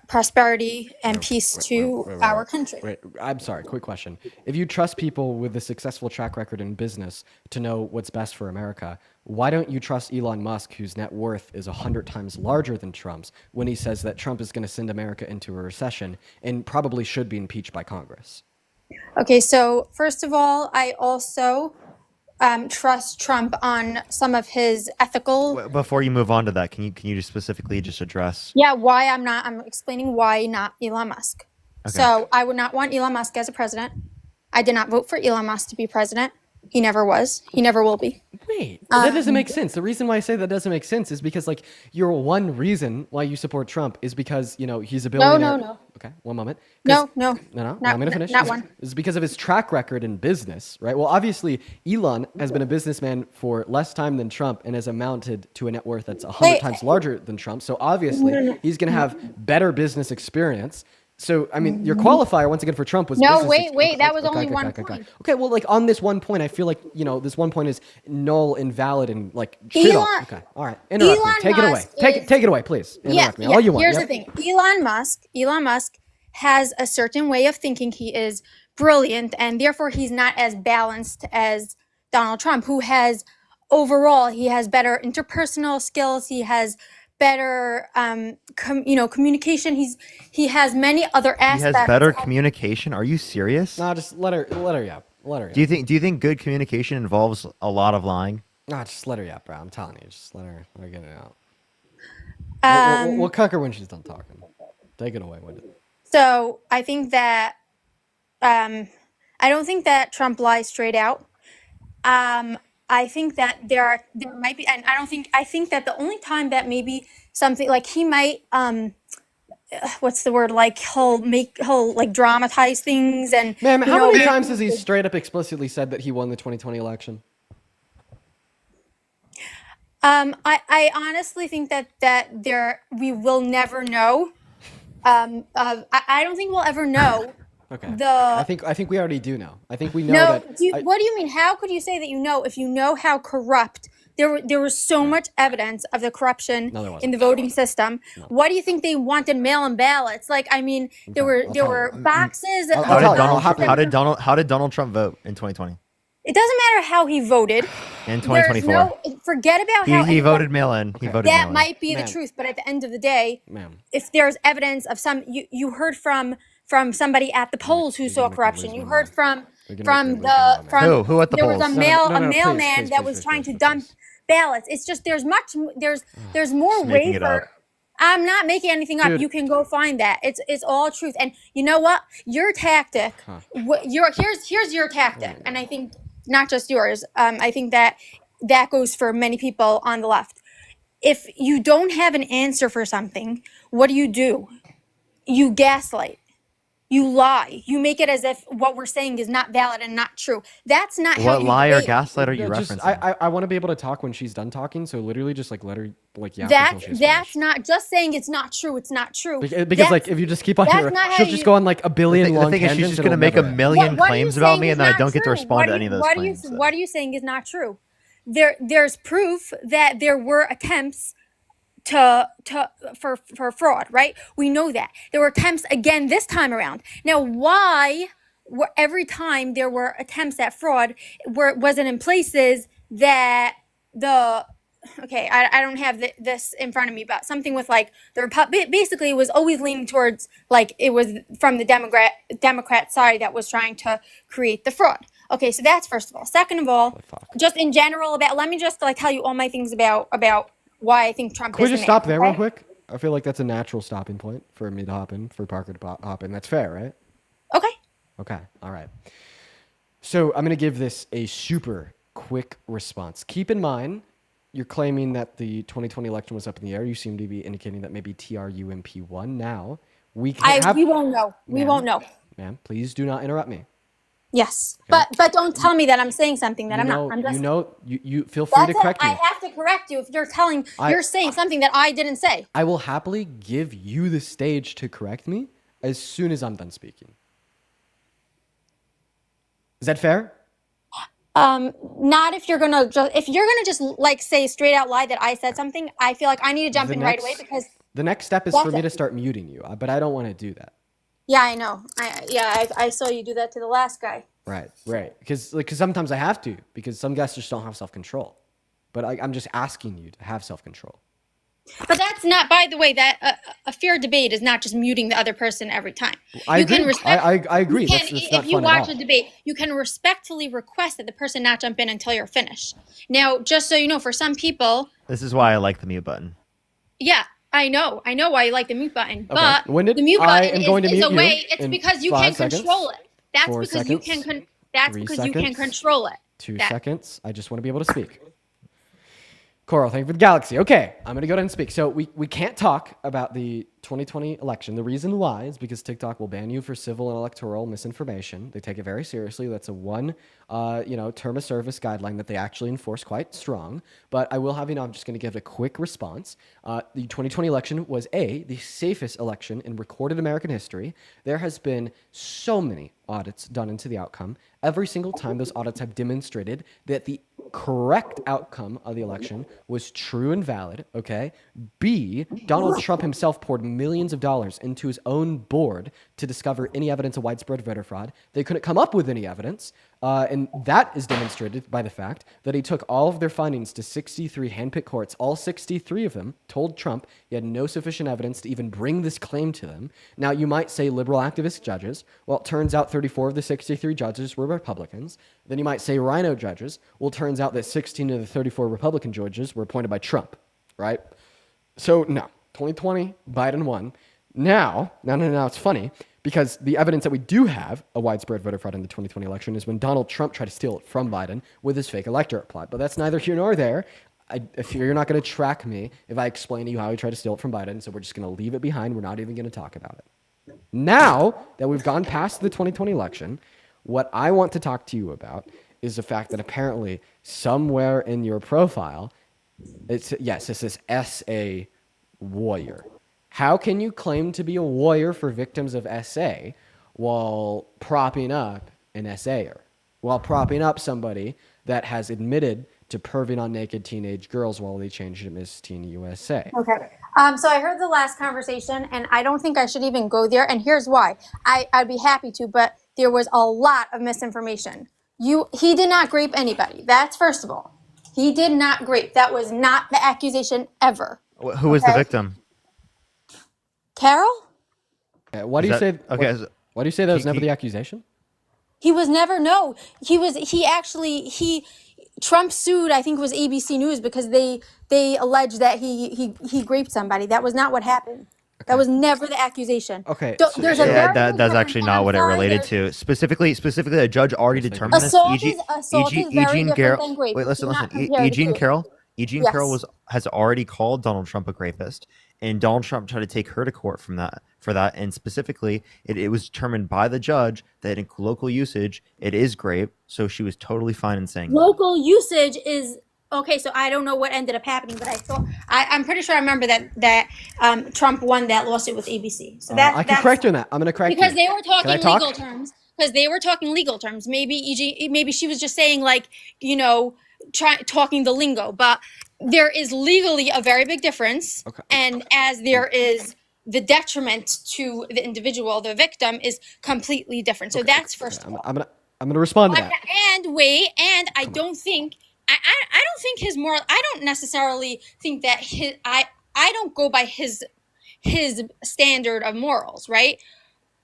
prosperity and peace to our country. Wait, I'm sorry. Quick question. If you trust people with a successful track record in business to know what's best for America, why don't you trust Elon Musk, whose net worth is 100 times larger than Trump's, when he says that Trump is going to send America into a recession and probably should be impeached by Congress? Okay, so first of all, I also trust Trump on some of his ethical. Before you move on to that, can you just specifically just address? Yeah, why I'm explaining why not Elon Musk. Okay. So I would not want Elon Musk as a president. I did not vote for Elon Musk to be president. He never was. He never will be. Wait, that doesn't make sense. The reason why I say that doesn't make sense is because, like, your one reason why you support Trump is because, you know, he's a billionaire. No. Okay, one moment. No. No. Not- I'm going to finish. not one. It's because of his track record in business, right? Well, obviously, Elon has been a businessman for less time than Trump and has amounted to a net worth that's 100 times larger than Trump. So obviously, he's going to have better business experience. So, I mean, your qualifier, once again, for Trump was No, business wait. That was only one point. Okay, well, like, on this one point, I feel like, you know, this one point is null, invalid, and, like, shit on. Okay, all right. Interrupt me. Take it away. Take it away, please. Interrupt me. All you want. Here's the thing. Elon Musk has a certain way of thinking. He is brilliant, and therefore he's not as balanced as Donald Trump, who has overall, he has better interpersonal skills. He has better communication. He has many other He aspects. has better communication. Are you serious? No, just let her yap. Let her yap. Do you think good communication involves a lot of lying? No, just let her yap, bro. I'm telling you, just let her get it out. We'll cuck her when she's done talking. Take it away, Wendy. So I think that I don't think that Trump lies straight out. I think that there might be, and I think that the only time that maybe something like he might what's the word, like he'll like dramatize things and Ma'am, how many times has he straight up explicitly said that he won the 2020 election? I honestly think that we will never know. I don't think we'll ever know. Okay. I think we already do know. I think we know that. What do you mean? How could you say that you know if you know how corrupt there was so much evidence of the corruption in the voting system? No. What do you think they wanted mail-in ballots? Like, I mean, there were boxes. How did Donald Trump vote in 2020? It doesn't matter how he voted. In 2024. Forget about how he voted mail-in. He voted that mail-in. might be the truth, but at the end of the day, if there's evidence of you heard from somebody at the polls who saw corruption. You heard from who at the polls? There was a mailman that was trying to dump ballots. It's just there's more wafer. I'm not making anything up. You can go find that. It's all truth. And you know what? Your tactic. Here's your tactic, and I think not just yours. I think that goes for many people on the left. If you don't have an answer for something, what do? You gaslight. You lie. You make it as if what we're saying is not valid and not true. That's not how What lie or gaslight are you referencing? I want to be able to talk when she's done talking, so literally just like let her yap. That's not just saying it's not true. It's not true. Because like if you just keep on, she'll just go on like a billion long tangents. The thing is, she's just gonna make a million claims about me, and then I don't get to respond to any of those claims. What are you saying is not true? There's proof that there were attempts for fraud, right? We know that there were attempts again this time around. Now, why every time there were attempts at fraud wasn't in places that I don't have this in front of me, but something with like basically it was always leaning towards like it was from the Democrat side that was trying to create the fraud. Okay, so that's first of all. Second of all, just in general let me just like tell you all my things about why I think Trump. Can we just stop there real quick? I feel like that's a natural stopping point for me to hop in, for Parker to hop in. That's fair, right? Okay. All right. So I'm going to give this a super quick response. Keep in mind, you're claiming that the 2020 election was up in the air. You seem to be indicating that maybe TRUMP won. Now, we won't know. We won't know. Ma'am, please do not interrupt me. Yes, okay. but don't tell me that I'm saying something that I'm not. I'm just, you feel free to correct me. I have to correct you if you're saying something that I didn't say. I will happily give you the stage to correct me as soon as I'm done speaking. Is that fair? Not if you're gonna just like say straight out lie that I said something. I feel like I need to jump in right away because the next step is for me to start muting you, but I don't want to do that. Yeah, I know. I saw you do that to the last guy. Right. Because sometimes I have to, because some guys just don't have self-control. But I'm just asking you to have self-control. But that's not, by the way, that a fair debate is not just muting the other person every time. I agree. If you watch a debate, you can respectfully request that the person not jump in until you're finished. Now, just so you know, for some people... This is why I like the mute button. Yeah. I know why you like the mute button, but the I mute button am going to is mute a way. you it's in because you 5 can seconds, control it. That's 4 because seconds, you can. That's 3 because you can seconds, control it. 2 seconds. I just want to be able to speak. Coral, thank you for the galaxy. Okay, I'm going to go ahead and speak. So we can't talk about the 2020 election. The reason why is because TikTok will ban you for civil and electoral misinformation. They take it very seriously. That's a term of service guideline that they actually enforce quite strong. But I will have you know, I'm just going to give a quick response. The 2020 election was the safest election in recorded American history. There has been so many audits done into the outcome. Every single time those audits have demonstrated that the correct outcome of the election was true and valid, okay? B, Donald Trump himself poured millions of dollars into his own board to discover any evidence of widespread voter fraud. They couldn't come up with any evidence, and that is demonstrated by the fact that he took all of their findings to 63 handpicked courts. All 63 of them told Trump he had no sufficient evidence to even bring this claim to them. Now, you might say liberal activist judges. Well, it turns out 34 of the 63 judges were Republicans. Then you might say rhino judges. Well, it turns out that 16 of the 34 Republican judges were appointed by Trump, right? So, no. 2020, Biden won. Now, it's funny because the evidence that we do have a widespread voter fraud in the 2020 election is when Donald Trump tried to steal it from Biden with his fake electorate plot. But that's neither here nor there. If you're not going to track me if I explain to you how he tried to steal it from Biden, so we're just going to leave it behind. We're not even going to talk about it. Now that we've gone past the 2020 election, what I want to talk to you about is the fact that apparently somewhere in your profile, it says SA warrior. How can you claim to be a warrior for victims of SA while propping up an SAer? While propping up somebody that has admitted to perving on naked teenage girls while they changed to Miss Teen USA. Okay. So I heard the last conversation, and I don't think I should even go there. And here's why. I'd be happy to, but there was a lot of misinformation. He did not grape anybody. That's first of all. He did not grape. That was not the accusation ever. Who was the victim? Carol? Okay, why do you say that was never the accusation? He was never, no. Trump sued, I think it was ABC News, because they alleged that he raped somebody. That was not what happened. Okay. That was never the accusation. Okay. That's actually not what it related to. Specifically, a judge already determined this. Assault is very different than grape. Wait, listen. Eugene Carroll has already called Donald Trump a rapist, and Donald Trump tried to take her to court for that. And specifically, it was determined by the judge that in local usage, it is grape. So she was totally fine in saying local usage is okay. So I don't know what ended up happening, but I'm pretty sure I remember that Trump won that lawsuit with ABC. So I can correct you on that. I'm going to correct because you they were talking legal terms. Because they were talking legal terms. Maybe she was just saying talking the lingo, but there is legally a very big difference. Okay. And as there is the detriment to the individual, the victim is completely different. So that's first of all. I'm gonna respond to that. And I don't think I don't think his moral. I don't necessarily think that I don't go by his standard of morals, right?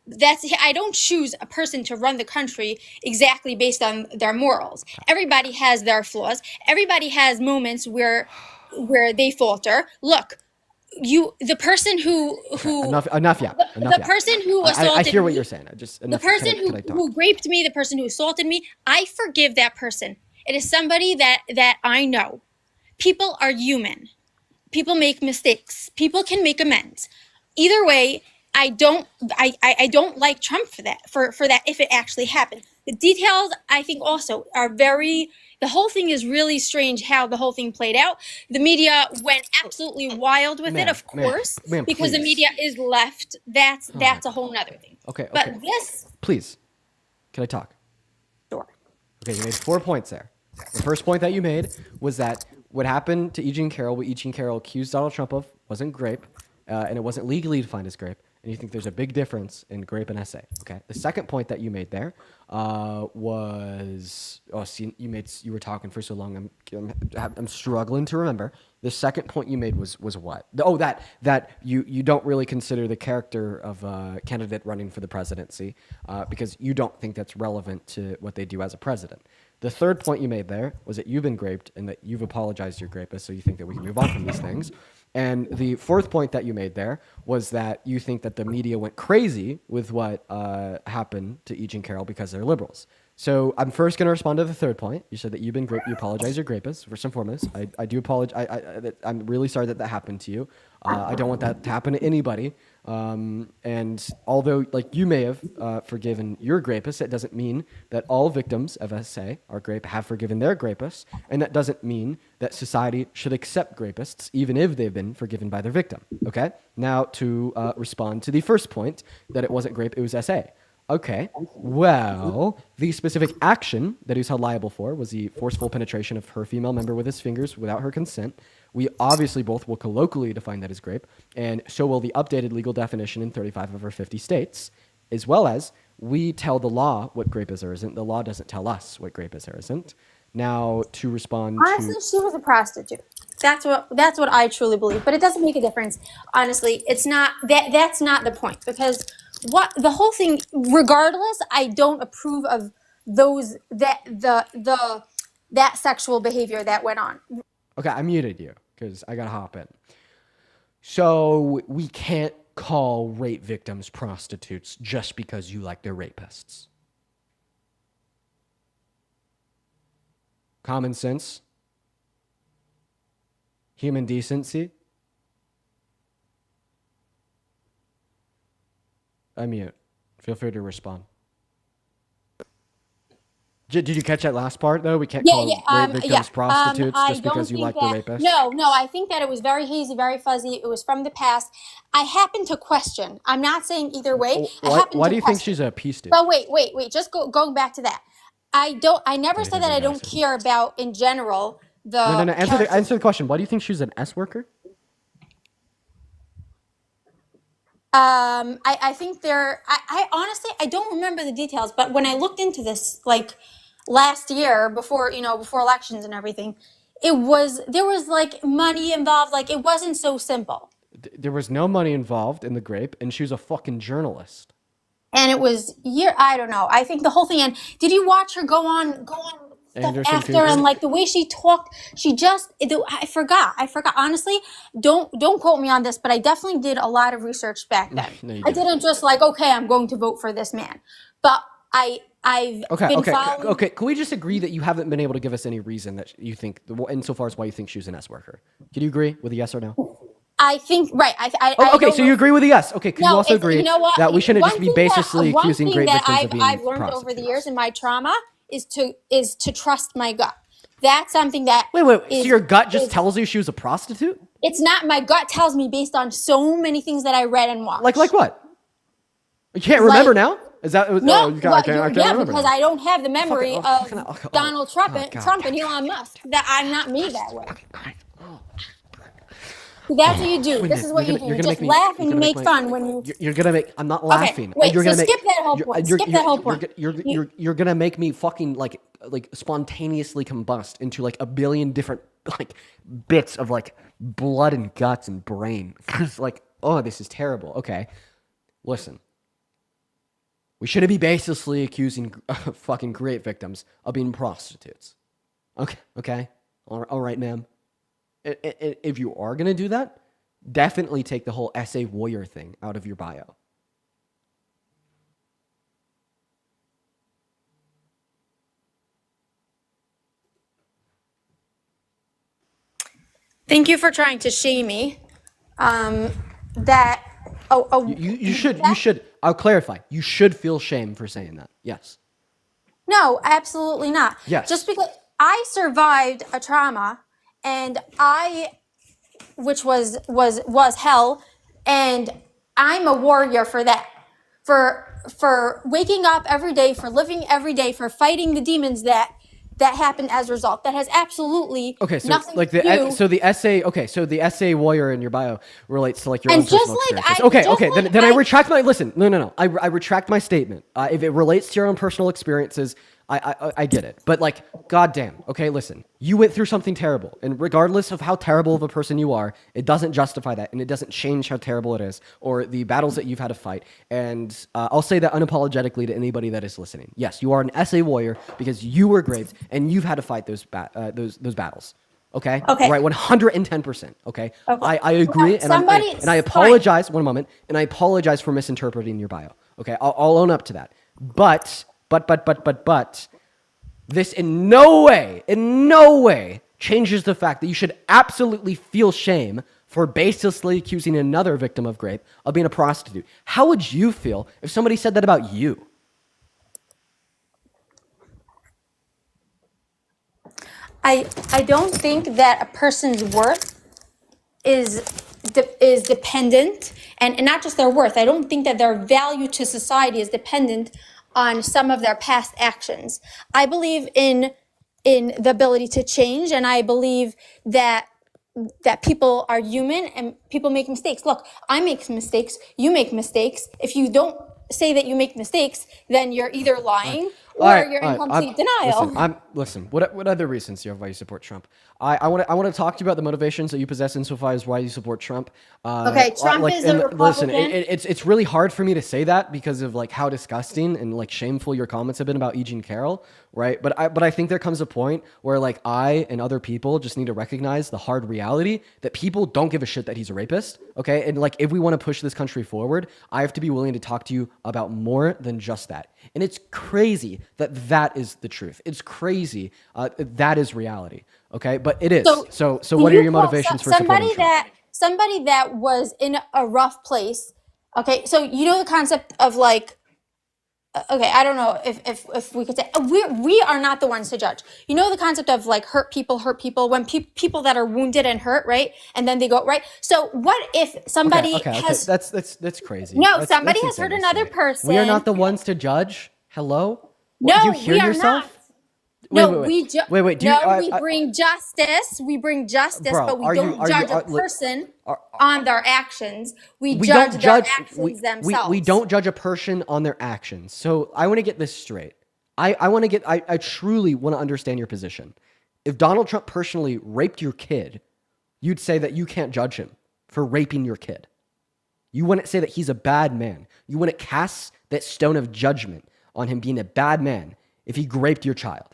I don't choose a person to run the country exactly based on their morals. Everybody has their flaws. Everybody has moments where they falter. Look, the person who the person who assaulted I hear what you're saying. The person who raped me, the person who assaulted me, I forgive that person. It is somebody that I know. People are human. People make mistakes. People can make amends. Either way, I don't like Trump for that if it actually happened. The details, I think, also are the whole thing is really strange how the whole thing played out. The media went absolutely wild with it, of course, because the media is left. That's a whole nother thing. Okay. But this... Please, can I talk? Sure. Okay, you made 4 points there. The first point that you made was that what happened to Eugene Carroll, what Eugene Carroll accused Donald Trump of, wasn't grape, and it wasn't legally defined as grape. And you think there's a big difference in grape and SA. Okay. The second point that you made there was you were talking for so long. I'm struggling to remember. The second point you made was what? That you don't really consider the character of a candidate running for the presidency because you don't think that's relevant to what they do as a president. The third point you made there was that you've been graped and that you've apologized to your rapist, so you think that we can move on from these things. And the fourth point that you made there was that you think that the media went crazy with what happened to Eugene Carroll because they're liberals. So I'm first going to respond to the third point. You said that you apologize, you're rapist. First and foremost, I do apologize. I'm really sorry that happened to you. I don't want that to happen to anybody. And although like you may have forgiven your rapist, that doesn't mean that all victims of SA have forgiven their rapists, and that doesn't mean that society should accept rapists even if they've been forgiven by their victim. Okay. Now to respond to the first point that it wasn't rape, it was SA. Okay, well, the specific action that he was held liable for was the forceful penetration of her female member with his fingers without her consent. We obviously both will colloquially define that as rape, and so will the updated legal definition in 35 of our 50 states, as well as we tell the law what rape is or isn't. The law doesn't tell us what rape is or isn't. Now, to respond Honestly, she was a prostitute. That's what I truly believe. But it doesn't make a difference. Honestly, it's not that's not the point, because what the whole thing, regardless, I don't approve of that sexual behavior that went on. Okay, I muted you because I gotta hop in. So we can't call rape victims prostitutes just because you like their rapists. Common sense, human decency. I mute. Feel free to respond. Did you catch that last part though? We can't call rape victims prostitutes just because you like the rapist. No, I think that it was very hazy, very fuzzy. It was from the past. I happen to question. I'm not saying either way. Why do you think she's a peace dude? But wait. Just going back to that. I never said that I don't care about in general the. No. Answer the question. Why do you think she's an S worker? I think I honestly I don't remember the details, but when I looked into this like last year before elections and everything, there was like money involved. Like it wasn't so simple. There was no money involved in the grape, and she was a fucking journalist. And it was I don't know. I think the whole thing. And did you watch her go on stuff after Cooper? And like the way she talked, I forgot. Honestly, don't quote me on this, but I definitely did a lot of research back then. No, I didn't just like, okay, I'm going to vote for this man, but I've been following. Okay. Can we just agree that you haven't been able to give us any reason that you think, insofar as why you think she was an S worker? Can you agree with a yes or no? I think right. Okay, so you agree with a yes. Okay, can you also agree that we shouldn't just be basically accusing great victims of being I've learned over the years in my trauma is to trust my gut. That's something that so your gut just tells you she was a prostitute? It's not. My gut tells me based on so many things that I read and watched. Like what? You can't remember now? Is that no? I can't remember because now. I don't have the memory of Donald Trump and Elon Musk. That I'm not made that way. That's what you do. This is what you do. You just laugh and you make fun when you. You're gonna make. I'm not laughing. Okay, wait. So skip that whole point. Skip that whole point. You're gonna make me fucking like spontaneously combust into like a billion different like bits of like blood and guts and brain. Cause like, oh, this is terrible. Okay, listen. We shouldn't be baselessly accusing fucking rape victims of being prostitutes. Okay. All right, ma'am. If you are going to do that, definitely take the whole SA warrior thing out of your bio. Thank you for trying to shame me. You should. I'll clarify. You should feel shame for saying that. Yes. No, absolutely not. Yes. Just because I survived a trauma. And which was hell, and I'm a warrior for that, for waking up every day, for living every day, for fighting the demons that happened as a result. That has absolutely nothing to do. So the SA warrior in your bio relates to like your own personal experiences. Then I retract my listen. No. I retract my statement. If it relates to your own personal experiences, I get it. But like, goddamn, okay, listen. You went through something terrible, and regardless of how terrible of a person you are, it doesn't justify that, and it doesn't change how terrible it is, or the battles that you've had to fight. And I'll say that unapologetically to anybody that is listening. Yes, you are an SA warrior because you were raped, and you've had to fight those battles. Okay? Right, 110%. Okay? I agree, and I apologize. One moment, and I apologize for misinterpreting your bio. Okay, I'll own up to that. But But, this in no way changes the fact that you should absolutely feel shame for baselessly accusing another victim of rape of being a prostitute. How would you feel if somebody said that about you? I don't think that a person's worth is dependent, and not just their worth. I don't think that their value to society is dependent on some of their past actions. I believe in the ability to change, and I believe that people are human and people make mistakes. Look, I make mistakes, you make mistakes. If you don't say that you make mistakes, then you're either lying or you're in complete denial. Listen. What other reasons do you have why you support Trump? I want to talk to you about the motivations that you possess insofar as why you support Trump. Okay, Trump is a Republican. Listen, it's really hard for me to say that because of like how disgusting and like shameful your comments have been about Eugene Carroll, right? But I think there comes a point where like I and other people just need to recognize the hard reality that people don't give a shit that he's a rapist, okay? And like if we want to push this country forward, I have to be willing to talk to you about more than just that. And it's crazy that is the truth. It's crazy that is reality, okay? But it is. So what are your motivations for supporting Trump? Somebody that was in a rough place. Okay, so you know the concept of like, okay, I don't know if we could say we are not the ones to judge. You know the concept of like hurt people when people that are wounded and hurt, right? And then they go right. So what if somebody has that's crazy. No, somebody has hurt another person. We are not the ones to judge. Hello? No, do you hear we are yourself? not. No, wait. we bring justice. We bring justice, Bro, but we don't judge a person on their actions. We judge their actions themselves. We don't judge a person on their actions. So I want to get this straight. I truly want to understand your position. If Donald Trump personally raped your kid, you'd say that you can't judge him for raping your kid. You wouldn't say that he's a bad man. You wouldn't cast that stone of judgment on him being a bad man if he raped your child.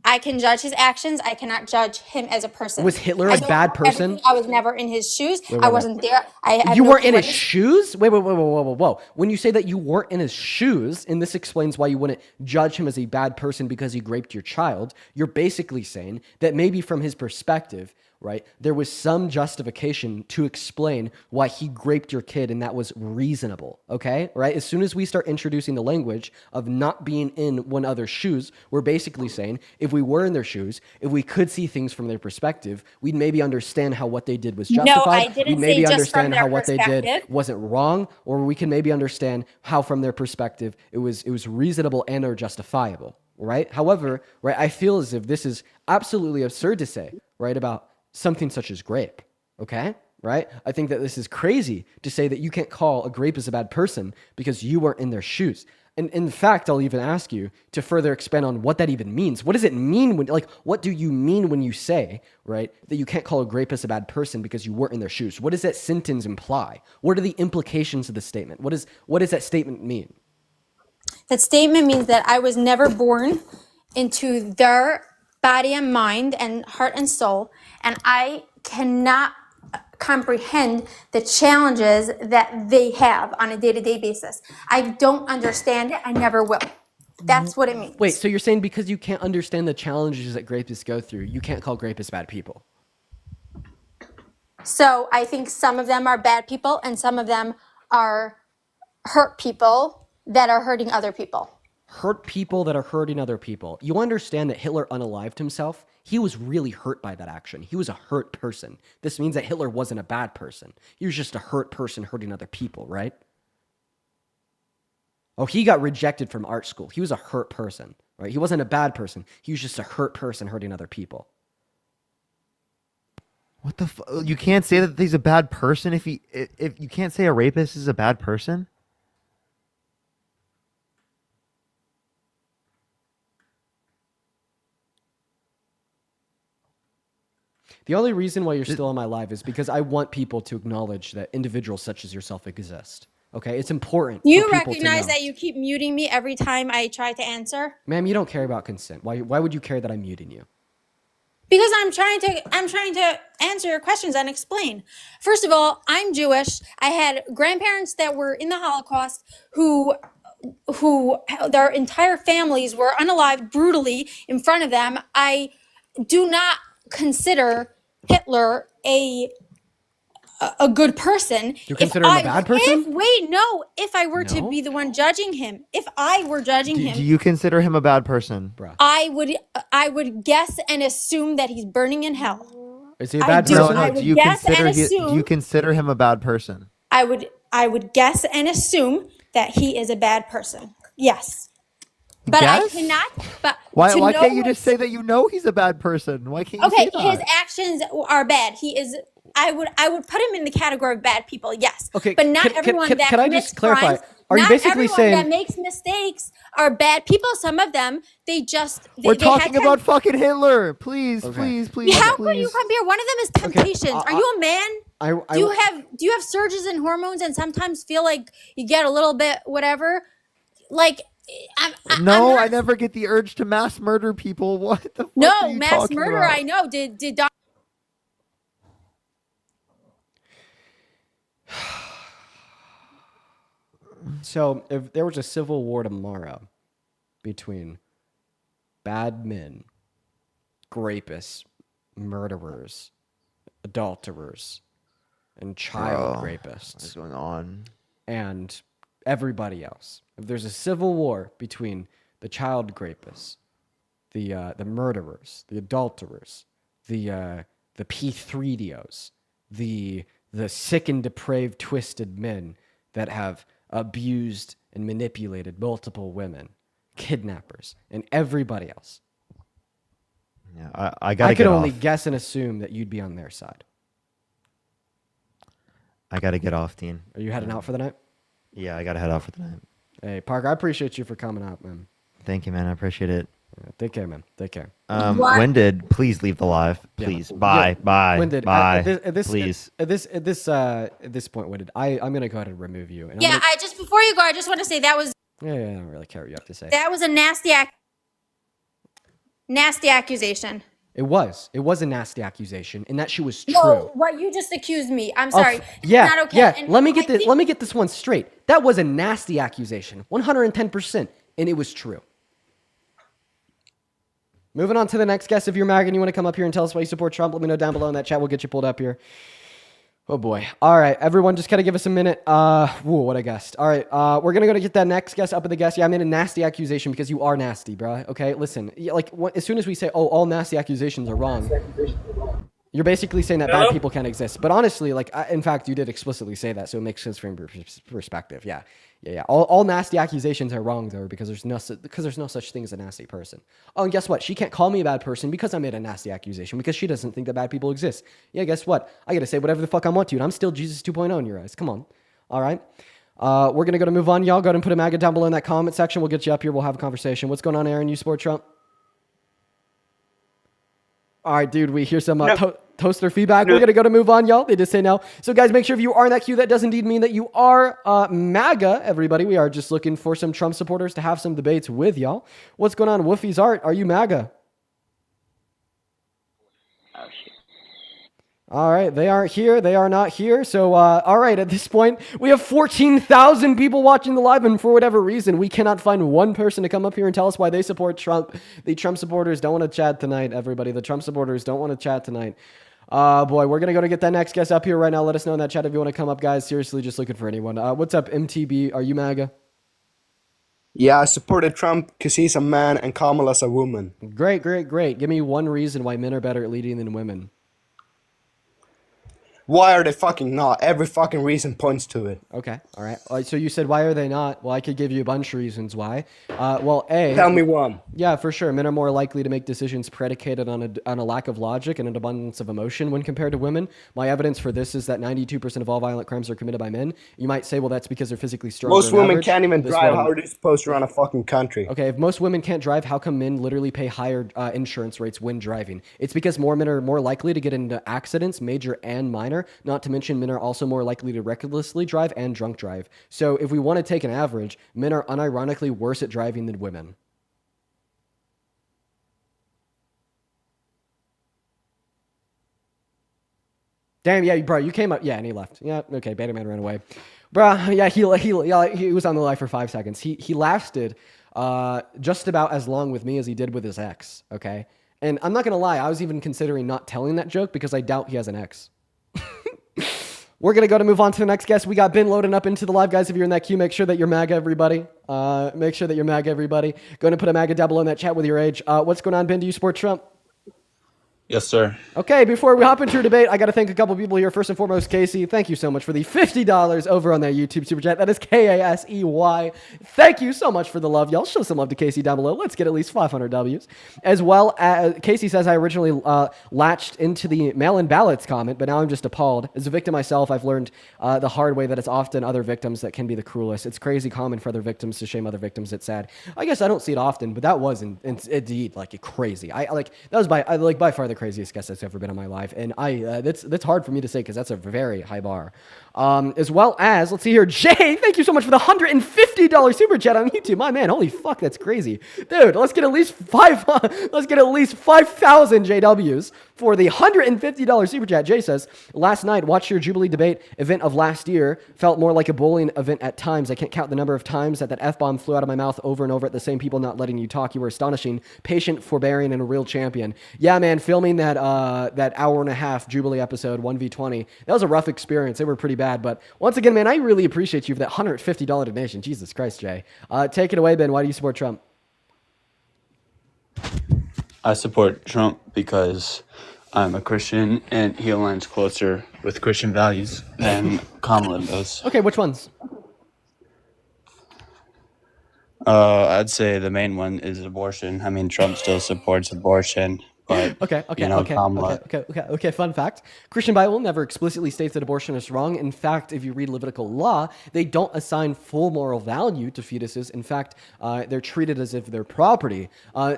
I can judge his actions. I cannot judge him as a person. Was Hitler a bad person? I was never in his shoes. Wait. I wasn't there. You weren't in his shoes? Whoa. When you say that you weren't in his shoes, and this explains why you wouldn't judge him as a bad person because he raped your child, you're basically saying that maybe from his perspective, right, there was some justification to explain why he raped your kid, and that was reasonable, okay? Right? As soon as we start introducing the language of not being in one other's shoes, we're basically saying if we were in their shoes, if we could see things from their perspective, we'd maybe understand how what they did was justified. No, I didn't we'd maybe say just understand from their how what they did perspective. wasn't wrong, or we can maybe understand how from their perspective it was reasonable and or justifiable, right? However, right, I feel as if this is absolutely absurd to say, right, about something such as grape, okay? Right? I think that this is crazy to say that you can't call a rapist a bad person because you weren't in their shoes. And in fact, I'll even ask you to further expand on what that even means. What does it mean when, like, what do you mean when you say, right, that you can't call a rapist a bad person because you weren't in their shoes? What does that sentence imply? What are the implications of the statement? What does that statement mean? That statement means that I was never born into their body and mind and heart and soul, and I cannot comprehend the challenges that they have on a day-to-day basis. I don't understand it. I never will. That's what it means. Wait, so you're saying because you can't understand the challenges that rapists go through, you can't call rapists bad people? So I think some of them are bad people and some of them are hurt people that are hurting other people. Hurt people that are hurting other people. You understand that Hitler unalived himself? He was really hurt by that action. He was a hurt person. This means that Hitler wasn't a bad person. He was just a hurt person hurting other people, right? Oh, he got rejected from art school. He was a hurt person, right? He wasn't a bad person. He was just a hurt person hurting other people. What the you can't say that he's a bad person if you can't say a rapist is a bad person? The only reason why you're still on my live is because I want people to acknowledge that individuals such as yourself exist. Okay? It's important for You people recognize to know. that you keep muting me every time I try to answer? Ma'am, you don't care about consent. Why would you care that I'm muting you? Because I'm trying to answer your questions and explain. First of all, I'm Jewish. I had grandparents that were in the Holocaust who who their entire families were unalived brutally in front of them. I do not consider Hitler a good person. You consider him a bad person? If I were to No? be the one judging him, if I were judging Do him, you consider him a bad person? I would guess and assume that he's burning in hell. Is he a bad person? I would guess and do assume. you consider him a bad person? I would guess and assume that he is a bad person. Yes. But Guess? I cannot. But Why to can't you know just say that you know he's a bad person? Why can't you okay, say that? his actions are bad. He is. I would put him in the category of bad people. Yes. Okay, But not can everyone that I commits just clarify? crimes. Are you not basically everyone saying that makes mistakes are bad people? Some of them, they just. We're they had talking about fucking Hitler. Please, please, please. How please. could you come here? One of them is temptations. Are you a man? Do you have surges in hormones and sometimes feel like you get a little bit whatever? Like I never get the urge to mass murder people. What the fuck no are you mass talking murder. about? I know. Did So if there was a civil war tomorrow between bad men, rapists, murderers, adulterers, and child rapists, what's going on? And everybody else, if there's a civil war between the child rapists, the murderers, the adulterers, the P3DOs, the sick and depraved, twisted men that have abused and manipulated multiple women, kidnappers, and everybody else. Yeah, I gotta I could get only off. guess and assume that you'd be on their side. I gotta get off, Dean. Are you heading out for the night? Yeah, I gotta head out for the night. Hey, Parker, I appreciate you for coming out, man. Thank you, man. I appreciate it. Yeah, take care, man. Take care. Winded, please leave the live. Please. Bye. Bye. Winded, Bye. please. At this point, Winded, I'm gonna go ahead and remove you. And I just before you go, I just want to say that was I don't really care what you have to say. that was a nasty accusation. It was a nasty accusation, and that she was true. No, what you just accused me. I'm sorry. It's Yeah, not okay. yeah. And Let me I think- get this one straight. That was a nasty accusation, 110%, and it was true. Moving on to the next guest. If you're MAGA and you want to come up here and tell us why you support Trump, let me know down below in that chat. We'll get you pulled up here. Oh boy. All right, everyone, just kind of give us a minute. What a guest. All right, we're gonna go to get that next guest up with the guest. Yeah, I made a nasty accusation because you are nasty, bro. Okay, listen. As soon as we say, all nasty accusations are wrong, you're basically saying that bad people can't exist. But honestly, in fact, you did explicitly say that, so it makes sense from your perspective. Yeah. All nasty accusations are wrong, though, because there's no such thing as a nasty person. Oh, and guess what? She can't call me a bad person because I made a nasty accusation because she doesn't think that bad people exist. Yeah, guess what? I gotta say whatever the fuck I want to, and I'm still Jesus 2.0 in your eyes. Come on. All right. We're gonna go to move on. Y'all go ahead and put a MAGA down below in that comment section. We'll get you up here. We'll have a conversation. What's going on, Aaron? You support Trump? All right, dude. We hear some toaster feedback. We're going to go to move on, y'all. They just say no. So, guys, make sure if you are in that queue, that does indeed mean that you are MAGA, everybody. We are just looking for some Trump supporters to have some debates with y'all. What's going on, Woofy's Art? Are you MAGA? All right, they aren't here. They are not here. So, all right, at this point, we have 14,000 people watching the live, and for whatever reason, we cannot find one person to come up here and tell us why they support Trump. The Trump supporters don't want to chat tonight, everybody. The Trump supporters don't want to chat tonight. Boy, we're going to go to get that next guest up here right now. Let us know in that chat if you want to come up, guys. Seriously, just looking for anyone. What's up, MTB? Are you MAGA? Yeah, I supported Trump because he's a man and Kamala's a woman. Great. Give me one reason why men are better at leading than women. Why are they fucking not? Every fucking reason points to it. Okay, all right. So you said, why are they not? Well, I could give you a bunch of reasons why. A. Tell me one. Yeah, for sure. Men are more likely to make decisions predicated on a lack of logic and an abundance of emotion when compared to women. My evidence for this is that 92% of all violent crimes are committed by men. You might say, well, that's because they're physically stronger. Most than women average. can't even This drive. one- How are they supposed to run a fucking country? Okay, if most women can't drive, how come men literally pay higher insurance rates when driving? It's because more men are more likely to get into accidents, major and minor, not to mention men are also more likely to recklessly drive and drunk drive. So if we want to take an average, men are unironically worse at driving than women. Damn, yeah, bro, you came up. Yeah, and he left. Yeah, okay, Beta Man ran away. Bruh, yeah, he was on the live for 5 seconds. He lasted just about as long with me as he did with his ex, okay? And I'm not going to lie, I was even considering not telling that joke because I doubt he has an ex. We're going to move on to the next guest. We got Ben loading up into the live. Guys, if you're in that queue, make sure that you're MAGA, everybody. Make sure that you're MAGA, everybody. Going to put a MAGA double in that chat with your age. What's going on, Ben? Do you support Trump? Yes, sir. Okay, before we hop into your debate, I got to thank a couple people here. First and foremost, Casey, thank you so much for the $50 over on that YouTube Super Chat. That is Kasey. Thank you so much for the love, y'all. Show some love to Casey down below. Let's get at least 500 Ws. As well, as Casey says, I originally latched into the mail-in ballots comment, but now I'm just appalled. As a victim myself, I've learned the hard way that it's often other victims that can be the cruelest. It's crazy common for other victims to shame other victims. It's sad. I guess I don't see it often, but that was indeed like crazy. That was by far the craziest guest that's ever been in my life, and that's hard for me to say because that's a very high bar. As well as, let's see here, Jay, thank you so much for the $150 super chat on YouTube. My man, holy fuck, that's crazy, dude. Let's get at least 5,000 JWs for the $150 super chat. Jay says, last night watched your Jubilee debate event of last year. Felt more like a bullying event at times. I can't count the number of times that F-bomb flew out of my mouth over and over at the same people not letting you talk. You were astonishing, patient, forbearing, and a real champion. Yeah, man, filming that hour and a half Jubilee episode 1v20, that was a rough experience. They were pretty bad, but once again, man, I really appreciate you for that $150 donation. Jesus Christ, Jay. Take it away, Ben. Why do you support Trump? I support Trump because I'm a Christian and he aligns closer with Christian values than Kamala does. Okay, which ones? I'd say the main one is abortion. I mean, Trump still supports abortion, but Okay. Kamala. Okay. Fun fact: Christian Bible never explicitly states that abortion is wrong. In fact, if you read Levitical law, they don't assign full moral value to fetuses. In fact, they're treated as if they're property.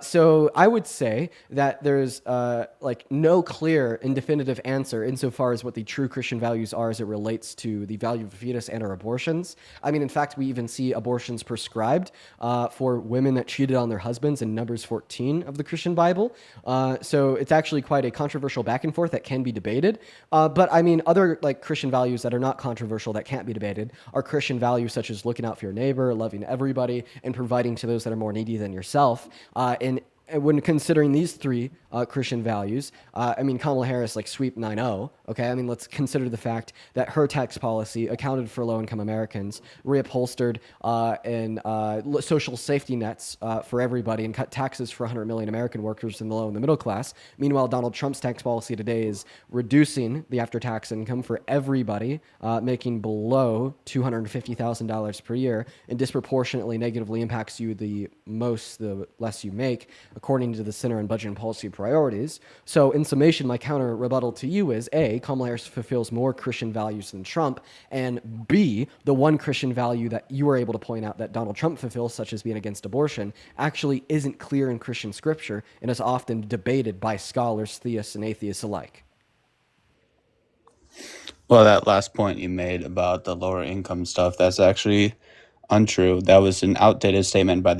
So I would say that there's no clear and definitive answer insofar as what the true Christian values are as it relates to the value of a fetus and or abortions. I mean, in fact, we even see abortions prescribed for women that cheated on their husbands in Numbers 14 of the Christian Bible. So it's actually quite a controversial back and forth that can be debated. But I mean, other Christian values that are not controversial that can't be debated are Christian values such as looking out for your neighbor, loving everybody, and providing to those that are more needy than yourself. And when considering these three Christian values, I mean, Kamala Harris sweep 9-0. Okay, I mean, let's consider the fact that her tax policy accounted for low-income Americans, reupholstered and social safety nets for everybody, and cut taxes for 100 million American workers in the low and the middle class. Meanwhile, Donald Trump's tax policy today is reducing the after-tax income for everybody making below $250,000 per year, and disproportionately negatively impacts you the less you make, according to the Center on Budget and Policy Priorities. So in summation, my counter rebuttal to you is A, Kamala Harris fulfills more Christian values than Trump, and B, the one Christian value that you were able to point out that Donald Trump fulfills, such as being against abortion, actually isn't clear in Christian scripture and is often debated by scholars, theists, and atheists alike. Well, that last point you made about the lower income stuff, that's actually untrue. That was an outdated statement by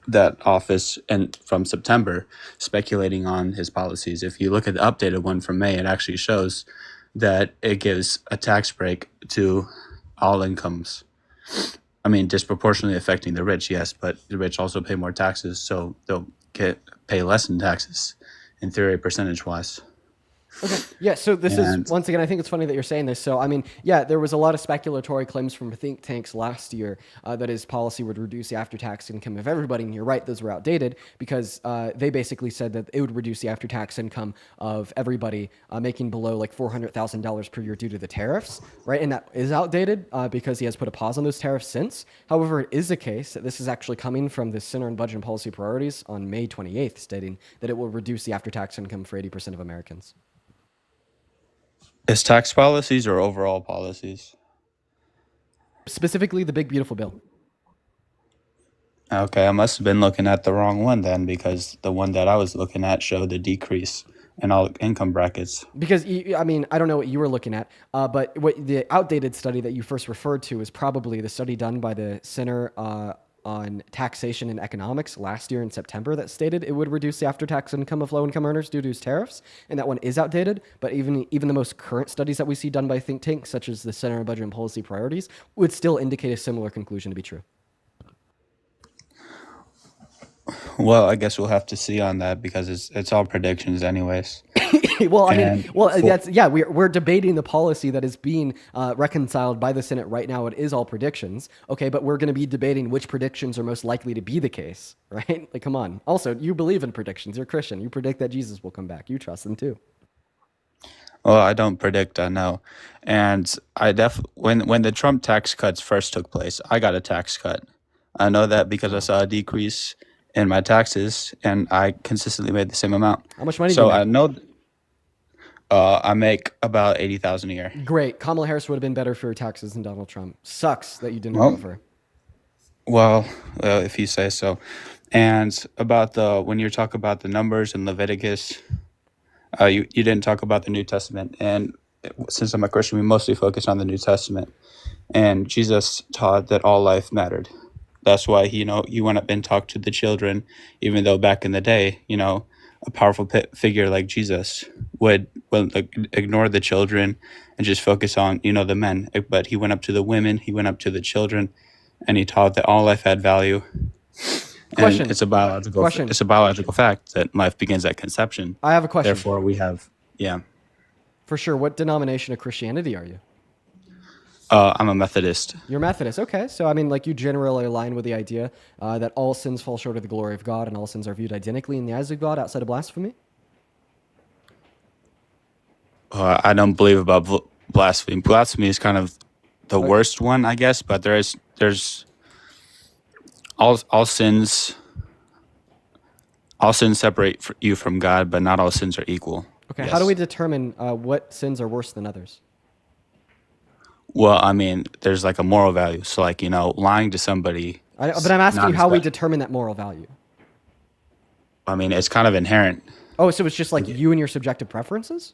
that office and from September, speculating on his policies. If you look at the updated one from May, it actually shows that it gives a tax break to all incomes. I mean, disproportionately affecting the rich, yes, but the rich also pay more taxes, so they'll pay less in taxes, in theory, percentage-wise. Okay. Yeah. So this is, once again, I think it's funny that you're saying this. So, I mean, yeah, there was a lot of speculatory claims from think tanks last year that his policy would reduce the after-tax income of everybody. And you're right, those were outdated because they basically said that it would reduce the after-tax income of everybody making below $400,000 per year due to the tariffs, right? And that is outdated because he has put a pause on those tariffs since. However, it is the case that this is actually coming from the Center on Budget and Policy Priorities on May 28th, stating that it will reduce the after-tax income for 80% of Americans. Is tax policies or overall policies? Specifically, the big, beautiful bill. Okay, I must have been looking at the wrong one then, because the one that I was looking at showed the decrease in all income brackets. Because, I mean, I don't know what you were looking at, but what the outdated study that you first referred to is probably the study done by the Center on taxation and economics last year in September that stated it would reduce the after-tax income of low-income earners due to its tariffs, and that one is outdated. But even the most current studies that we see done by think tanks, such as the Center on Budget and Policy Priorities, would still indicate a similar conclusion to be true. Well, I guess we'll have to see on that because it's all predictions, anyways. Well, I mean, And that's we're debating the policy that is being reconciled by the Senate right now. It is all predictions, okay, but we're going to be debating which predictions are most likely to be the case, right? Like, come on. Also, you believe in predictions. You're a Christian. You predict that Jesus will come back. You trust them too. Well, I don't predict, I know. And when the Trump tax cuts first took place, I got a tax cut. I know that because I saw a decrease in my taxes, and I consistently made the same amount. How much money do So you make? I know I make about 80,000 a year. Great. Kamala Harris would have been better for your taxes than Donald Trump. Sucks that you didn't Well, vote for her. Well, if you say so. And about when you talk about the numbers in Leviticus, you didn't talk about the New Testament. And since I'm a Christian, we mostly focus on the New Testament. And Jesus taught that all life mattered. That's why you went up and talked to the children, even though back in the day, a powerful figure like Jesus would ignore the children and just focus on the men. But he went up to the women, he went up to the children, and he taught that all life had value. Question. And it's a biological Question. it's a biological fact that life begins at conception. I have a question. Therefore, we have For sure. What denomination of Christianity are you? I'm a Methodist. You're Methodist. Okay. So, I mean, like, you generally align with the idea that all sins fall short of the glory of God and all sins are viewed identically in the eyes of God outside of blasphemy? I don't believe about blasphemy. Blasphemy is kind of the worst one, I guess. But there's all sins. All sins separate you from God, but not all sins are equal. Okay. Yes. How do we determine what sins are worse than others? Well, I mean, there's like a moral value. So, like, lying to somebody. But I'm asking you how we determine that moral value. I mean, it's kind of inherent. Oh, so it's just like you and your subjective preferences?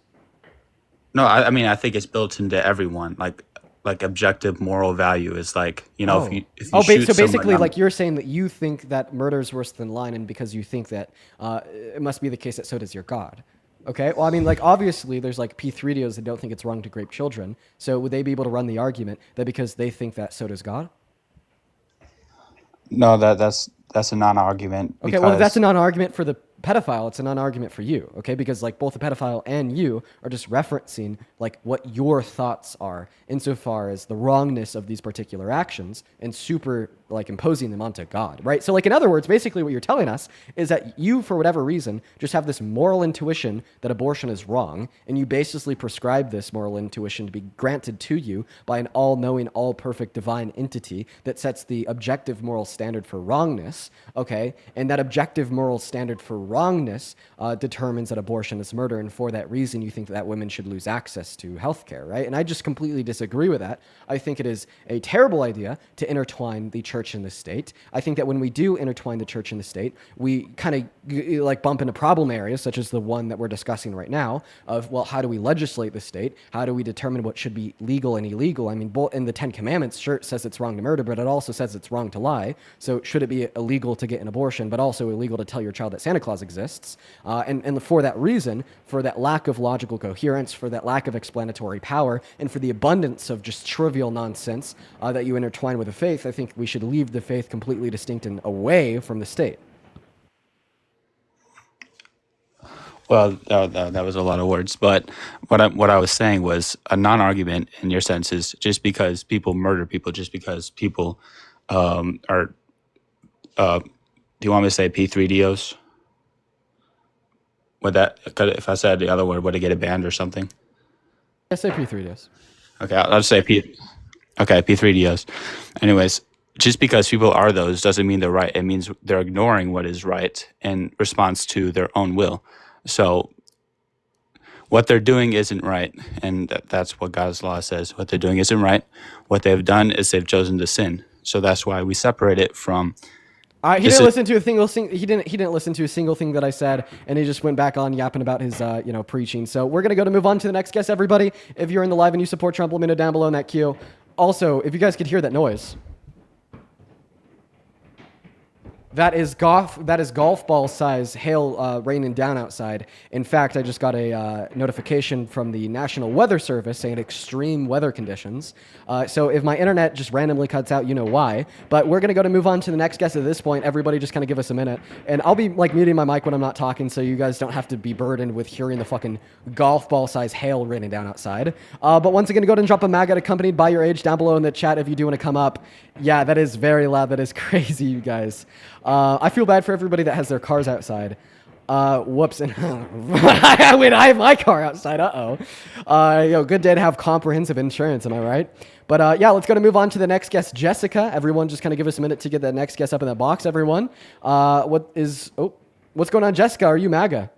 No, I mean, I think it's built into everyone. Like objective moral value is like, if you shoot so basically, somebody, like, you're saying that you think that murder is worse than lying, and because you think that it must be the case that so does your God. Okay, well, I mean, like, obviously there's like P3dios that don't think it's wrong to rape children. So would they be able to run the argument that because they think that so does God? No, that's a non-argument. Okay, well, that's a non-argument for the pedophile. It's a non-argument for you, okay? Because, like, both the pedophile and you are just referencing, like, what your thoughts are insofar as the wrongness of these particular actions and imposing them onto God, right? So, like, in other words, basically what you're telling us is that you, for whatever reason, just have this moral intuition that abortion is wrong, and you basically prescribe this moral intuition to be granted to you by an all-knowing, all-perfect divine entity that sets the objective moral standard for wrongness, okay? And that objective moral standard for wrongness determines that abortion is murder, and for that reason you think that women should lose access to healthcare, right? And I just completely disagree with that. I think it is a terrible idea to intertwine the church and the state. I think that when we do intertwine the church and the state, we kind of like bump into problem areas such as the one that we're discussing right now of, well, how do we legislate the state? How do we determine what should be legal and illegal? I mean, in the 10 Commandments, sure, it says it's wrong to murder, but it also says it's wrong to lie. So should it be illegal to get an abortion, but also illegal to tell your child that Santa Claus exists? And for that reason, for that lack of logical coherence, for that lack of explanatory power, and for the abundance of just trivial nonsense that you intertwine with the faith, I think we should leave the faith completely distinct and away from the state. Well, that was a lot of words, but what I was saying was a non-argument in your sense is just because people murder people, just because people are. Do you want me to say P3dios? Would that, if I said the other word, would it get it banned or something? I say P3dios. Okay, I'll just say P3dios. Anyways, just because people are those doesn't mean they're right. It means they're ignoring what is right in response to their own will. So what they're doing isn't right, and that's what God's law says. What they're doing isn't right. What they've done is they've chosen to sin. So that's why we separate it from. He didn't listen to a single thing. He didn't listen to a single thing that I said, and he just went back on yapping about his preaching. So we're gonna move on to the next guest. Everybody, if you're in the live and you support Trump, let me know down below in that queue. Also, if you guys could hear that noise. That is golf ball size hail raining down outside. In fact, I just got a notification from the National Weather Service saying extreme weather conditions. So if my internet just randomly cuts out, you know why. But we're going to move on to the next guest at this point. Everybody just kind of give us a minute. And I'll be like muting my mic when I'm not talking so you guys don't have to be burdened with hearing the fucking golf ball size hail raining down outside. But once again, go ahead and drop a MAGA accompanied by your age down below in the chat if you do want to come up. Yeah, that is very loud. That is crazy, you guys. I feel bad for everybody that has their cars outside. Whoops. Wait, I have my car outside. Uh-oh. Good day to have comprehensive insurance, am I right? But yeah, let's go to move on to the next guest, Jessica. Everyone just kind of give us a minute to get that next guest up in that box, everyone. What's going on, Jessica? Are you MAGA?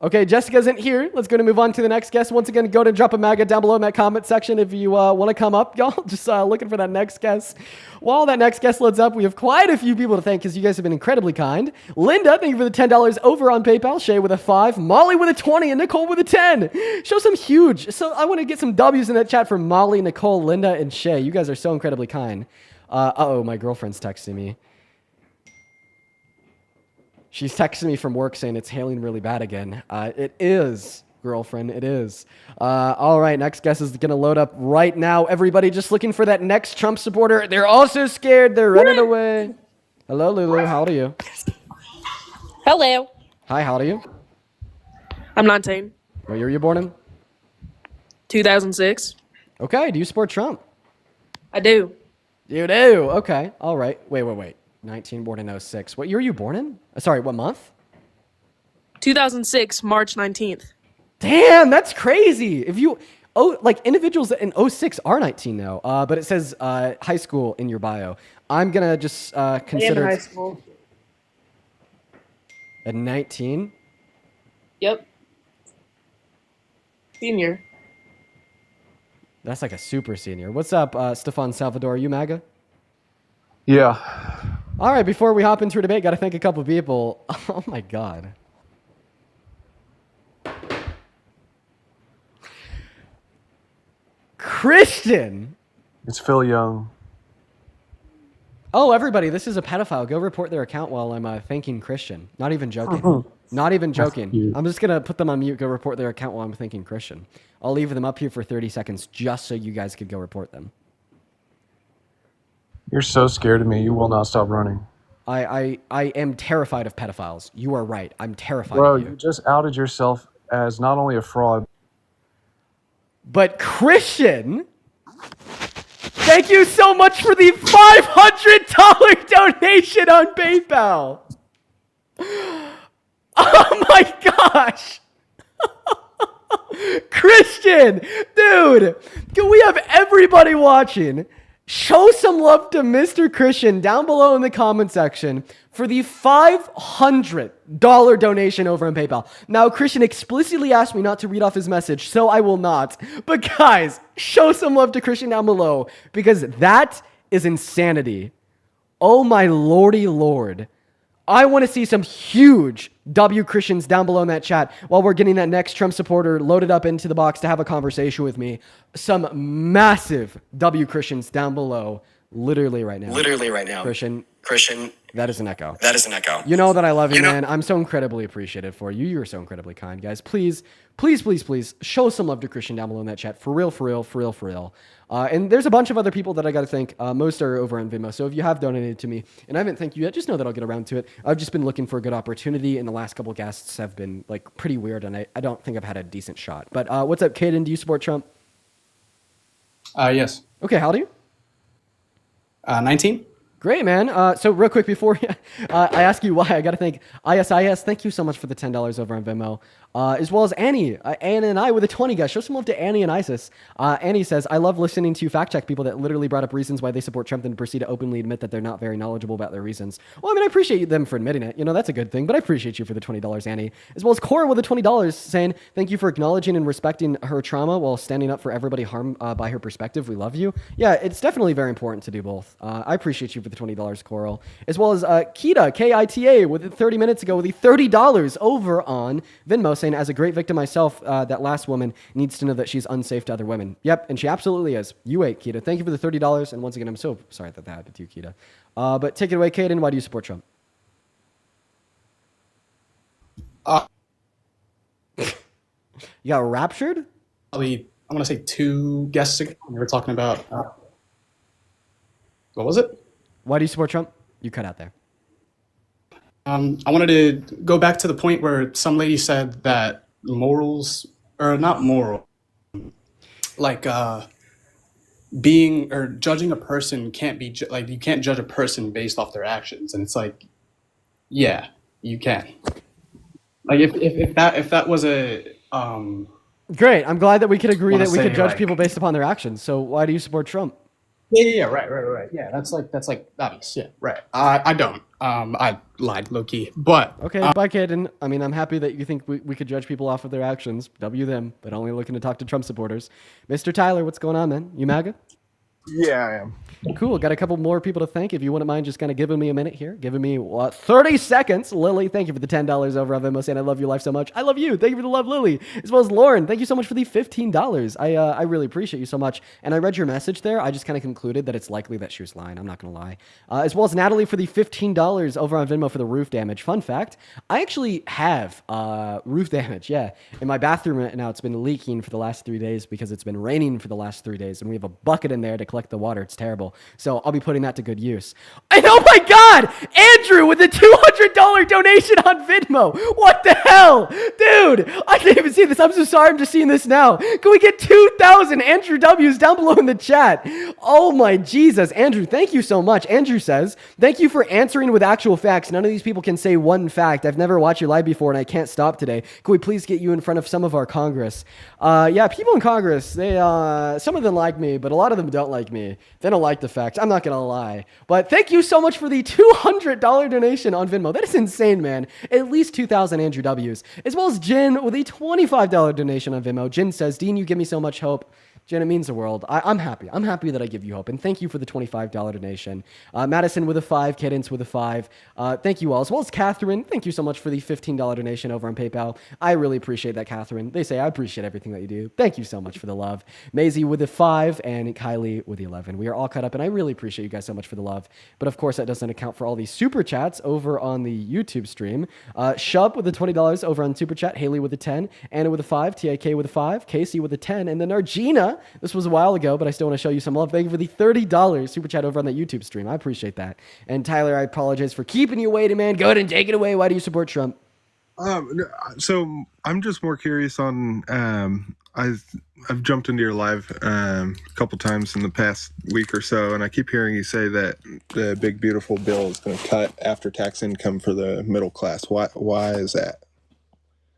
Okay, Jessica isn't here. Let's go to move on to the next guest. Once again, go to drop a MAGA down below in that comment section if you want to come up, y'all. Just looking for that next guest. While that next guest loads up, we have quite a few people to thank because you guys have been incredibly kind. Linda, thank you for the $10 over on PayPal. Shay with a 5. Molly with a 20. And Nicole with a 10. Show some huge. So I want to get some W's in that chat for Molly, Nicole, Linda, and Shay. You guys are so incredibly kind. My girlfriend's texting me. She's texting me from work saying it's hailing really bad again. It is, girlfriend, it is. All right, next guest is going to load up right now. Everybody just looking for that next Trump supporter. They're also scared. They're running away. Hello, Lulu. How old are you? Hello. Hi, how old are you? I'm 19. What year were you born in? 2006. Okay, do you support Trump? I do. You do? Okay, all right. Wait. 19, born in 06. What year were you born in? Sorry, what month? 2006, March 19th. Damn, that's crazy. Individuals in 06 are 19 now, but it says high school in your bio. I'm going to just consider... I am in high school. At 19? Yep. Senior. That's like a super senior. What's up, Stefan Salvador? Are you MAGA? Yeah. All right, before we hop into a debate, got to thank a couple people. Oh, my God. Christian! It's Phil Young. Oh, everybody, this is a pedophile. Go report their account while I'm thanking Christian. Not even joking. Not even joking. I'm just going to put them on mute, go report their account while I'm thanking Christian. I'll leave them up here for 30 seconds just so you guys could go report them. You're so scared of me. You will not stop running. I am terrified of pedophiles. You are right. I'm terrified Bro, of you. you just outed yourself as not only a fraud. But Christian, thank you so much for the $500 donation on PayPal. Oh my gosh. Christian, dude, can we have everybody watching show some love to Mr. Christian down below in the comment section for the $500 donation over on PayPal. Now, Christian explicitly asked me not to read off his message, so I will not. But guys, show some love to Christian down below because that is insanity. Oh my lordy lord. I want to see some huge W Christians down below in that chat while we're getting that next Trump supporter loaded up into the box to have a conversation with me. Some massive W Christians down below, literally right now. Christian, that is an echo. You know that I love you, man. I'm so incredibly appreciative for you. You're so incredibly kind, guys. Please show some love to Christian down below in that chat. For real. And there's a bunch of other people that I got to thank. Most are over on Venmo. So if you have donated to me and I haven't thanked you yet, just know that I'll get around to it. I've just been looking for a good opportunity, and the last couple guests have been like pretty weird, and I don't think I've had a decent shot. But what's up, Caden? Do you support Trump? Yes. Okay, how old are you? 19. Great, man. So real quick before I ask you why, I got to thank ISIS. Thank you so much for the $10 over on Venmo. As well as Annie. Anna and I with a 20, guys. Show some love to Annie and Isis. Annie says, I love listening to fact check people that literally brought up reasons why they support Trump and proceed to openly admit that they're not very knowledgeable about their reasons. Well, I mean, I appreciate them for admitting it. You know, that's a good thing, but I appreciate you for the $20, Annie. As well as Cora with the $20 saying, thank you for acknowledging and respecting her trauma while standing up for everybody harmed by her perspective. We love you. Yeah, it's definitely very important to do both. I appreciate you for the $20, Coral. As well as Kita, Kita, with 30 minutes ago with the $30 over on Venmo. saying, as a great victim myself, that last woman needs to know that she's unsafe to other women. Yep, and she absolutely is. You wait, Keita. Thank you for the $30. And once again, I'm so sorry that happened to you, Keita. But take it away, Caden. Why do you support Trump? You got raptured? Probably, I want to say 2 guests ago. We were talking about, what was it? Why do you support Trump? You cut out there. I wanted to go back to the point where some lady said that morals, or not moral, like being or judging a person can't be like you can't judge a person based off their actions, and it's like, yeah, you can. Like if that was a Great. I'm glad that we could agree wanna that we could say, judge like- people based upon their actions. So why do you support Trump? yeah, right. Yeah, that's like obvious. Yeah, right. I don't. I lied, low key, but Okay, bye, Caden. I mean, I'm happy that you think we could judge people off of their actions. W them, but only looking to talk to Trump supporters. Mr. Tyler, what's going on, man? You MAGA? Yeah, I am. Cool. Got a couple more people to thank. If you wouldn't mind just kind of giving me a minute here, giving me 30 seconds. Lily, thank you for the $10 over on Venmo, saying I love your life so much. I love you. Thank you for the love, Lily. As well as Lauren, thank you so much for the $15. I really appreciate you so much. And I read your message there. I just kind of concluded that it's likely that she was lying. I'm not going to lie. As well as Natalie for the $15 over on Venmo for the roof damage. Fun fact, I actually have roof damage, yeah. In my bathroom right now, it's been leaking for the last 3 days because it's been raining for the last 3 days. And we have a bucket in there to collect the water. It's terrible. So I'll be putting that to good use. And oh my God, Andrew with a $200 donation on Venmo. What the hell? Dude, I can't even see this. I'm so sorry. I'm just seeing this now. Can we get 2,000 Andrew W's down below in the chat? Oh my Jesus. Andrew, thank you so much. Andrew says, thank you for answering with actual facts. None of these people can say one fact. I've never watched you live before and I can't stop today. Can we please get you in front of some of our Congress? Yeah, people in Congress, they some of them like me, but a lot of them don't like me. They don't like the facts. I'm not going to lie. But thank you so much for the $200 donation on Venmo. That is insane, man. At least 2,000 Andrew W's. As well as Jen with a $25 donation on Venmo. Jen says, Dean, you give me so much hope. Jen, it means the world. I'm happy. I'm happy that I give you hope. And thank you for the $25 donation. Madison with a 5. Cadence with a 5. Thank you all. As well as Catherine. Thank you so much for the $15 donation over on PayPal. I really appreciate that, Catherine. They say I appreciate everything that you do. Thank you so much for the love. Maisie with a 5 and Kylie with the 11. We are all caught up and I really appreciate you guys so much for the love. But of course, that doesn't account for all the super chats over on the YouTube stream. Shub with the $20 over on Super Chat. Haley with a 10. Anna with a 5. TIK with a 5. Casey with a 10. And then Argina. This was a while ago, but I still want to show you some love. Thank you for the $30 super chat over on that YouTube stream. I appreciate that. And Tyler, I apologize for keeping you waiting, man. Go ahead and take it away. Why do you support Trump? So I'm just more curious on. I've jumped into your live a couple times in the past week or so, and I keep hearing you say that the big beautiful bill is going to cut after-tax income for the middle class. Why is that?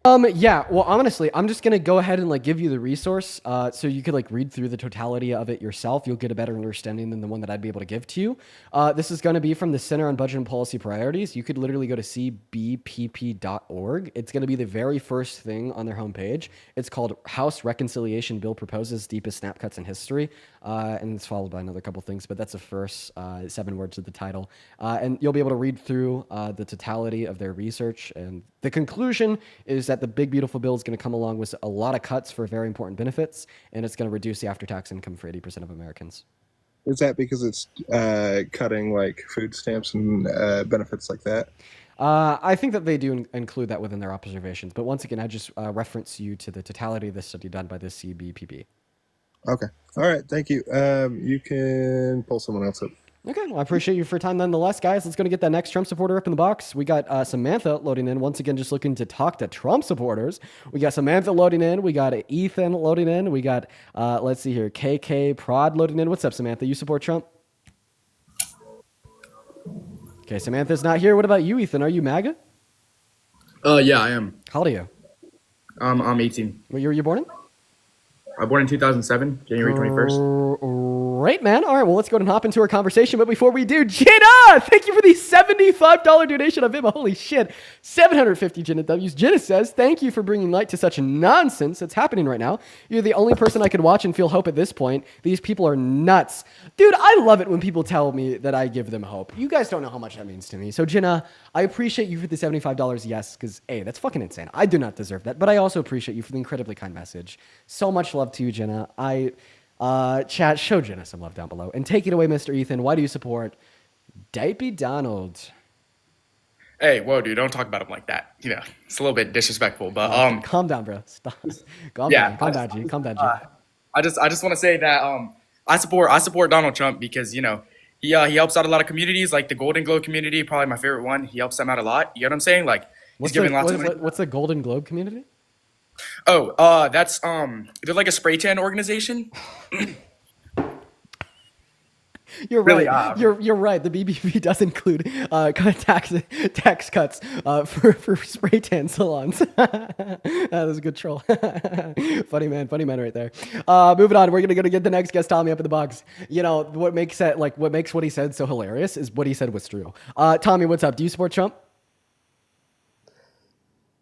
Yeah, well, honestly, I'm just gonna go ahead and like give you the resource, so you could like read through the totality of it yourself. You'll get a better understanding than the one that I'd be able to give to you. This is gonna be from the Center on Budget and Policy Priorities. You could literally go to cbpp.org. It's gonna be the very first thing on their homepage. It's called House Reconciliation Bill Proposes Deepest Snap Cuts in History, and it's followed by another couple things, but that's the first 7 words of the title. And you'll be able to read through the totality of their research, and the conclusion is that the big beautiful bill is going to come along with a lot of cuts for very important benefits, and it's going to reduce the after-tax income for 80% of Americans. Is that because it's cutting like food stamps and benefits like that? I think that they do include that within their observations, but once again, I just reference you to the totality of the study done by the CBPP. Okay. All right. Thank you. You can pull someone else up. Okay, well, I appreciate you for your time nonetheless, guys. Let's go to get that next Trump supporter up in the box. We got Samantha loading in. Once again, just looking to talk to Trump supporters. We got Samantha loading in. We got Ethan loading in. We got, let's see here, KK Prod loading in. What's up, Samantha? You support Trump? Okay, Samantha's not here. What about you, Ethan? Are you MAGA? Yeah, I am. How old are you? I'm 18. What year were you born in? I was born in 2007, January 21st. Great, man. All right, well, let's go ahead and hop into our conversation. But before we do, Jenna, thank you for the $75 donation of him. Holy shit. 750 Jenna W's. Jenna says, thank you for bringing light to such nonsense that's happening right now. You're the only person I could watch and feel hope at this point. These people are nuts. Dude, I love it when people tell me that I give them hope. You guys don't know how much that means to me. So, Jenna, I appreciate you for the $75, yes, because, A, that's fucking insane. I do not deserve that. But I also appreciate you for the incredibly kind message. So much love to you, Jenna. Chat, show Jenna some love down below. And take it away, Mr. Ethan. Why do you support Dipey Donald? Hey, whoa, dude, don't talk about him like that. You know, it's a little bit disrespectful, but calm down, bro. Stop. Calm yeah, down, G. Calm down, G. I just want to say that I support Donald Trump because, you know, he helps out a lot of communities, like the Golden Globe community, probably my favorite one. He helps them out a lot. You know what I'm saying? Like, he's giving lots of money. What's the Golden Globe community? Oh, that's they're like a spray tan organization. You're Really, right. You're right. The BBB does include tax cuts for spray tan salons. That was a good troll. funny man right there. Moving on, we're gonna get the next guest, Tommy, up in the box. You know what makes what he said so hilarious is what he said was true. Tommy, what's up? Do you support Trump?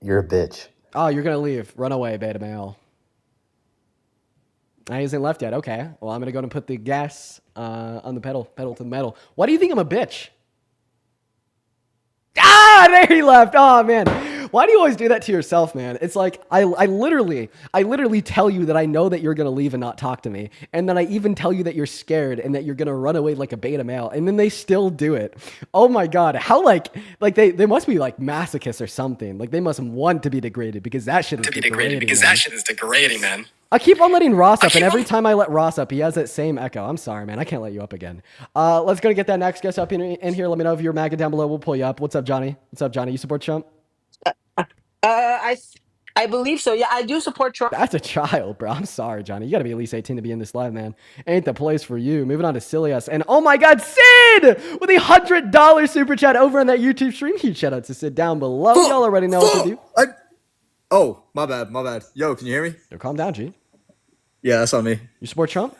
You're a bitch. Oh, you're gonna leave. Run away, beta male. He hasn't left yet. Okay. Well, I'm gonna go and put the gas on the pedal to the metal. Why do you think I'm a bitch? Ah, there he left. Oh man, why do you always do that to yourself, man? It's like I literally tell you that I know that you're gonna leave and not talk to me, and then I even tell you that you're scared and that you're gonna run away like a beta male, and then they still do it. Oh my god, how like they must be like masochists or something. Like they must want to be degraded because that shit is degrading, man. I keep on letting Ross up, and every time I let Ross up, he has that same echo. I'm sorry, man. I can't let you up again. Let's go get that next guest up in here. Let me know if you're MAGA down below. We'll pull you up. What's up, Johnny? What's up, Johnny? You support Trump? I believe so. Yeah, I do support Trump. That's a child, bro. I'm sorry, Johnny. You got to be at least 18 to be in this live, man. Ain't the place for you. Moving on to Silius. And oh my God, Sid with a $100 super chat over on that YouTube stream. Huge shout out to Sid down below. Y'all already know what to do. Oh, my bad. Yo, can you hear me? Yo, calm down, G. Yeah, that's on me. You support Trump?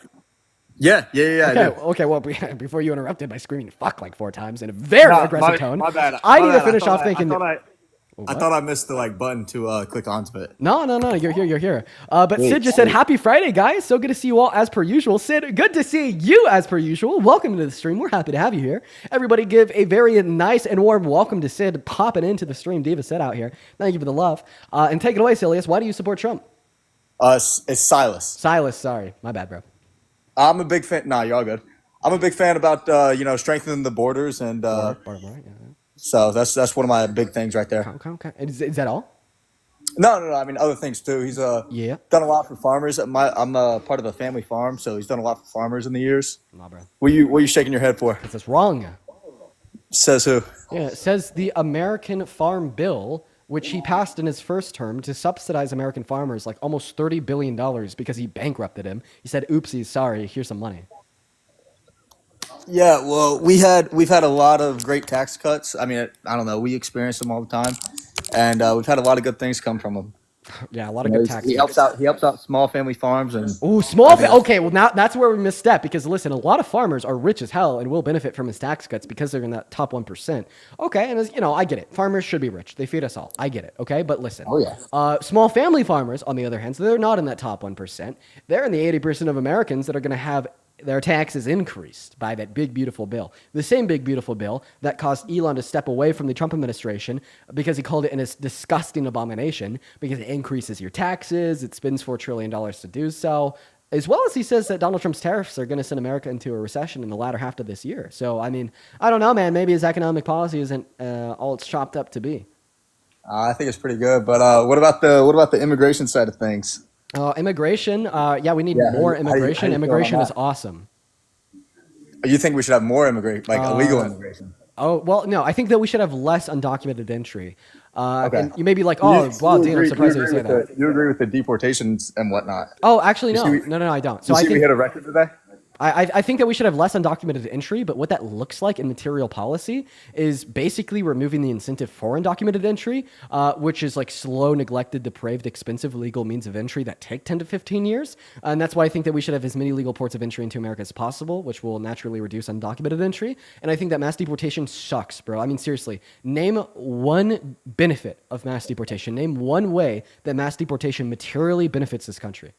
Yeah. Okay. Well, before you interrupted by screaming "fuck" like 4 times in a very aggressive tone, My bad. I need to finish off thinking. I thought I missed the button to click onto it. No. You're here. But Sid just said, "Happy Friday, guys! So good to see you all as per usual." Sid, good to see you as per usual. Welcome to the stream. We're happy to have you here. Everybody, give a very nice and warm welcome to Sid popping into the stream. Diva Sid out here. Thank you for the love. And take it away, Silius. Why do you support Trump? It's Silas. Silas, sorry. My bad, bro. I'm a big fan. Nah, you're all good. I'm a big fan about strengthening the borders and so that's one of my big things right there. Okay. Is that all? No. I mean other things too. He's done a lot for farmers. I'm part of a family farm, so he's done a lot for farmers in the years. Nah, bro. What are you shaking your head for? Because it's wrong. Says who? Yeah, it says the American Farm Bill, which he passed in his first term to subsidize American farmers like almost $30 billion because he bankrupted him. He said, oopsies, sorry, here's some money. Yeah, well, we've had a lot of great tax cuts. I mean, I don't know, we experience them all the time, and we've had a lot of good things come from them. Yeah, a lot of good tax He helps out small family farms and. Ooh, okay, well now that's where we misstep because listen, a lot of farmers are rich as hell and will benefit from his tax cuts because they're in that top 1%. Okay, and as you know, I get it. Farmers should be rich. They feed us all. I get it. Okay, but listen. Oh yeah. Small family farmers, on the other hand, so they're not in that top 1%. They're in the 80% of Americans that are going to have their taxes increased by that big, beautiful bill. The same big, beautiful bill that caused Elon to step away from the Trump administration because he called it a disgusting abomination because it increases your taxes, it spends $4 trillion to do so, as well as he says that Donald Trump's tariffs are going to send America into a recession in the latter half of this year. So, I mean, I don't know, man. Maybe his economic policy isn't all it's chopped up to be. I think it's pretty good, but what about the immigration side of things? Immigration, we need more immigration. How do you Immigration is awesome. You think we should have more illegal immigration? Oh, well, no, I think that we should have less undocumented entry. Okay. And you may be like, oh, wow, Dean, I'm surprised that you say that. You agree with the deportations and whatnot? Oh, actually, no. No, I don't. So I think we hit a record today? I think that we should have less undocumented entry, but what that looks like in material policy is basically removing the incentive for undocumented entry, which is like slow, neglected, depraved, expensive legal means of entry that take 10 to 15 years. And that's why I think that we should have as many legal ports of entry into America as possible, which will naturally reduce undocumented entry. And I think that mass deportation sucks, bro. I mean, seriously, name one benefit of mass deportation. Name one way that mass deportation materially benefits this country.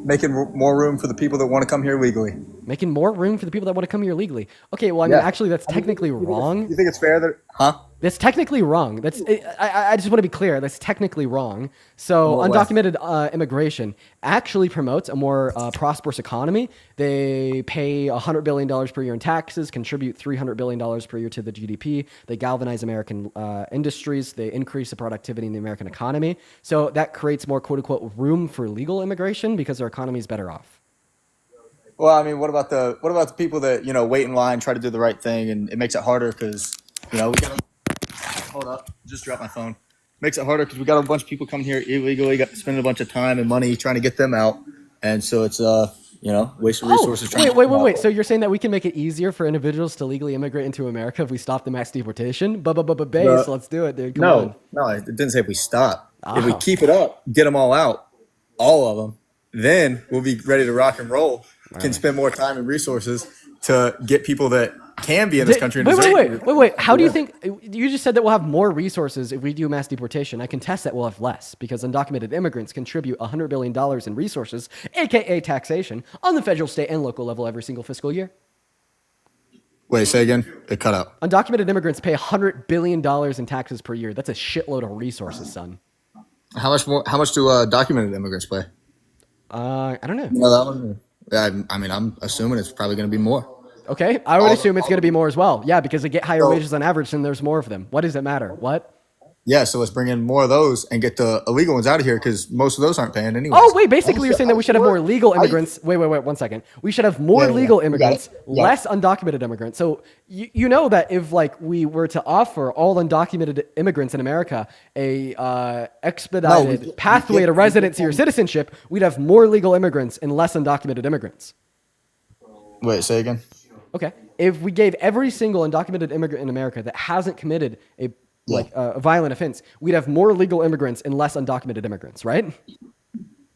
Making more room for the people that want to come here legally. Making more room for the people that want to come here legally. Okay, well, I mean, actually, that's technically wrong. You think it's fair that, huh? That's technically wrong. I just want to be clear. That's technically wrong. So undocumented immigration actually promotes a more prosperous economy. They pay $100 billion per year in taxes, contribute $300 billion per year to the GDP. They galvanize American industries. They increase the productivity in the American economy. So that creates more quote unquote room for legal immigration because our economy is better off. Well, I mean, what about the people that, you know, wait in line, try to do the right thing, and it makes it harder because, you know, we got to hold up, just dropped my phone. Makes it harder because we got a bunch of people coming here illegally, got to spend a bunch of time and money trying to get them out, and so it's you know, waste of resources. Wait. So you're saying that we can make it easier for individuals to legally immigrate into America if we stop the mass deportation? Base, let's do it, dude. Come on. No, it didn't say if we stop. If we keep it up, get them all out, all of them, then we'll be ready to rock and roll. Can spend more time and resources to get people that can be in this country. Wait. How do you think? You just said that we'll have more resources if we do mass deportation. I contest that we'll have less because undocumented immigrants contribute $100 billion in resources, aka taxation, on the federal, state, and local level every single fiscal year. Wait, say again. It cut out. Undocumented immigrants pay $100 billion in taxes per year. That's a shitload of resources, son. How much more? How much do documented immigrants pay? I don't know. No, that one. I mean, I'm assuming it's probably going to be more. Okay, I would assume it's going to be more as well. Yeah, because they get higher wages on average, and there's more of them. What does it matter? What? Yeah, so let's bring in more of those and get the illegal ones out of here because most of those aren't paying anyway. Oh, wait, basically you're saying that we should have more legal immigrants. Wait, 1 second. We should have more legal immigrants, less undocumented immigrants. So you know that if like we were to offer all undocumented immigrants in America a expedited pathway to residency or citizenship, we'd have more legal immigrants and less undocumented immigrants. Wait, say again. Okay. If we gave every single undocumented immigrant in America that hasn't committed a violent offense, we'd have more legal immigrants and less undocumented immigrants, right?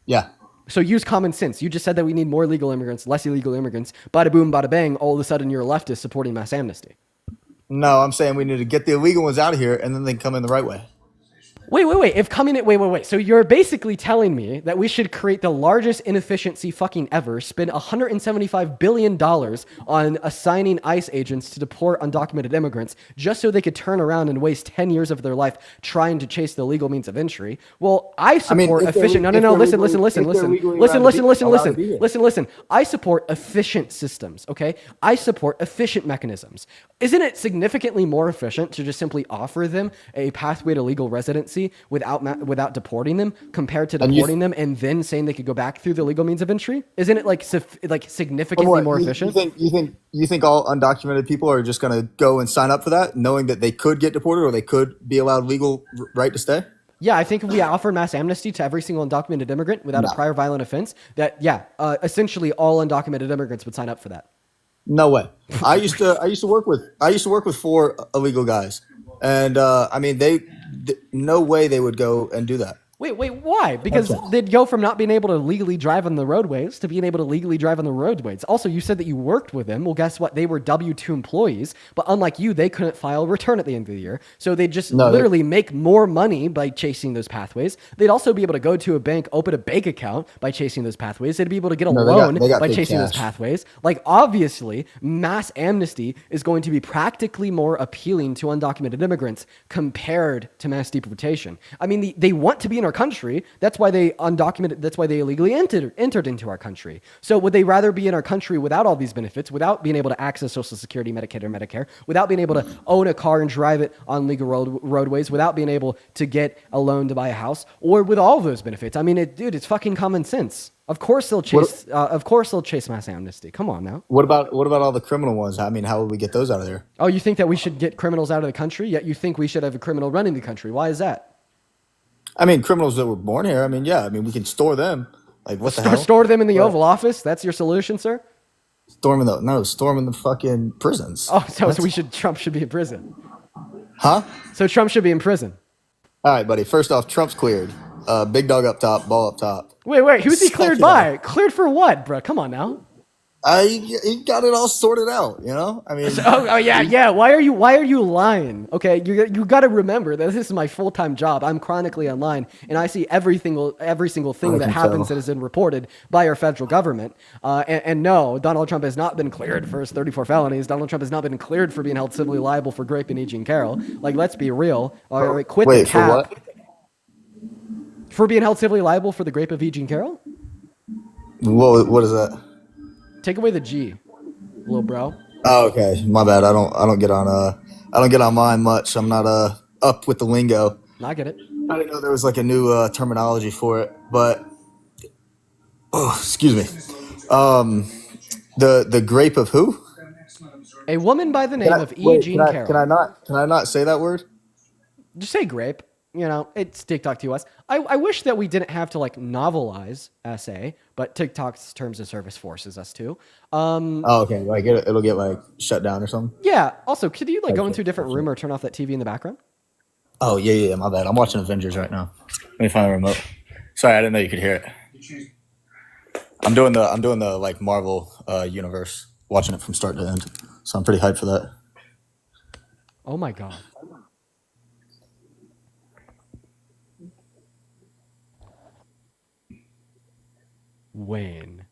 Yeah. So use common sense. You just said that we need more legal immigrants, less illegal immigrants. Bada boom, bada bang. All of a sudden, you're a leftist supporting mass amnesty. No, I'm saying we need to get the illegal ones out of here, and then they can come in the right way. Wait. So you're basically telling me that we should create the largest inefficiency fucking ever, spend $175 billion on assigning ICE agents to deport undocumented immigrants just so they could turn around and waste 10 years of their life trying to chase the legal means of entry. Well, I support efficient. Listen. I support efficient systems, okay? I support efficient mechanisms. Isn't it significantly more efficient to just simply offer them a pathway to legal residency without deporting them compared to deporting them and then saying they could go back through the legal means of entry? Isn't it like significantly more efficient? You think all undocumented people are just going to go and sign up for that, knowing that they could get deported or they could be allowed legal right to stay? Yeah, I think if we offer mass amnesty to every single undocumented immigrant without a prior violent offense, that essentially all undocumented immigrants would sign up for that. No way. I used to work with 4 illegal guys, and I mean no way they would go and do that. Wait, why? Because they'd go from not being able to legally drive on the roadways to being able to legally drive on the roadways. Also, you said that you worked with them. Well, guess what? They were W-2 employees, but unlike you, they couldn't file a return at the end of the year. So they'd just literally make more money by chasing those pathways. They'd also be able to go to a bank, open a bank account by chasing those pathways. They'd be able to get a loan by chasing those pathways. Like, obviously, mass amnesty is going to be practically more appealing to undocumented immigrants compared to mass deportation. I mean, they want to be in our country. That's why they illegally entered into our country. So would they rather be in our country without all these benefits, without being able to access Social Security, Medicaid, or Medicare, without being able to own a car and drive it on legal roadways, without being able to get a loan to buy a house, or with all of those benefits? I mean, it's fucking common sense. Of course they'll chase. Of course they'll chase mass amnesty. Come on now. What about all the criminal ones? I mean, how would we get those out of there? Oh, you think that we should get criminals out of the country? Yet you think we should have a criminal running the country? Why is that? I mean, criminals that were born here. I mean, we can store them. Like, what the hell? Store them in the Oval Office? That's your solution, sir? Storming the fucking prisons. Oh, so What? Trump should be in prison. Huh? So Trump should be in prison. All right, buddy. First off, Trump's cleared. Big dog up top, ball up top. Wait, who's he cleared Second off, by? Cleared for what, bro? Come on now. he got it all sorted out. You know, I mean. Oh yeah. Why are you lying? Okay, you got to remember that this is my full-time job. I'm chronically online, and I see every single thing that happens that has been reported by our federal government. And no, Donald Trump has not been cleared for his 34 felonies. Donald Trump has not been cleared for being held civilly liable for raping E. Jean Carroll. Like, let's be real. All right, quit the cap. For what? For being held civilly liable for the rape of E. Jean Carroll? What is that? Take away the G, little bro. Oh, okay. My bad. I don't get on mine much. I'm not up with the lingo. I get it. I didn't know there was like a new terminology for it, but excuse me. The grape of who? A woman by the name of E. Jean Carroll. Can I not say that word? Just say grape. You know, it's TikTok to us. I wish that we didn't have to like novelize SA, but TikTok's terms of service forces us to. Okay. Like it'll get like shut down or something. Yeah. Also, could you like go into a different room or turn off that TV in the background? Oh yeah. My bad. I'm watching Avengers right now. Let me find the remote. Sorry, I didn't know you could hear it. I'm doing the like Marvel universe, watching it from start to end. So I'm pretty hyped for that. Oh my god. Wayne.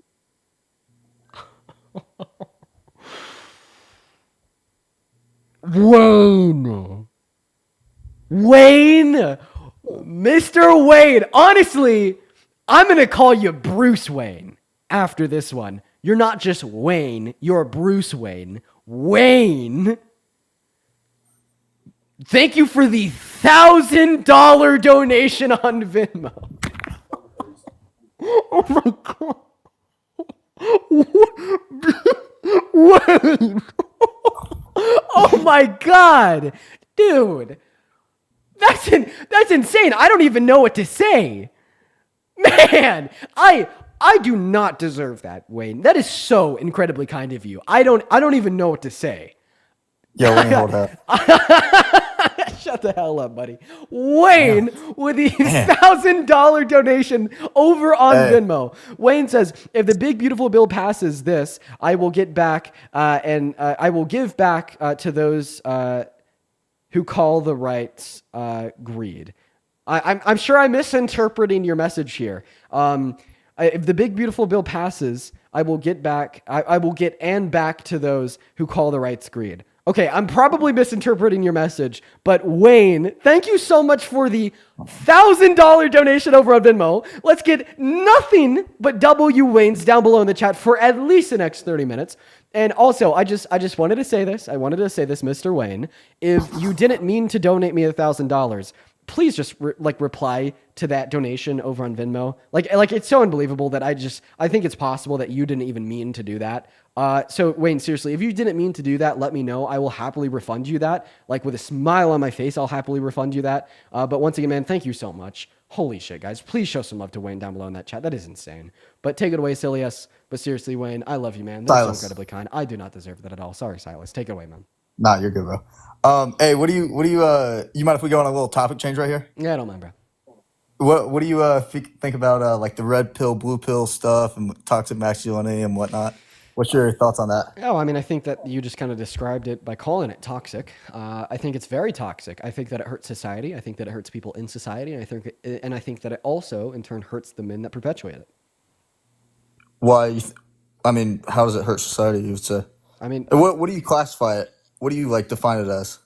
Wayne! Mr. Wayne! Honestly, I'm gonna call you Bruce Wayne after this one. You're not just Wayne, you're Bruce Wayne. Wayne! Thank you for the $1,000 donation on Venmo. Oh my god. Wayne. Oh my god. Dude. That's insane. I don't even know what to say. Man, I do not deserve that, Wayne. That is so incredibly kind of you. I don't even know what to say. Yo, Wayne, hold up. Shut the hell up, buddy. Wayne with the $1,000 donation over on Venmo. Wayne says, if the big beautiful bill passes this, I will get back and I will give back to those who call the rights greed. I'm sure I'm misinterpreting your message here. If the big beautiful bill passes, I will get back. I will get and back to those who call the rights greed. Okay, I'm probably misinterpreting your message, but Wayne, thank you so much for the $1,000 donation over on Venmo. Let's get nothing but W Waynes down below in the chat for at least the next 30 minutes. And also, I just wanted to say this. I wanted to say this, Mr. Wayne. If you didn't mean to donate me $1,000, please just reply to that donation over on Venmo. Like it's so unbelievable that I think it's possible that you didn't even mean to do that. So Wayne, seriously, if you didn't mean to do that, let me know. I will happily refund you that. Like with a smile on my face, I'll happily refund you that. But once again, man, thank you so much. Holy shit, guys. Please show some love to Wayne down below in that chat. That is insane. But take it away, Silas. But seriously, Wayne, I love you, man. That's so incredibly kind. I do not deserve that at all. Sorry, Silas. Take it away, man. Nah, you're good, bro. Hey, what do you you mind if we go on a little topic change right here? Yeah, I don't mind, bro. What do you think about like the red pill, blue pill stuff and toxic masculinity and whatnot? What's your thoughts on that? Oh, I mean, I think that you just kind of described it by calling it toxic. I think it's very toxic. I think that it hurts society. I think that it hurts people in society. And I think that it also, in turn, hurts the men that perpetuate it. Why? I mean, how does it hurt society? You would say. I mean, what do you classify it? What do you like define it as?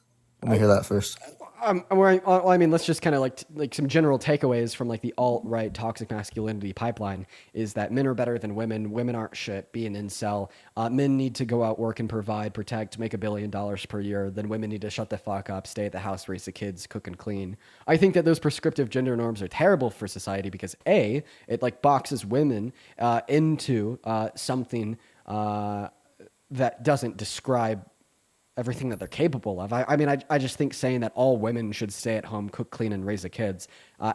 Let me hear that first. I mean, let's just kind of like some general takeaways from like the alt-right toxic masculinity pipeline is that men are better than women. Women aren't shit. Be an incel. Men need to go out, work and provide, protect, make $1 billion per year. Then women need to shut the fuck up, stay at the house, raise the kids, cook and clean. I think that those prescriptive gender norms are terrible for society because A, it like boxes women into something that doesn't describe everything that they're capable of. I mean, I just think saying that all women should stay at home, cook, clean, and raise the kids,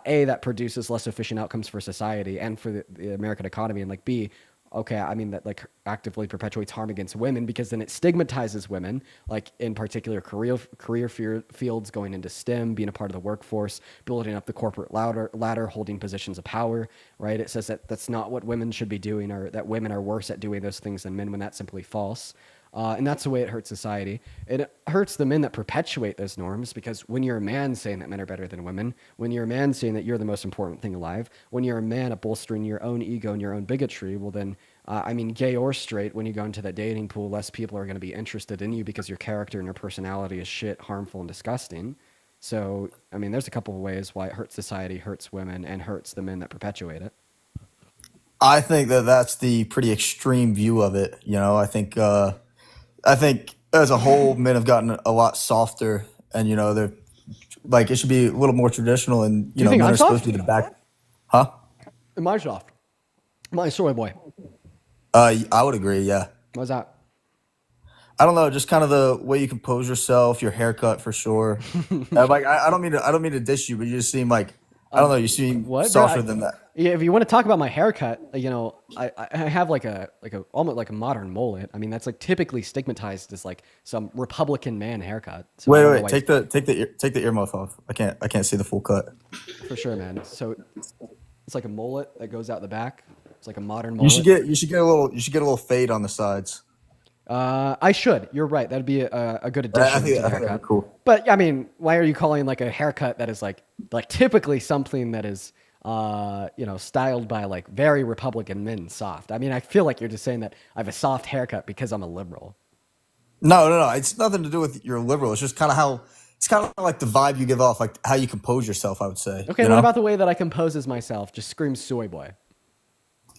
A, that produces less efficient outcomes for society and for the American economy, and like B, okay, I mean that like actively perpetuates harm against women because then it stigmatizes women, like in particular fields, going into STEM, being a part of the workforce, building up the corporate ladder, holding positions of power, right? It says that that's not what women should be doing, or that women are worse at doing those things than men, when that's simply false. And that's the way it hurts society. It hurts the men that perpetuate those norms, because when you're a man saying that men are better than women, when you're a man saying that you're the most important thing alive, when you're a man bolstering your own ego and your own bigotry, well then, I mean, gay or straight, when you go into that dating pool, less people are going to be interested in you because your character and your personality is shit, harmful, and disgusting. So, I mean, there's a couple of ways why it hurts society, hurts women, and hurts the men that perpetuate it. I think that that's the pretty extreme view of it. You know, I think as a whole, men have gotten a lot softer, and you know, they're like, it should be a little more traditional, and Do you think men I'm are supposed soft? to be the back. Huh? Am I soft? Am I a soy boy? I would agree. Yeah. Why's that? I don't know, just kind of the way you compose yourself, your haircut for sure. Like I don't mean to diss you, but you just seem like, I don't know, you seem What, bro? softer than that. Yeah, if you want to talk about my haircut, you know, I have like a almost like a modern mullet. I mean, that's like typically stigmatized as like some Republican man haircut. So I don't know Wait, why- take the earmuff off. I can't see the full cut. for sure, man. So it's like a mullet that goes out the back. It's like a modern You mullet. should get a little fade on the sides. I should. You're right. That'd be a good addition I think to the that'd be haircut. cool. But I mean, why are you calling like a haircut that is like typically something that is you know, styled by like very Republican men soft? I mean, I feel like you're just saying that I have a soft haircut because I'm a liberal. No. It's nothing to do with your liberal. It's just kind of like the vibe you give off, like how you compose yourself, I would say. Okay, you what know? about the way that I composes myself? Just screams soy boy.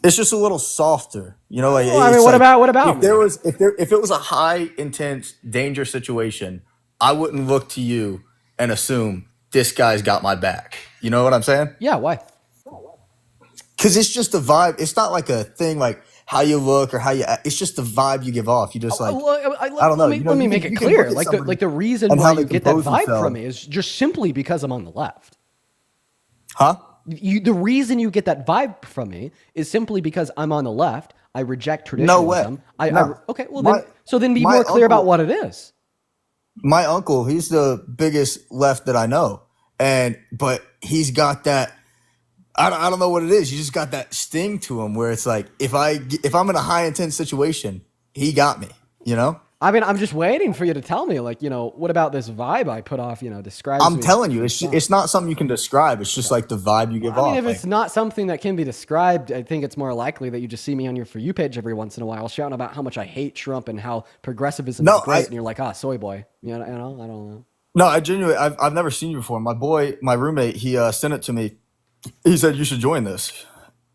It's just a little softer, you know. Like, Well, I it's mean, what like, about if there me? was if it was a high intense danger situation, I wouldn't look to you and assume this guy's got my back. You know what I'm saying? Yeah, why? Because it's just a vibe. It's not like a thing like how you look or how you act. It's just the vibe you give off. You just like, I don't know. Let me make it clear. Like the reason and why how you they get that compose vibe themselves. from me is just simply because I'm on the left. Huh? The reason you get that vibe from me is simply because I'm on the left. I reject No way. traditionalism. No. Okay, well My- then be my more clear about uncle- what it is. My uncle, he's the biggest left that I know, but he's got that. I don't know what it is. He just got that sting to him where it's like if I'm in a high intense situation, he got me. You know. I mean, I'm just waiting for you to tell me, like, you know, what about this vibe I put off, you know, describes I'm me telling you, as it's not something you can describe. It's just like the vibe you give I mean, off. if it's not something that can be described, I think it's more likely that you just see me on your For You page every once in a while shouting about how much I hate Trump and how progressivism No, is great, I- and you're like, soy boy. You know, I don't know. No, I genuinely, I've never seen you before. My roommate, he sent it to me. He said you should join this,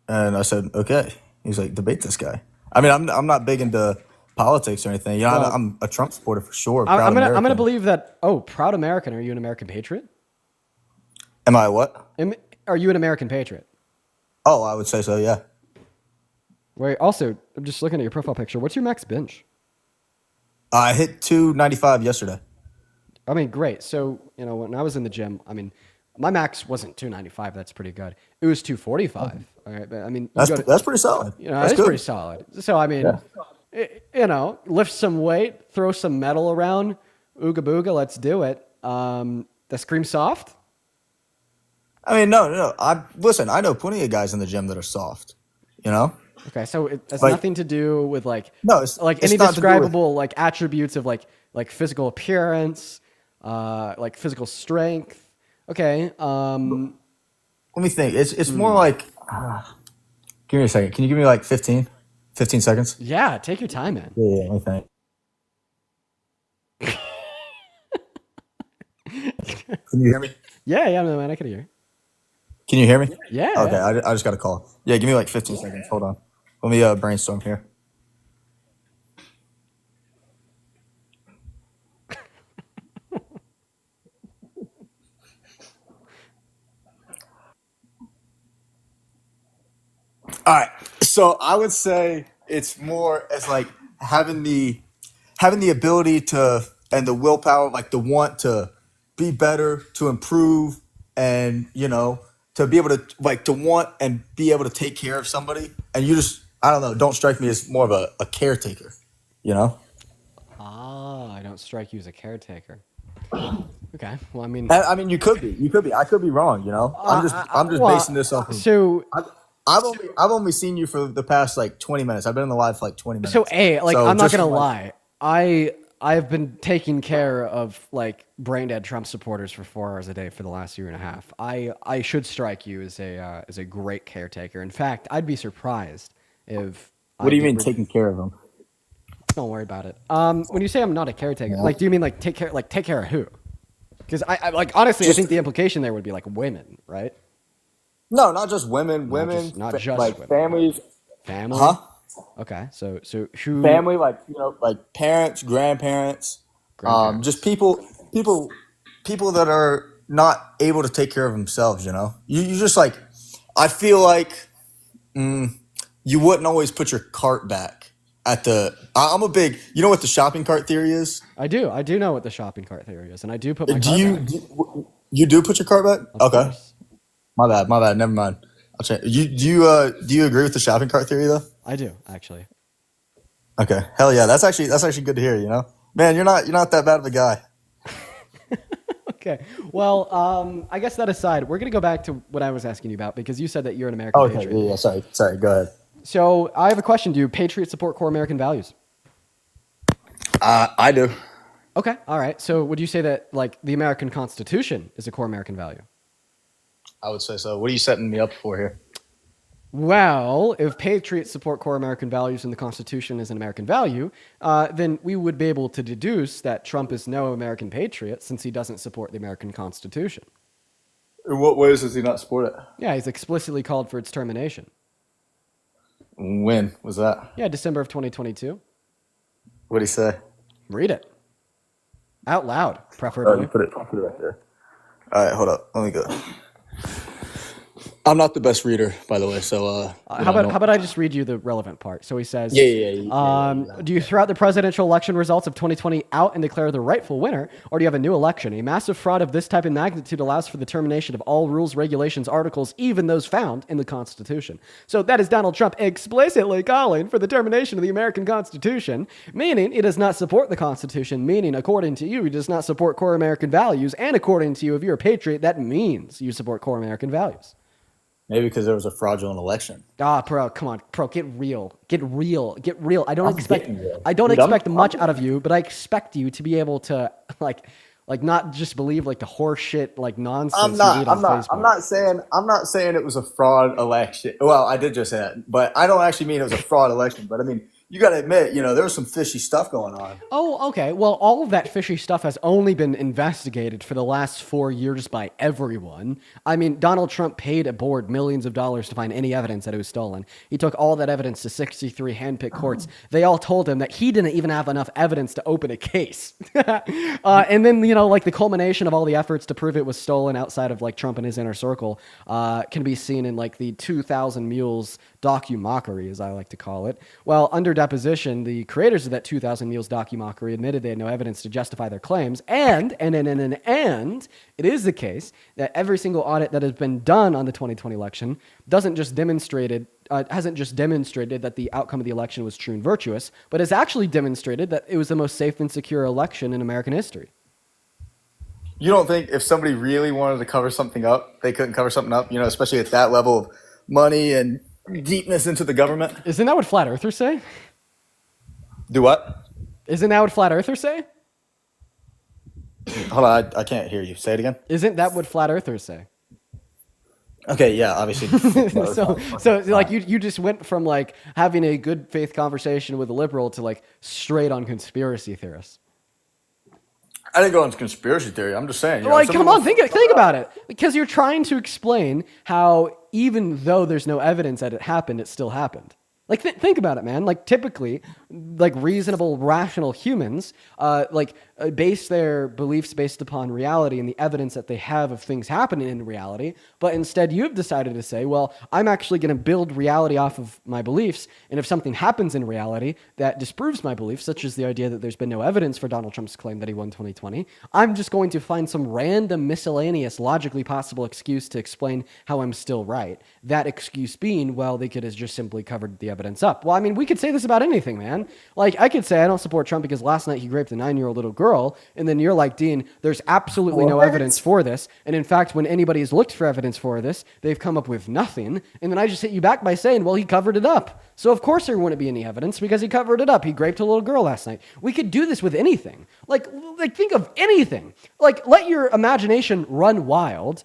and I said okay. He's like, debate this guy. I mean, I'm not big into politics or anything. You know, Well, I'm a Trump supporter for sure. I'm gonna American. believe that. Oh, proud American. Are you an American patriot? Am I what? Are you an American patriot? Oh, I would say so. Yeah. Wait. Also, I'm just looking at your profile picture. What's your max bench? I hit 295 yesterday. I mean, great. So, you know, when I was in the gym, I mean, my max wasn't 295. That's pretty good. It was 245. All right, but I mean, That's pretty solid. You know, That's it's good. pretty solid. So, I mean, you know, lift some weight, throw some metal around, ooga booga, let's do it. The scream soft. I mean, no. Listen, I know plenty of guys in the gym that are soft. You know. Okay, so it has Like- nothing to do with like it's like it's any not to do with- describable like attributes of like physical appearance, like physical strength. Okay. Let me think. It's more like. Give me a second. Can you give me like 15 seconds? Yeah, take your time, man. Yeah. Let me think. Can you hear me? Yeah, no, man, I can hear. Can you hear me? Yeah. Okay, I just got a call. Yeah, give me like 15 seconds. Hold on. Let me brainstorm here. All right. So I would say it's more as like having the ability to and the willpower, like the want to be better, to improve, and you know, to be able to like to want and be able to take care of somebody, and you just I don't know, don't strike me as more of a caretaker, you know? I don't strike you as a caretaker. Okay. Well, I mean, I mean, you could be. You could be. I could be wrong, you know? I'm just well, basing this off of. so I've only seen you for the past like 20 minutes. I've been in the live for like 20 minutes. So like So I'm not just gonna like- lie. I've been taking care of like brain dead Trump supporters for 4 hours a day for the last year and a half. I should strike you as a great caretaker. In fact, I'd be surprised if. What do you mean taking care of them? Don't worry about it. When you say I'm not a caretaker, Yeah. like, do you mean like take care of who? Because I like honestly, I think the implication there would be like women, right? No, not just women. Women, not just like women. families. Family. Huh? Okay, so who? Family, like like parents, grandparents, just people that are not able to take care of themselves. You know, you just like. I feel like you wouldn't always put your cart back at the. I'm a big. You know what the shopping cart theory is? I do know what the shopping cart theory is, and I do put my. You do put your cart back? Of Okay. course. My bad. Never mind. I'll change. Do you agree with the shopping cart theory though? I do actually. Okay. Hell yeah. That's actually good to hear. You know, man, you're not that bad of a guy. Okay. Well, I guess that aside, we're gonna go back to what I was asking you about because you said that you're an American Okay. patriot. Yeah. Sorry. Go ahead. So I have a question. Do patriots support core American values? I do. Okay. All right. So would you say that like the American Constitution is a core American value? I would say so. What are you setting me up for here? Well, if patriots support core American values and the Constitution is an American value, then we would be able to deduce that Trump is no American patriot since he doesn't support the American Constitution. In what ways does he not support it? Yeah, he's explicitly called for its termination. When was that? Yeah, December of 2022. What'd he say? Read it. Out loud, preferably. Put it right there. All right, hold up. Let me go. I'm not the best reader, by the way. So, how about I just read you the relevant part? So he says, Yeah. do you throw out the presidential election results of 2020 out and declare the rightful winner, or do you have a new election? A massive fraud of this type and magnitude allows for the termination of all rules, regulations, articles, even those found in the Constitution. So that is Donald Trump explicitly calling for the termination of the American Constitution, meaning he does not support the Constitution, meaning according to you, he does not support core American values, and according to you, if you're a patriot, that means you support core American values. Maybe because there was a fraudulent election. Bro, come on, bro, get real. I don't I'm getting real. I don't Dude, expect I'm- much out of you, but I expect you to be able to like not just believe like the horse shit like nonsense you read on Facebook. I'm not saying it was a fraud election. Well, I did just say that, but I don't actually mean it was a fraud election. But I mean, you got to admit, there was some fishy stuff going on. Oh, okay. Well, all of that fishy stuff has only been investigated for the last 4 years by everyone. I mean, Donald Trump paid a board millions of dollars to find any evidence that it was stolen. He took all that evidence to 63 handpicked courts. They all told him that he didn't even have enough evidence to open a case. And then, like the culmination of all the efforts to prove it was stolen outside of like Trump and his inner circle can be seen in like the 2,000 Mules docu-mockery, as I like to call it. Well, under deposition, the creators of that 2,000 Mules docu-mockery admitted they had no evidence to justify their claims, and it is the case that every single audit that has been done on the 2020 election hasn't just demonstrated that the outcome of the election was true and virtuous, but has actually demonstrated that it was the most safe and secure election in American history. You don't think if somebody really wanted to cover something up, they couldn't cover something up, especially at that level of money and deepness into the government? Isn't that what flat earthers say? Do what? Isn't that what flat earthers say? Hold on, I can't hear you. Say it again. Isn't that what flat earthers say? Okay, yeah, obviously. so like you just went from like having a good faith conversation with a liberal to like straight on conspiracy theorists. I didn't go into conspiracy theory. I'm just saying. Like, come on, think about it. Because you're trying to explain how even though there's no evidence that it happened, it still happened. Like, think about it, man. Like, typically, like reasonable, rational humans, base their beliefs based upon reality and the evidence that they have of things happening in reality. But instead, you've decided to say, well, I'm actually going to build reality off of my beliefs. And if something happens in reality that disproves my beliefs, such as the idea that there's been no evidence for Donald Trump's claim that he won 2020, I'm just going to find some random, miscellaneous, logically possible excuse to explain how I'm still right. That excuse being, well, they could have just simply covered the evidence up. Well, I mean, we could say this about anything, man. Like, I could say I don't support Trump because last night he raped a 9-year-old little girl, and then you're like, Dean, there's absolutely no evidence for this. And in fact, when anybody has looked for evidence for this, they've come up with nothing. And then I just hit you back by saying, well, he covered it up. So of course there wouldn't be any evidence because he covered it up. He raped a little girl last night. We could do this with anything. Like think of anything. Like, let your imagination run wild.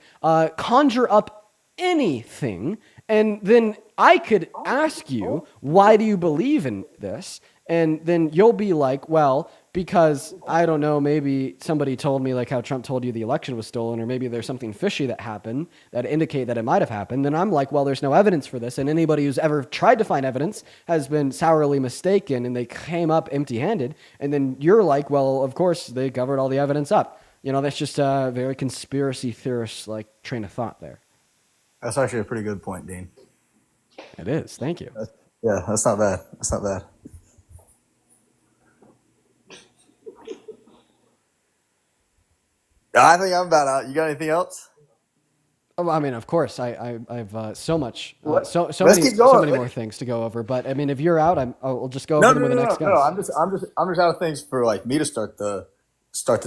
Conjure up anything, and then I could ask you, why do you believe in this? And then you'll be like, well, because I don't know, maybe somebody told me like how Trump told you the election was stolen, or maybe there's something fishy that happened that indicate that it might have happened. Then I'm like, well, there's no evidence for this, and anybody who's ever tried to find evidence has been sourly mistaken, and they came up empty-handed. And then you're like, well, of course they covered all the evidence up. That's just a very conspiracy theorist like train of thought there. That's actually a pretty good point, Dean. It is. Thank you. Yeah, that's not bad. That's not bad. I think I'm about out. You got anything else? Oh, I mean, of course, I've so much, so Let's many, keep going. so many more things to go over. But I mean, if you're out, I'll just go over No, them no, with no, the next no, guest. no. I'm just out of things for like me to start the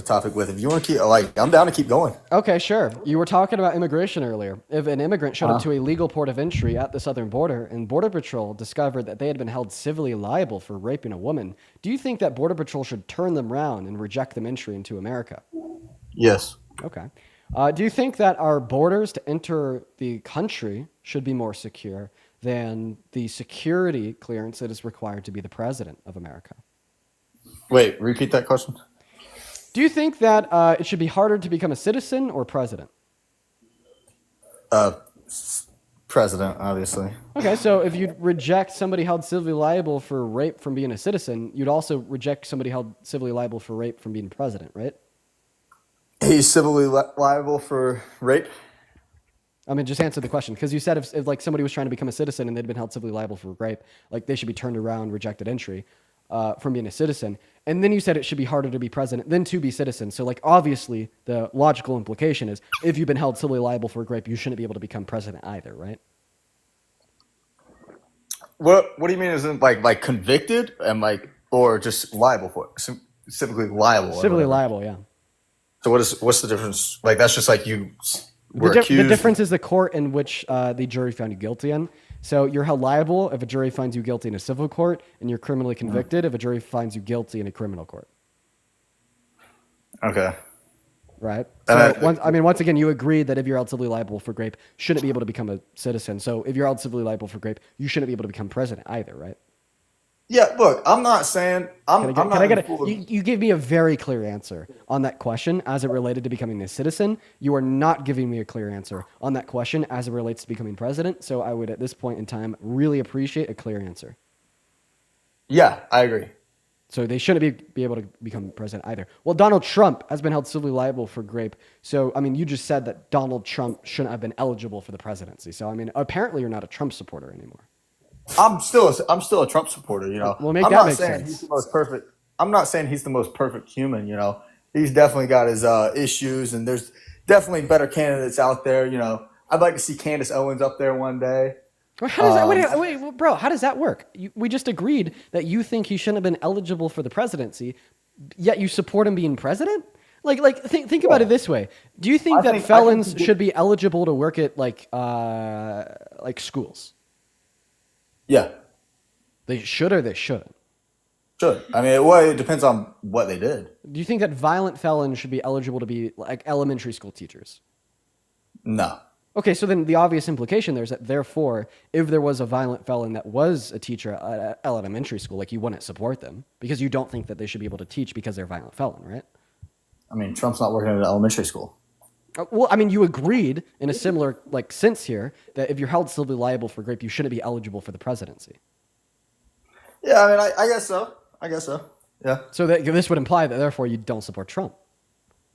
topic with. If you want to keep, like, I'm down to keep going. Okay, sure. You were talking about immigration earlier. If an immigrant showed up to a legal port of entry at the southern border and Border Patrol discovered that they had been held civilly liable for raping a woman, do you think that Border Patrol should turn them around and reject them entry into America? Yes. Okay. Do you think that our borders to enter the country should be more secure than the security clearance that is required to be the president of America? Wait, repeat that question. Do you think that it should be harder to become a citizen or president? President, obviously. Okay, so if you'd reject somebody held civilly liable for rape from being a citizen, you'd also reject somebody held civilly liable for rape from being president, right? He's civilly liable for rape? I mean, just answer the question. Because you said if like somebody was trying to become a citizen and they'd been held civilly liable for rape, like they should be turned around, rejected entry from being a citizen. And then you said it should be harder to be president than to be citizen. So like obviously the logical implication is if you've been held civilly liable for rape, you shouldn't be able to become president either, right? What do you mean isn't like convicted and like, or just liable for it? Specifically liable. Civilly liable, yeah. So what's the difference? Like that's just like you were accused. The difference is the court in which the jury found you guilty in. So you're held liable if a jury finds you guilty in a civil court, and you're criminally convicted if a jury finds you guilty in a criminal court. Okay. Right. So once again, you agreed that if you're held civilly liable for rape, shouldn't be able to become a citizen. So if you're held civilly liable for rape, you shouldn't be able to become president either, right? Yeah, look, I'm not saying you gave me a very clear answer on that question as it related to becoming a citizen. You are not giving me a clear answer on that question as it relates to becoming president. So I would, at this point in time, really appreciate a clear answer. Yeah, I agree. So they shouldn't be able to become president either. Well, Donald Trump has been held civilly liable for rape. So, I mean, you just said that Donald Trump shouldn't have been eligible for the presidency. So, I mean, apparently you're not a Trump supporter anymore. I'm still a Trump supporter, you know. Well, make I'm that not make saying sense. he's the most perfect. I'm not saying he's the most perfect human, you know. He's definitely got his issues, and there's definitely better candidates out there, you know. I'd like to see Candace Owens up there one day. How does that, wait, bro, how does that work? We just agreed that you think he shouldn't have been eligible for the presidency, yet you support him being president? Think about it this way. Do you think that felons should be eligible to work at like schools? Yeah. They should or they shouldn't? Should. I mean, well, it depends on what they did. Do you think that violent felons should be eligible to be like elementary school teachers? No. Okay, so then the obvious implication there is that therefore, if there was a violent felon that was a teacher at elementary school, like you wouldn't support them because you don't think that they should be able to teach because they're a violent felon, right? I mean, Trump's not working at an elementary school. Well, I mean, you agreed in a similar sense here that if you're held civilly liable for rape, you shouldn't be eligible for the presidency. Yeah, I mean, I guess so. Yeah. So this would imply that therefore you don't support Trump.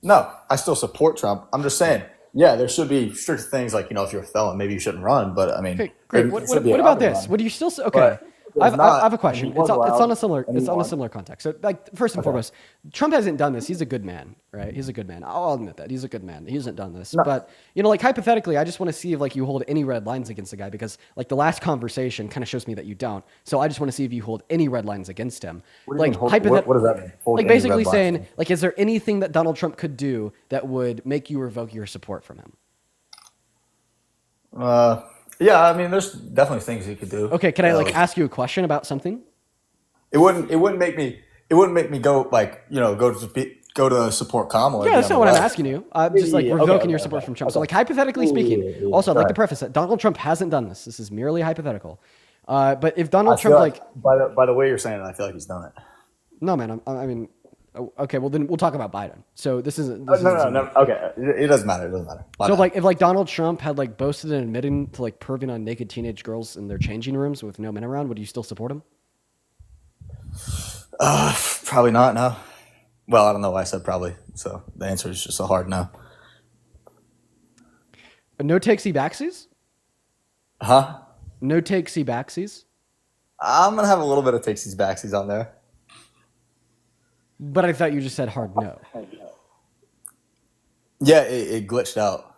No, I still support Trump. I'm just saying, yeah, there should be strict things like, you know, if you're a felon, maybe you shouldn't run. But I mean, okay, great. What about this? Would you still okay? I there's have, not, I have a and question. he was It's allowed, on a similar and he it's on a won. similar context. So like first and Okay. foremost, Trump hasn't done this. He's a good man, right? He's a good man. I'll admit that. He's a good man. He hasn't done this. No. But you know, like hypothetically, I just want to see if like you hold any red lines against the guy because like the last conversation kind of shows me that you don't. So I just want to see if you hold any red lines against him. What do you Like mean, what does that mean? Hold like any basically red lines? saying like is there anything that Donald Trump could do that would make you revoke your support from him? Yeah, I mean, there's definitely things he could do. Okay, can I like ask you a question about something? It wouldn't make me go like go to support Kamala. Yeah, and be that's on not the what I'm left. asking you. Just like Yeah, revoking okay, your okay, support okay, from Trump. So okay. like hypothetically speaking, also I'd like to preface that Donald Trump hasn't done this. This is merely hypothetical. But if Donald Trump by the way you're saying it, I feel like he's done it. no man, I mean, okay, well then we'll talk about Biden. So this isn't. No. Okay, it doesn't matter. It doesn't matter. So like if like Donald Trump had like boasted and admitting to like perving on naked teenage girls in their changing rooms with no men around, would you still support him? Probably not. No. Well, I don't know why I said probably. So the answer is just a hard no. No takesy backsies? Huh? No takesy backsies? I'm gonna have a little bit of takesies backsies on there. But I thought you just said hard no. Yeah, it glitched out.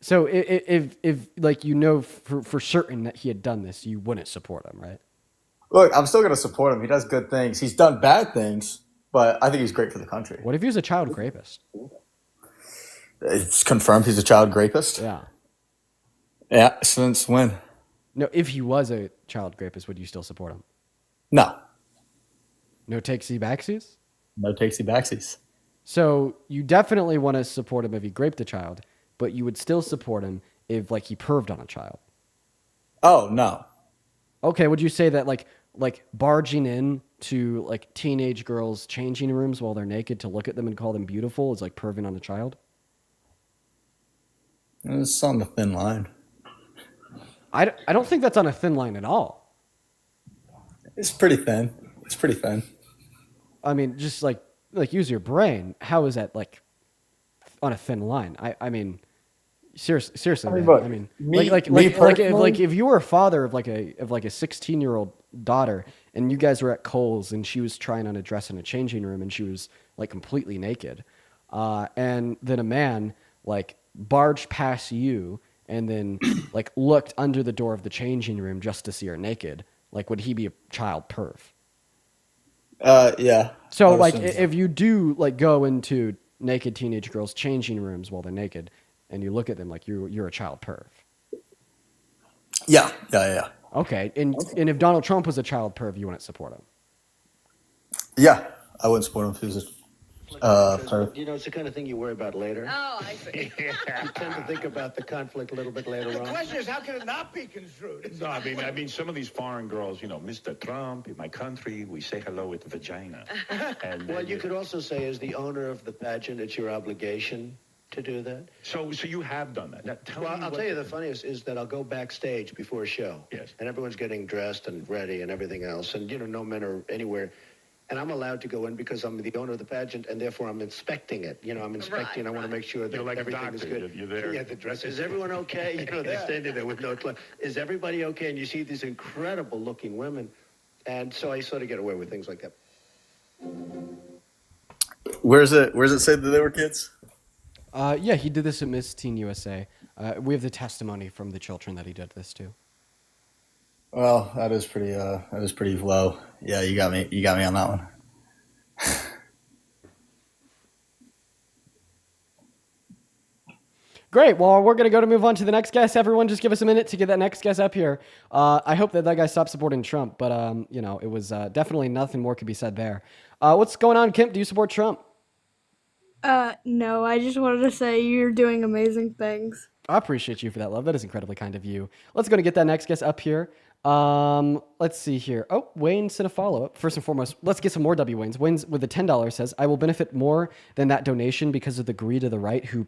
So if like you know for certain that he had done this, you wouldn't support him, right? Look, I'm still gonna support him. He does good things. He's done bad things, but I think he's great for the country. What if he was a child rapist? It's confirmed he's a child rapist. Yeah. Yeah. Since when? No, if he was a child rapist, would you still support him? No. No takesy backsies? No takesy backsies. So you definitely want to support him if he raped a child, but you would still support him if like he perved on a child. Oh no. Okay, would you say that like barging in to like teenage girls' changing rooms while they're naked to look at them and call them beautiful is like perving on a child? It's on the thin line. I don't think that's on a thin line at all. It's pretty thin. It's pretty thin. I mean, just like use your brain. How is that like on a thin line? I mean, seriously, I mean, man. look, I mean, me if you were a father of like a 16-year-old daughter and you guys were at Kohl's and she was trying on a dress in a changing room and she was like completely naked, and then a man like barged past you and then like looked under the door of the changing room just to see her naked, like would he be a child perv? Yeah. So like if you do like go into naked teenage girls changing rooms while they're naked and you look at them like you're a child perv. Yeah. Okay. And if Donald Trump was a child perv, you wouldn't support him. Yeah, I wouldn't support him if he was perv. You know, it's the kind of thing you worry about later. Oh, I see. You tend to think about the conflict a little bit later on. The question is, how can it not be construed? No, I mean, some of these foreign girls, you know, Mr. Trump, in my country, we say hello with the vagina. And Well, you could also say, as the owner of the pageant, it's your obligation to do that. So you have done that. Now, tell me I'll what- tell you the funniest is that I'll go backstage before a show. Yes. And everyone's getting dressed and ready and everything else. And, you know, no men are anywhere. And I'm allowed to go in because I'm the owner of the pageant, and therefore I'm inspecting it. You know, I'm inspecting. I want to make sure that You're like a everything is doctor. good. You're there. Yeah, the dress. Is everyone okay? You know, they're standing there with no clothes. Is everybody okay? And you see these incredible-looking women, and so I sort of get away with things like that. Where's it say that they were kids? Yeah, he did this at Miss Teen USA. We have the testimony from the children that he did this to. Well, that is pretty low. Yeah, you got me on that one. Great. Well, we're going to move on to the next guest. Everyone, just give us a minute to get that next guest up here. I hope that guy stopped supporting Trump, but you know, it was definitely nothing more could be said there. What's going on, Kemp? Do you support Trump? No, I just wanted to say you're doing amazing things. I appreciate you for that, love. That is incredibly kind of you. Let's go and get that next guest up here. Let's see here. Oh, Wayne sent a follow-up. First and foremost, let's get some more W Waynes. Wayne's with the $10 says, I will benefit more than that donation because of the greed of the right who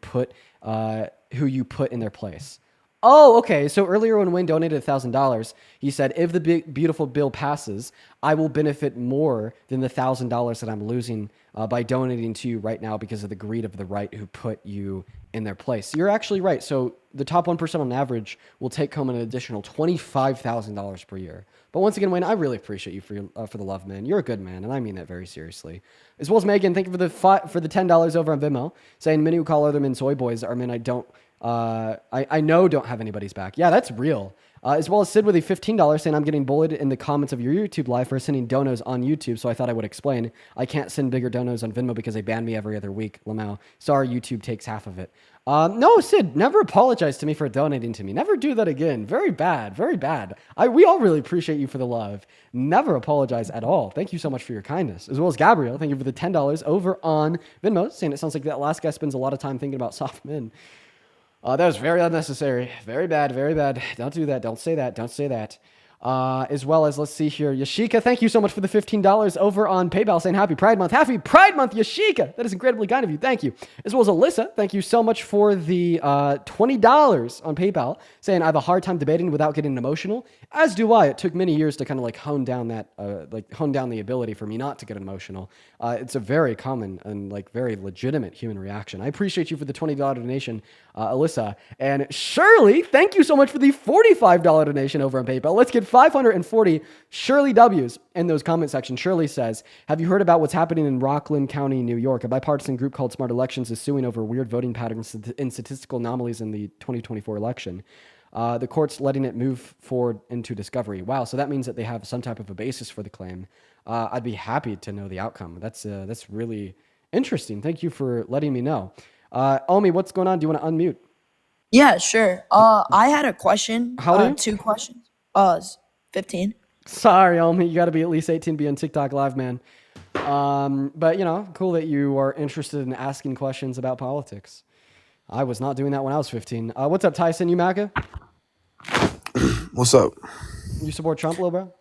you put in their place. Oh, okay. So earlier when Wayne donated $1,000, he said, if the beautiful bill passes, I will benefit more than the $1,000 that I'm losing by donating to you right now because of the greed of the right who put you in their place. You're actually right. So the top 1% on average will take home an additional $25,000 per year. But once again, Wayne, I really appreciate you for the love, man. You're a good man, and I mean that very seriously. As well as Megan, thank you for the $10 over on Venmo, saying many who call other men soy boys are men I know don't have anybody's back. Yeah, that's real. As well as Sid with a $15 saying, I'm getting bullied in the comments of your YouTube live for sending donos on YouTube, so I thought I would explain. I can't send bigger donos on Venmo because they ban me every other week. Lamau, sorry, YouTube takes half of it. No, Sid, never apologize to me for donating to me. Never do that again. Very bad, very bad. We all really appreciate you for the love. Never apologize at all. Thank you so much for your kindness. As well as Gabriel, thank you for the $10 over on Venmo, saying it sounds like that last guy spends a lot of time thinking about soft men. That was very unnecessary. Very bad, very bad. Don't do that. Don't say that. Don't say that. As well as, let's see here, Yashika, thank you so much for the $15 over on PayPal saying Happy Pride Month. Happy Pride Month, Yashika. That is incredibly kind of you. Thank you. As well as Alyssa, thank you so much for the $20 on PayPal saying I have a hard time debating without getting emotional. As do I. It took many years to kind of like hone down the ability for me not to get emotional. It's a very common and like very legitimate human reaction. I appreciate you for the $20 donation, Alyssa. And Shirley, thank you so much for the $45 donation over on PayPal. Let's get 540 Shirley W's in those comment sections. Shirley says, have you heard about what's happening in Rockland County, New York? A bipartisan group called Smart Elections is suing over weird voting patterns and statistical anomalies in the 2024 election. The court's letting it move forward into discovery. Wow, so that means that they have some type of a basis for the claim. I'd be happy to know the outcome. That's really interesting. Thank you for letting me know. Omi, what's going on? Do you want to unmute? Yeah, sure. I had a question. How old are you? 2 questions. 15. Sorry, Omi, you got to be at least 18 to be on TikTok Live, man. But, cool that you are interested in asking questions about politics. I was not doing that when I was 15. What's up, Tyson? You MAGA? What's up? You support Trump, little bro?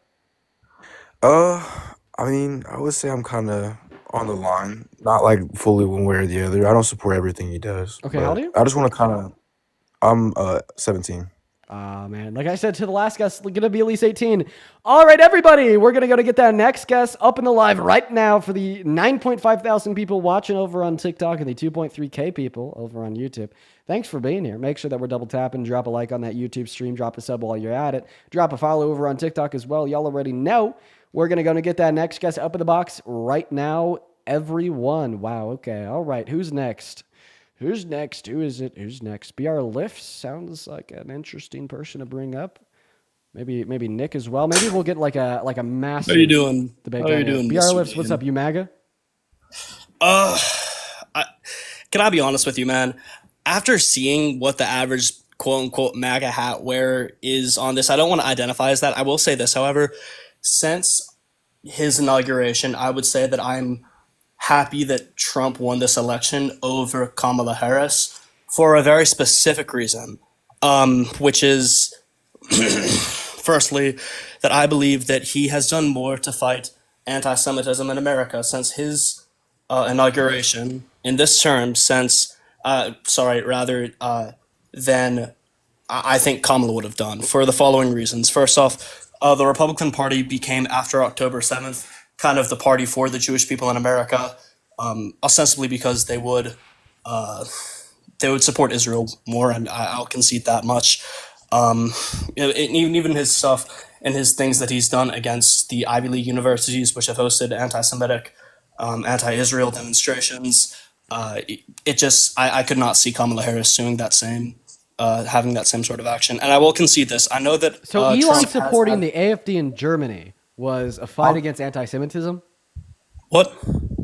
I mean, I would say I'm kind of on the line, not like fully one way or the other. I don't support everything he does. Okay, how old are you? I just want to kind of. I'm 17. Man, like I said to the last guest, we're gonna be at least 18. All right, everybody, we're gonna go to get that next guest up in the live right now for the 9.5 thousand people watching over on TikTok and the 2.3K people over on YouTube. Thanks for being here. Make sure that we're double tapping. Drop a like on that YouTube stream. Drop a sub while you're at it. Drop a follow over on TikTok as well. Y'all already know. We're gonna go to get that next guest up in the box right now, everyone. Wow. Okay. All right. Who's next? Who's next? Who is it? Who's next? BR Lift sounds like an interesting person to bring up. Maybe Nick as well. Maybe we'll get like a massive. How you doing? Debate How you doing, BR Mr. Lifts, what's Man? up? You MAGA? Can I be honest with you, man? After seeing what the average quote unquote MAGA hat wearer is on this, I don't want to identify as that. I will say this, however, since his inauguration, I would say that I'm happy that Trump won this election over Kamala Harris for a very specific reason, which is firstly that I believe that he has done more to fight anti-Semitism in America since his inauguration in this term than I think Kamala would have done for the following reasons. First off, the Republican Party became, after October 7th, kind of the party for the Jewish people in America, ostensibly because they would support Israel more, and I'll concede that much. Even his stuff and his things that he's done against the Ivy League universities, which have hosted anti-Semitic, anti-Israel demonstrations, I could not see Kamala Harris doing that same, having that same sort of action. And I will concede this. I know that So Elon Trump supporting the AfD in Germany was a fight against anti-Semitism? What?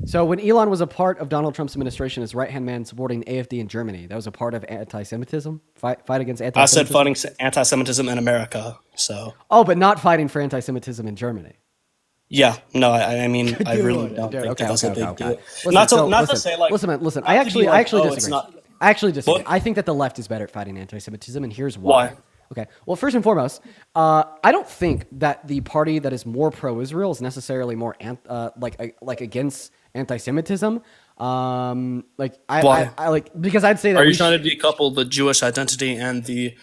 So when Elon was a part of Donald Trump's administration as right-hand man supporting AfD in Germany, that was a part of anti-Semitism? Fight against anti-Semitism? I said fighting anti-Semitism in America. So Oh, but not fighting for anti-Semitism in Germany. yeah, no, I mean, I Dude, really don't dude, think okay, that's a big okay. deal. Listen, Not to so not to say like listen. not I to actually be like, disagree. it's not. I actually disagree. What? I think that the left is better at fighting anti-Semitism, and here's why. Why? Okay. Well, first and foremost, I don't think that the party that is more pro-Israel is necessarily more against anti-Semitism. Why? I because I'd say that Are you we trying to decouple the Jewish identity and the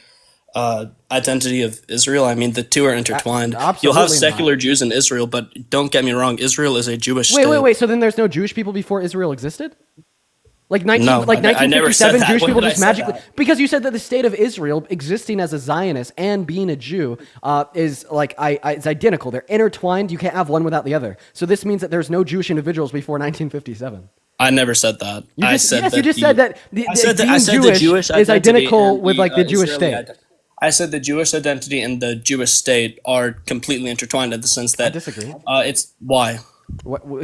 identity of Israel. I mean, the two are intertwined. You'll have absolutely secular not. Jews in Israel, but don't get me wrong, Israel is a Jewish Wait, state. wait, wait. So then there's no Jewish people before Israel existed? Like No, I never said 1957, that. Jewish When people did I just say magically that? because you said that the state of Israel existing as a Zionist and being a Jew is like it's identical. They're intertwined. You can't have one without the other. So this means that there's no Jewish individuals before 1957. I never said that. You I just said yes, that you just the- said that I said that being the Jewish is identity identical and with like the Jewish Israeli state. I said the Jewish identity and the Jewish state are completely intertwined in the sense that I disagree. It's why.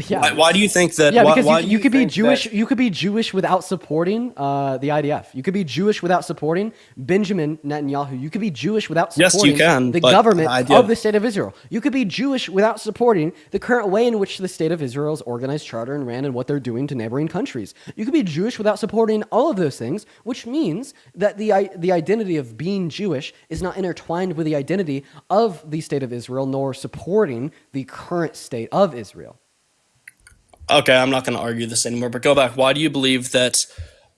Yeah. Why do you think that? Yeah, why, because why do you could be think Jewish. that- You could be Jewish without supporting the IDF. You could be Jewish without supporting Benjamin Netanyahu. You could be Jewish without Yes, you supporting can, the but government the idea of the state of Israel. You could be Jewish without supporting the current way in which the state of Israel's organized charter and ran and what they're doing to neighboring countries. You could be Jewish without supporting all of those things, which means that the identity of being Jewish is not intertwined with the identity of the state of Israel, nor supporting the current state of Israel. Okay, I'm not going to argue this anymore. But go back. Why do you believe that?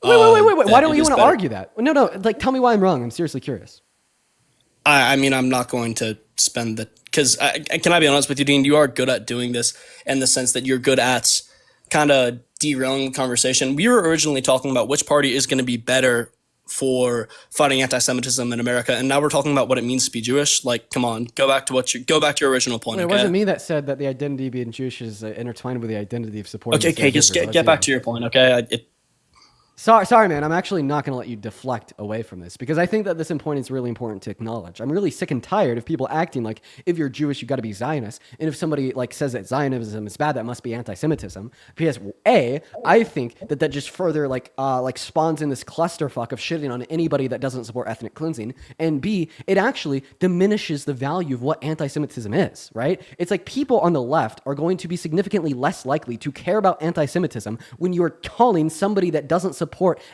Wait. that Why don't it you is want to better? argue that? No. Like, tell me why I'm wrong. I'm seriously curious. I mean, I'm not going to spend the because can I be honest with you, Dean? You are good at doing this in the sense that you're good at kind of derailing the conversation. We were originally talking about which party is going to be better for fighting anti-Semitism in America, and now we're talking about what it means to be Jewish. Like, come on, go back to your original point. Wait, it Okay. wasn't me that said that the identity of being Jewish is intertwined with the identity of supporting. Okay, the state of just Israel. get That's back you. to your point. Okay. Sorry, man. I'm actually not going to let you deflect away from this because I think that this point is really important to acknowledge. I'm really sick and tired of people acting like if you're Jewish, you got to be Zionist, and if somebody like says that Zionism is bad, that must be anti-Semitism. Because I think that just further like spawns in this clusterfuck of shitting on anybody that doesn't support ethnic cleansing, and B, it actually diminishes the value of what anti-Semitism is. Right? It's like people on the left are going to be significantly less likely to care about anti-Semitism when you are calling somebody that doesn't support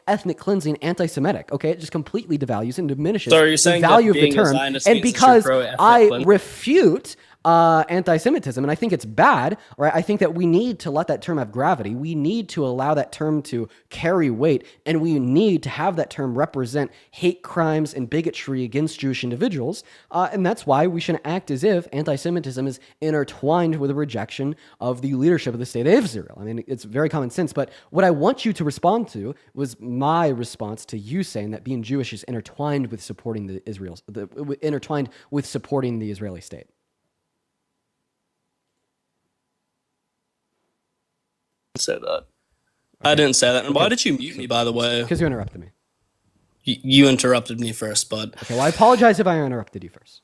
ethnic cleansing anti-Semitic. Okay, it just completely devalues and diminishes So are you the saying that value of the being a term. Zionist And means that you're because pro-ethnic I cleansing? refute anti-Semitism, and I think it's bad, right? I think that we need to let that term have gravity. We need to allow that term to carry weight, and we need to have that term represent hate crimes and bigotry against Jewish individuals. And that's why we shouldn't act as if anti-Semitism is intertwined with a rejection of the leadership of the state of Israel. I mean, it's very common sense. But what I want you to respond to was my response to you saying that being Jewish is intertwined with supporting intertwined with supporting the Israeli state. Say that. I didn't say that. And why did you mute me, by the way? Because you interrupted me. You interrupted me first, but Okay, well, I apologize if I interrupted you first.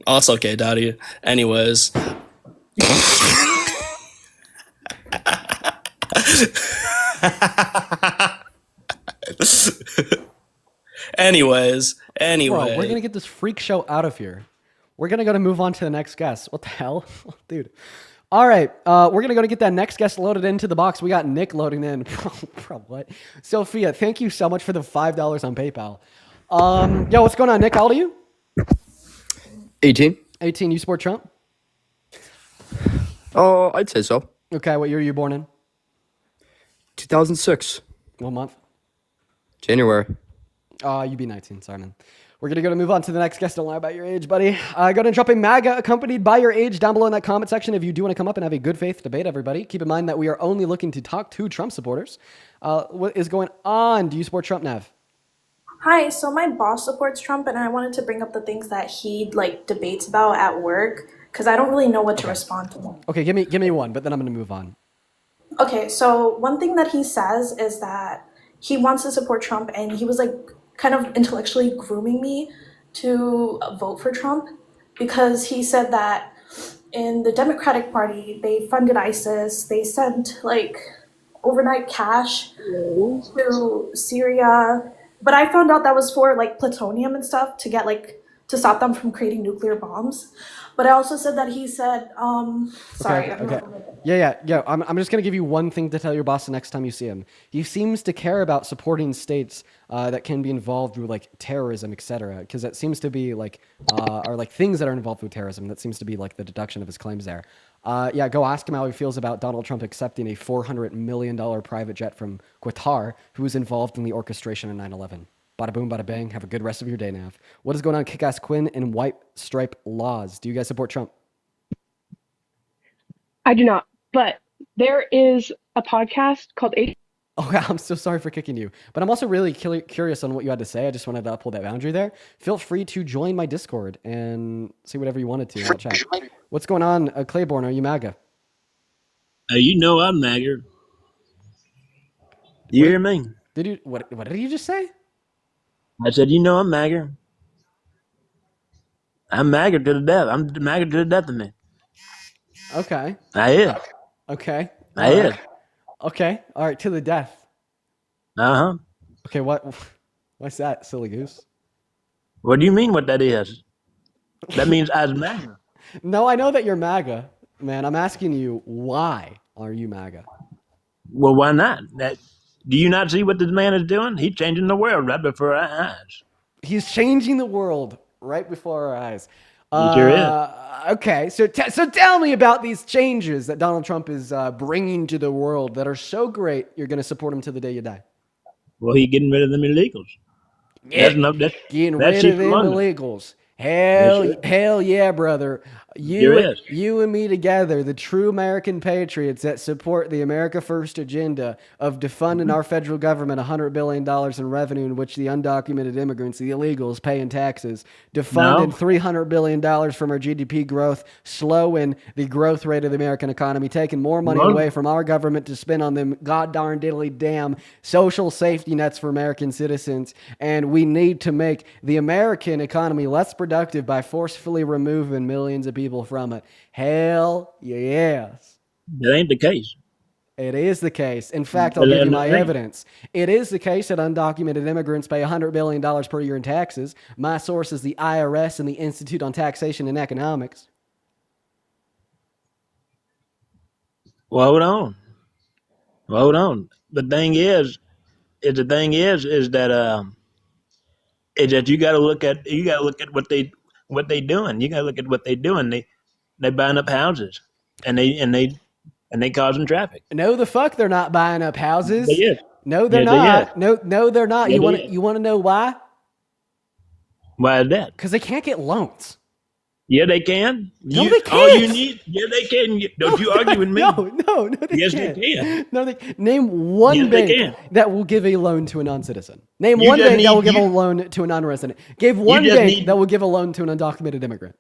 oh, it's okay, Daddy. Anyways. Anyways. Bro, we're gonna get this freak show out of here. We're gonna move on to the next guest. What the hell, dude? All right, we're gonna get that next guest loaded into the box. We got Nick loading in. Bro, what? Sophia, thank you so much for the $5 on PayPal. Yo, what's going on, Nick? How old are you? 18. 18. You support Trump? Oh, I'd say so. Okay, what year were you born in? 2006. What month? January. You be 19. Sorry, man. We're going to move on to the next guest. Don't lie about your age, buddy. Go ahead and drop a MAGA accompanied by your age down below in that comment section if you do want to come up and have a good faith debate, everybody. Keep in mind that we are only looking to talk to Trump supporters. What is going on? Do you support Trump, Nav? Hi, so my boss supports Trump, and I wanted to bring up the things that he debates about at work because I don't really know what to respond to. Okay, give me one, but then I'm going to move on. Okay, so one thing that he says is that he wants to support Trump, and he was kind of intellectually grooming me to vote for Trump because he said that in the Democratic Party they funded ISIS, they sent overnight cash to Syria. But I found out that was for plutonium and stuff to get to stop them from creating nuclear bombs. But I also said that he said, sorry. Okay. Yeah. I'm just going to give you one thing to tell your boss the next time you see him. He seems to care about supporting states that can be involved with terrorism, etc. Because that seems to be things that are involved with terrorism. That seems to be the deduction of his claims there. Go ask him how he feels about Donald Trump accepting a $400 million private jet from Qatar, who was involved in the orchestration of 9/11. Bada boom, bada bang. Have a good rest of your day, Nav. What is going on, Kick-Ass Quinn and White Stripe Laws? Do you guys support Trump? I do not, but there is a podcast called Oh, I'm so sorry for kicking you. But I'm also really curious on what you had to say. I just wanted to uphold that boundary there. Feel free to join my Discord and say whatever you wanted to in the chat. What's going on, Claiborne? Are you MAGA? You know I'm MAGA. You hear me? Did you? What did you just say? I said, you know I'm MAGA. I'm MAGA to the death. I'm MAGA to the death of me. Okay. I is. Okay. I is. Okay. All right. To the death. Uh-huh. Okay. What's that, silly goose? What do you mean what that is? That means as MAGA. No, I know that you're MAGA, man. I'm asking you, why are you MAGA? Well, why not? Do you not see what this man is doing? He's changing the world right before our eyes. He's changing the world right before our eyes. He sure is. Okay, so tell me about these changes that Donald Trump is bringing to the world that are so great. You're going to support him to the day you die. Well, he's getting rid of them illegals. Getting rid of them illegals. Hell yeah, brother. You and me together, the true American patriots that support the America First agenda of defunding our federal government $100 billion in revenue in which the undocumented immigrants, the illegals, pay in taxes, defunding $300 billion from our GDP growth, slowing the growth rate of the American economy, taking more money away from our government to spend on them god darn diddly damn social safety nets for American citizens. And we need to make the American economy less productive by forcefully removing millions of people from it. Hell yes. That ain't the case. It is the case. In fact, I'll give you my evidence. It is the case that undocumented immigrants pay $100 billion per year in taxes. My source is the IRS and the Institute on Taxation and Economics. Well, hold on. The thing is that you got to look at what they doing. You got to look at what they doing. They buying up houses, and they causing traffic. No, the fuck they're not buying up houses. They is. No, they're Yeah, not. No, they're not. Yeah, You want to know why? Why is that? Because they can't get loans. Yeah, they can. No, they can't. All you need. Yeah, they can. Don't you argue with me? No, they yes, can't. they can. No, name one bank that will give a loan to a non-citizen. Name one bank that will give a loan to a non-resident. Give one bank that will give a loan to an undocumented immigrant.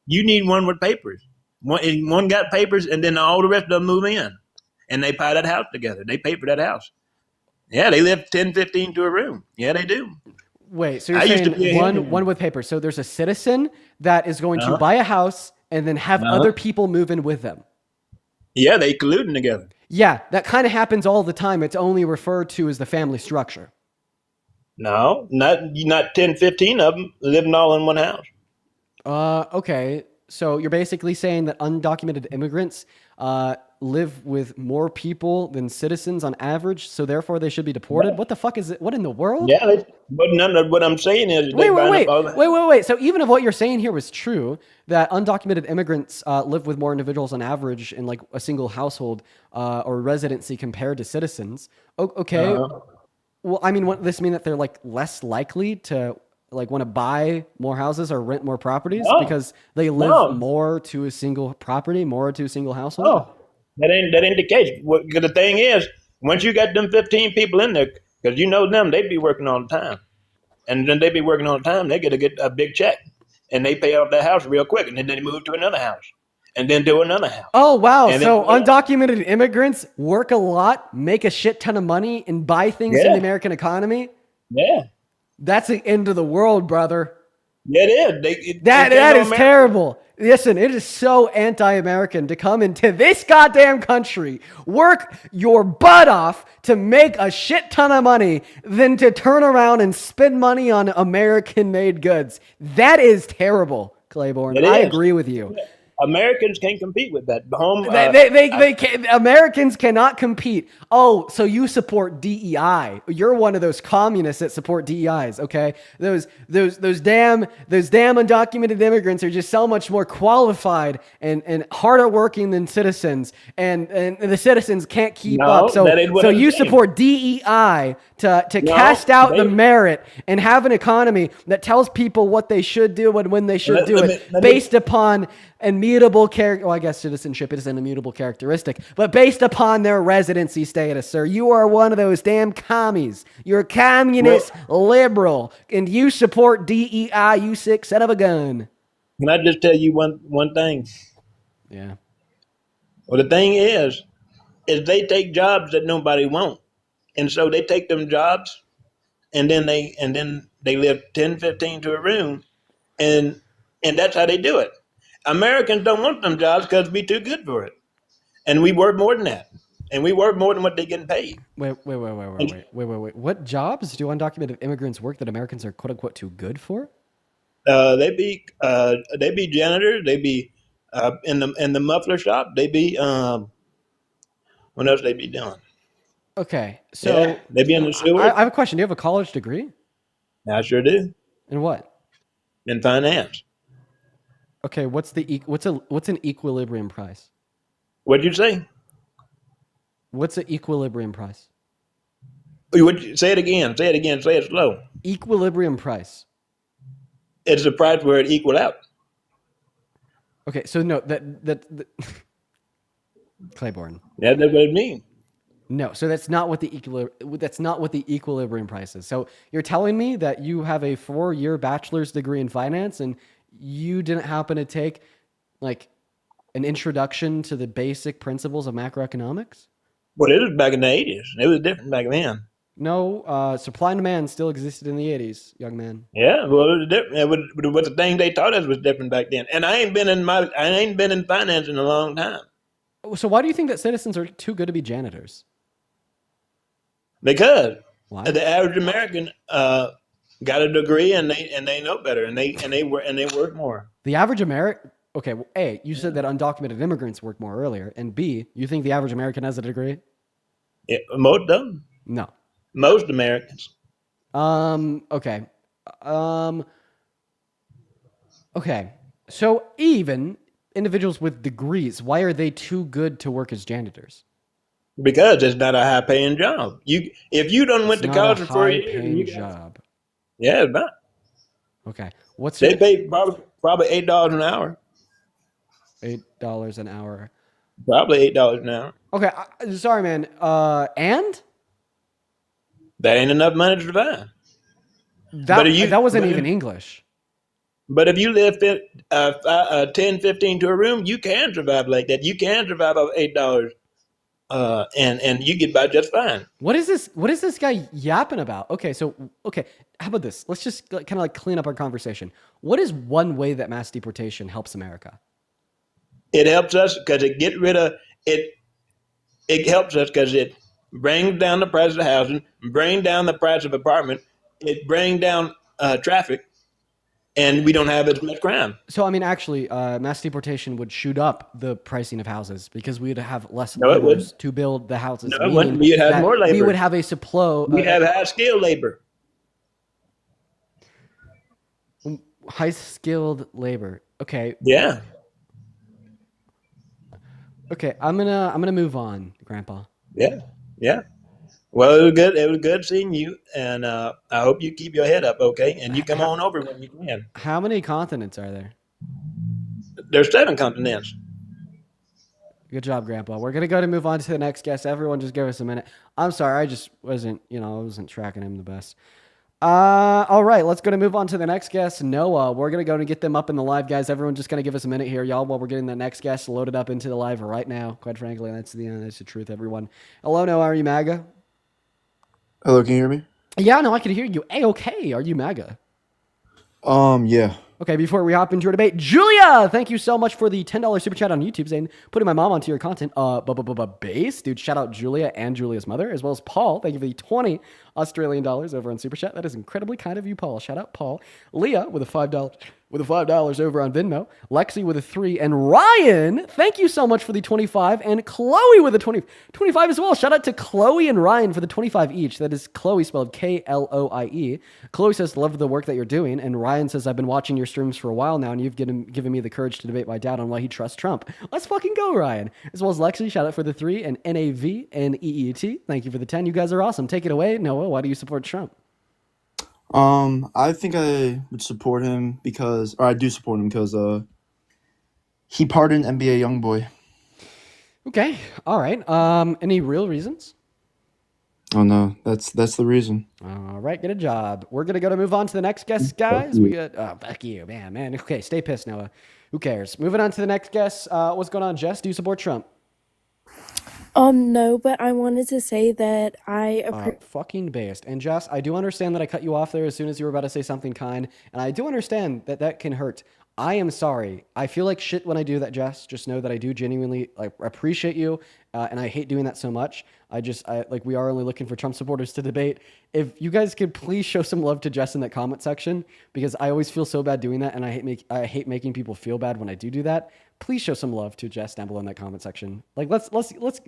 You need one with papers. One got papers, and then all the rest of them move in, and they buy that house together. They pay for that house. Yeah, they live 10, 15 to a room. Yeah, they do. Wait, so you're saying one with papers. So there's a citizen that is going to buy a house and then have other people move in with them. Yeah, they colluding together. Yeah, that kind of happens all the time. It's only referred to as the family structure. No, not 10, 15 of them living all in one house. Okay. So you're basically saying that undocumented immigrants live with more people than citizens on average, so therefore they should be deported? Yeah. What the fuck is it? What in the world? Yeah, but none of what I'm saying is wait. So even if what you're saying here was true, that undocumented immigrants live with more individuals on average in like a single household or residency compared to citizens. Okay. Well, I mean, this mean that they're like less likely to like want to buy more houses or rent more properties because they live more to a single property, more to a single household? Oh, that ain't the case. The thing is, once you got them 15 people in there, because you know them, they be working all the time. And then they be working all the time, they get a big check. And they pay off that house real quick. And then they move to another house. And then do another house. Oh, wow. And so undocumented immigrants work a lot, make a shit ton of money, and buy things in the American economy? Yeah. That's the end of the world, brother. Yeah, it is. That is terrible. Listen, it is so anti-American to come into this goddamn country, work your butt off to make a shit ton of money, then to turn around and spend money on American-made goods. That is terrible, Claiborne. I agree with you. Americans can't compete with that. Americans cannot compete. Oh, so you support DEI? You're one of those communists that support DEIs. Okay, those damn undocumented immigrants are just so much more qualified and harder working than citizens, and the citizens can't keep No, up. So that ain't what so I'm you saying. support DEI to No, cast out the they- merit and have an economy that tells people what they should do and when they should Let- do let it me- let me- based upon immutable character. Well, I guess citizenship is an immutable characteristic, but based upon their residency status, sir. You are one of those damn commies. You're a communist liberal, and you support DEI, you sick son of a gun. Can I just tell you one thing? Yeah. Well, the thing is they take jobs that nobody wants, and so they take them jobs, and then they live 10, 15 to a room, and that's how they do it. Americans don't want them jobs because we too good for it, and we work more than that, and we work more than what they're getting paid. Wait. What jobs do undocumented immigrants work that Americans are quote unquote too good for? They be janitors. They be in the muffler shop. They be what else they be doing? Okay, so Yeah, they be in the sewer. I have a question. Do you have a college degree? I sure do. In what? In finance. Okay, what's an equilibrium price? What'd you say? What's an equilibrium price? Say it again. Say it again. Say it slow. Equilibrium price. It's the price where it equal out. Okay, so no, that Claiborne. Yeah, that's what it means. No, so that's not what the equilibrium price is. So you're telling me that you have a 4-year bachelor's degree in finance and you didn't happen to take like an introduction to the basic principles of macroeconomics? Well, it was back in the 80s. It was different back then. No, supply and demand still existed in the 80s, young man. Yeah, well, it was different. But the thing they taught us was different back then. And I ain't been in finance in a long time. So why do you think that citizens are too good to be janitors? Because Why? the average American got a degree and they know better and they work more. The average American. Okay, well, A, you said that undocumented immigrants work more earlier, and B, you think the average American has a degree? Yeah, most of them. No. Most Americans. Okay. Okay. So even individuals with degrees, why are they too good to work as janitors? Because it's not a high paying job. If you done went to college for 4 years, paying job. Yeah, it's not. Okay. They pay probably $8 an hour. $8 an hour. Probably $8 an hour. Okay, sorry, man. And that ain't enough money to survive. That wasn't even English. But if you live 10, 15 to a room, you can survive like that. You can survive off $8, and you get by just fine. What is this guy yapping about? Okay, how about this? Let's just kind of like clean up our conversation. What is one way that mass deportation helps America? It helps us because it get rid of it. It helps us because it brings down the price of housing, bring down the price of apartment. It brings down traffic, and we don't have as much crime. So, I mean, actually, mass deportation would shoot up the pricing of houses because we would have less No, it laborers to build the houses. No, it wouldn't. We'd have more labor. We would have a supply. We have high skilled labor. High skilled labor. Okay. Yeah. Okay, I'm gonna move on, Grandpa. Yeah. Yeah. Well, it was good. It was good seeing you, and I hope you keep your head up, okay? And you come on over when you can. How many continents are there? There's 7 continents. Good job, Grandpa. We're gonna go to move on to the next guest. Everyone, just give us a minute. I'm sorry, I just wasn't, I wasn't tracking him the best. All right, let's go to move on to the next guest, Noah. We're gonna go and get them up in the live, guys. Everyone, just gonna give us a minute here, y'all, while we're getting the next guest loaded up into the live right now. Quite frankly, that's the truth, everyone. Hello, Noah. Are you MAGA? Hello, can you hear me? Yeah, no, I can hear you. Okay, are you MAGA? Yeah. Okay, before we hop into our debate, Julia, thank you so much for the $10 super chat on YouTube saying putting my mom onto your content. Base, dude, shout out Julia and Julia's mother, as well as Paul. Thank you for the 20 Australian dollars over on Super Chat. That is incredibly kind of you, Paul. Shout out Paul. Leah with a $5 with a $5 over on Venmo, Lexi with a 3, and Ryan, thank you so much for the 25, and Chloe with a 25 as well. Shout out to Chloe and Ryan for the 25 each. That is Chloe spelled Kloie. Chloe says, love the work that you're doing, and Ryan says, I've been watching your streams for a while now, and you've given me the courage to debate my dad on why he trusts Trump. Let's fucking go, Ryan. As well as Lexi, shout out for the 3, and NAV and EET, thank you for the 10. You guys are awesome. Take it away, Noah. Why do you support Trump? I think I would support him I do support him because he pardoned NBA YoungBoy. Okay, all right. Any real reasons? Oh no, that's the reason. All right, get a job. We're gonna move on to the next guest, guys. We got fuck you, man. Okay, stay pissed, Noah. Who cares? Moving on to the next guest. What's going on, Jess? Do you support Trump? No, but I wanted to say that Fucking based. And Jess, I do understand that I cut you off there as soon as you were about to say something kind, and I do understand that that can hurt. I am sorry. I feel like shit when I do that, Jess. Just know that I do genuinely appreciate you, and I hate doing that so much. We are only looking for Trump supporters to debate. If you guys could please show some love to Jess in that comment section, because I always feel so bad doing that, and I hate making people feel bad when I do that. Please show some love to Jess down below in that comment section. Let's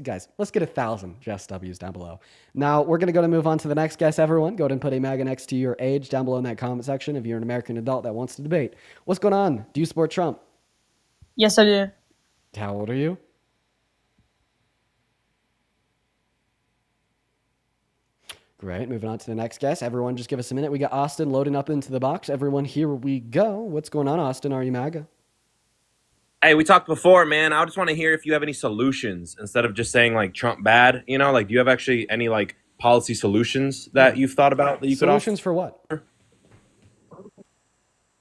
guys, let's get 1,000 Jess W's down below. Now we're gonna move on to the next guest. Everyone, go ahead and put a MAGA next to your age down below in that comment section if you're an American adult that wants to debate. What's going on? Do you support Trump? Yes, I do. How old are you? Great. Moving on to the next guest. Everyone, just give us a minute. We got Austin loading up into the box. Everyone, here we go. What's going on, Austin? Are you MAGA? Hey, we talked before, man. I just want to hear if you have any solutions instead of just saying like Trump bad. You know, like do you have actually any like policy solutions that you've thought about that you could offer? Solutions for what?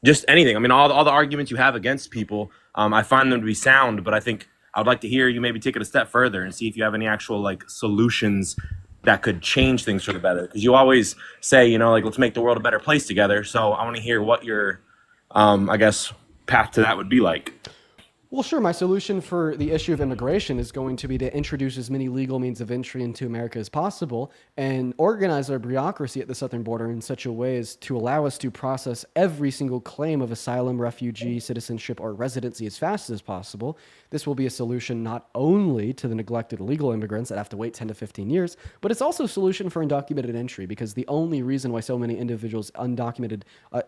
Just anything. I mean, all the arguments you have against people, I find them to be sound, but I think I would like to hear you maybe take it a step further and see if you have any actual like solutions that could change things for the better. Because you always say, you know, like let's make the world a better place together. So I want to hear what your, I guess, path to that would be like. Well, sure. My solution for the issue of immigration is going to be to introduce as many legal means of entry into America as possible and organize our bureaucracy at the southern border in such a way as to allow us to process every single claim of asylum, refugee, citizenship, or residency as fast as possible. This will be a solution not only to the neglected illegal immigrants that have to wait 10 to 15 years, but it's also a solution for undocumented entry, because the only reason why so many individuals undocumented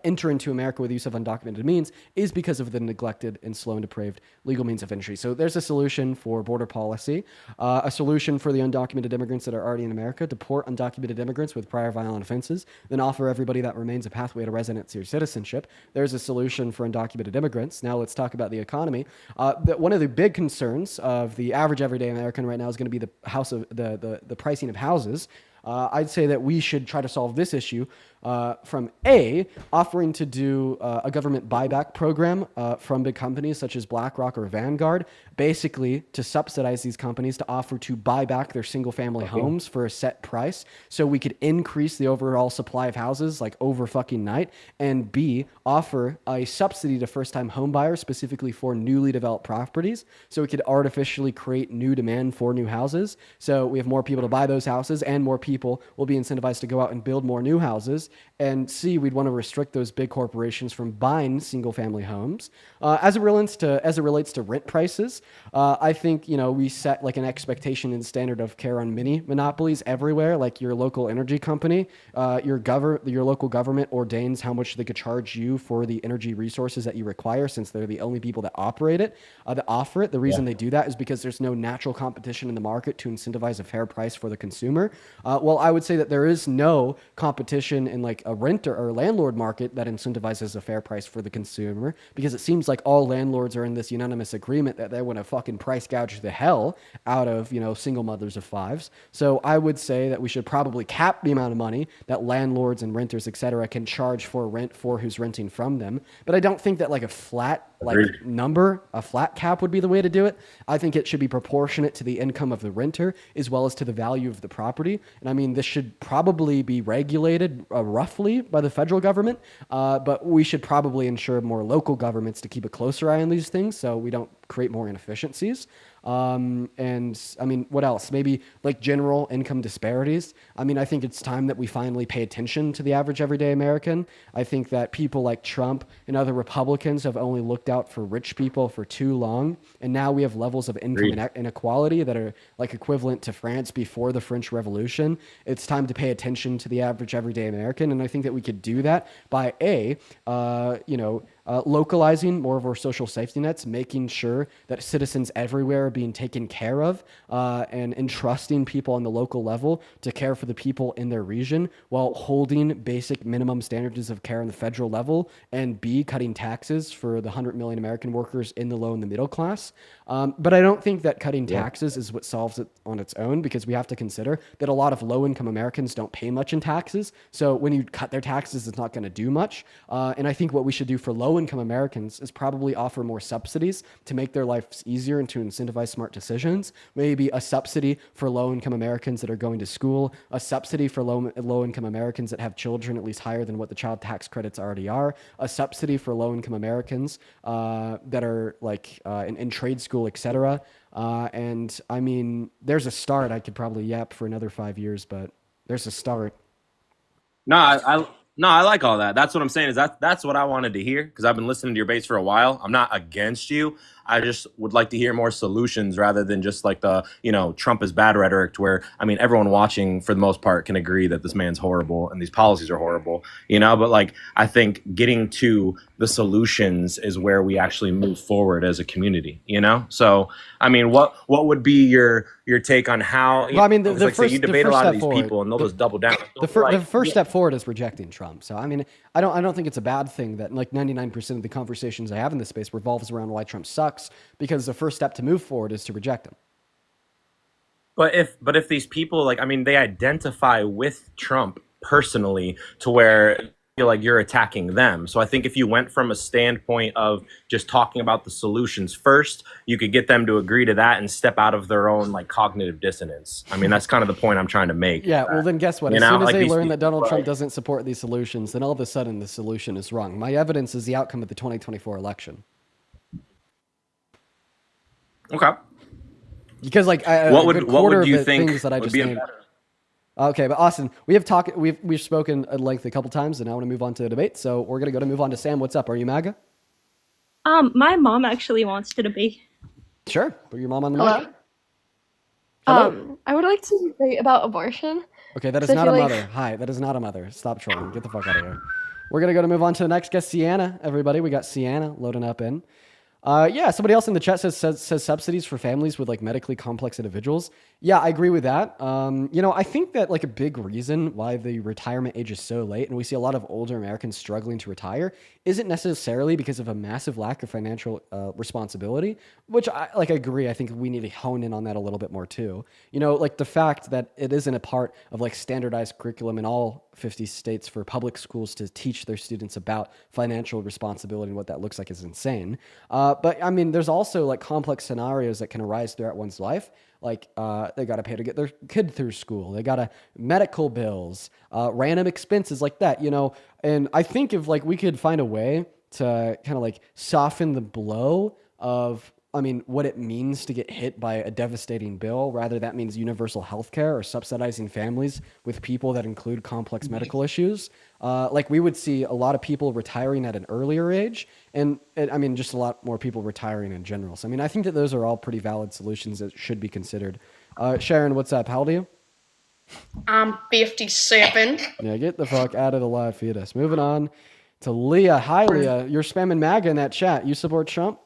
enter into America with the use of undocumented means is because of the neglected and slow and depraved legal means of entry. So there's a solution for border policy, a solution for the undocumented immigrants that are already in America, deport undocumented immigrants with prior violent offenses, then offer everybody that remains a pathway to residency or citizenship. There's a solution for undocumented immigrants. Now let's talk about the economy. One of the big concerns of the average everyday American right now is going to be the pricing of houses. I'd say that we should try to solve this issue from offering to do a government buyback program from big companies such as BlackRock or Vanguard, basically to subsidize these companies to offer to buy back their single family homes for a set price, so we could increase the overall supply of houses like over fucking night, and B, offer a subsidy to first time home buyers specifically for newly developed properties, so we could artificially create new demand for new houses. So we have more people to buy those houses, and more people will be incentivized to go out and build more new houses. And C, we'd want to restrict those big corporations from buying single family homes. As it relates to rent prices, I think, we set like an expectation and standard of care on mini monopolies everywhere, like your local energy company, your local government ordains how much they could charge you for the energy resources that you require, since they're the only people that operate it, that offer it. The reason they do that is because there's no natural competition in the market to incentivize a fair price for the consumer. Well, I would say that there is no competition in like a renter or landlord market that incentivizes a fair price for the consumer, because it seems like all landlords are in this unanimous agreement that they want to fucking price gouge the hell out of, single mothers of fives. So I would say that we should probably cap the amount of money that landlords and renters, etc., can charge for rent for who's renting from them. But I don't think that like a flat cap would be the way to do it. I think it should be proportionate to the income of the renter as well as to the value of the property. And I mean, this should probably be regulated roughly by the federal government, but we should probably ensure more local governments to keep a closer eye on these things, so we don't create more inefficiencies. And I mean, what else? Maybe like general income disparities. I mean, I think it's time that we finally pay attention to the average everyday American. I think that people like Trump and other Republicans have only looked out for rich people for too long. And now we have levels of income inequality that are like equivalent to France before the French Revolution. It's time to pay attention to the average everyday American. And I think that we could do that by localizing more of our social safety nets, making sure that citizens everywhere are being taken care of, and entrusting people on the local level to care for the people in their region while holding basic minimum standards of care on the federal level, and B, cutting taxes for the 100 million American workers in the low and the middle class. But I don't think that cutting taxes is what solves it on its own, because we have to consider that a lot of low-income Americans don't pay much in taxes. So when you cut their taxes, it's not going to do much. And I think what we should do for low-income Americans is probably offer more subsidies to make their lives easier and to incentivize smart decisions. Maybe a subsidy for low-income Americans that are going to school, a subsidy for low-income Americans that have children at least higher than what the child tax credits already are, a subsidy for low-income Americans that are like in trade school, etc. And I mean, there's a start. I could probably yap for another 5 years, but there's a start. No, I like all that. That's what I'm saying. That's what I wanted to hear, because I've been listening to your debates for a while. I'm not against you. I just would like to hear more solutions rather than just like the, Trump is bad rhetoric, to where, I mean, everyone watching for the most part can agree that this man's horrible and these policies are horrible, but like, I think getting to the solutions is where we actually move forward as a community, So, I mean, what would be your take on how, Well, I mean, the like, first, you the debate a first lot of step these forward, people and they'll just double down. the first step forward is rejecting Trump. So, I mean, I don't think it's a bad thing that like 99% of the conversations I have in this space revolves around why Trump sucks, because the first step to move forward is to reject him. But if these people, like, I mean, they identify with Trump personally to where you feel like you're attacking them. So I think if you went from a standpoint of just talking about the solutions first, you could get them to agree to that and step out of their own like cognitive dissonance. I mean, that's kind of the point I'm trying to make. Yeah, well then guess what? You As know, soon as like they these learn that people, Donald Trump like- doesn't support these solutions, then all of a sudden the solution is wrong. My evidence is the outcome of the 2024 election. Okay. Because like What would you of the think things that I would just be a named. better? Okay, but Austin, we've spoken at length a couple times, and I want to move on to the debate. So we're gonna move on to Sam. What's up? Are you MAGA? My mom actually wants to debate. Sure. Put your mom on the Hello? mic. Hello. I would like to debate about abortion. Okay, that is 'cause I not a feel like- mother. Hi, that is not a mother. Stop trolling. Get the fuck out of here. We're gonna move on to the next guest, Sienna. Everybody, we got Sienna loading up in. Yeah, somebody else in the chat says subsidies for families with like medically complex individuals. Yeah, I agree with that. I think that like a big reason why the retirement age is so late and we see a lot of older Americans struggling to retire isn't necessarily because of a massive lack of financial responsibility, which I agree. I think we need to hone in on that a little bit more too. Like the fact that it isn't a part of like standardized curriculum in all 50 states for public schools to teach their students about financial responsibility and what that looks like is insane. But I mean, there's also like complex scenarios that can arise throughout one's life. Like they got to pay to get their kid through school. They got to medical bills, random expenses like that, And I think if like we could find a way to kind of like soften the blow of, what it means to get hit by a devastating bill, rather that means universal health care or subsidizing families with people that include complex medical issues. Like we would see a lot of people retiring at an earlier age and just a lot more people retiring in general. So, I think that those are all pretty valid solutions that should be considered. Sharon, what's up? How old are you? I'm 57. Yeah, get the fuck out of the live fetus. Moving on to Leah. Hi, Leah. You're spamming MAGA in that chat. You support Trump?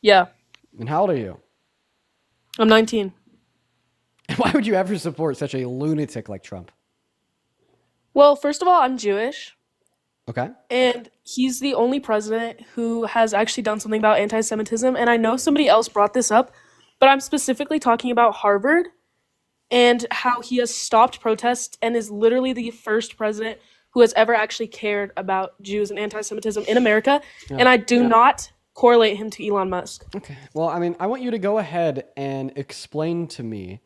Yeah, And how old are you? I'm 19. Why would you ever support such a lunatic like Trump? Well, first of all, I'm Jewish, Okay. and he's the only president who has actually done something about anti-Semitism, and I know somebody else brought this up, but I'm specifically talking about Harvard and how he has stopped protests and is literally the first president who has ever actually cared about Jews and anti-Semitism in America, and I do not correlate him to Elon Musk. Okay. Well, I want you to go ahead and explain to me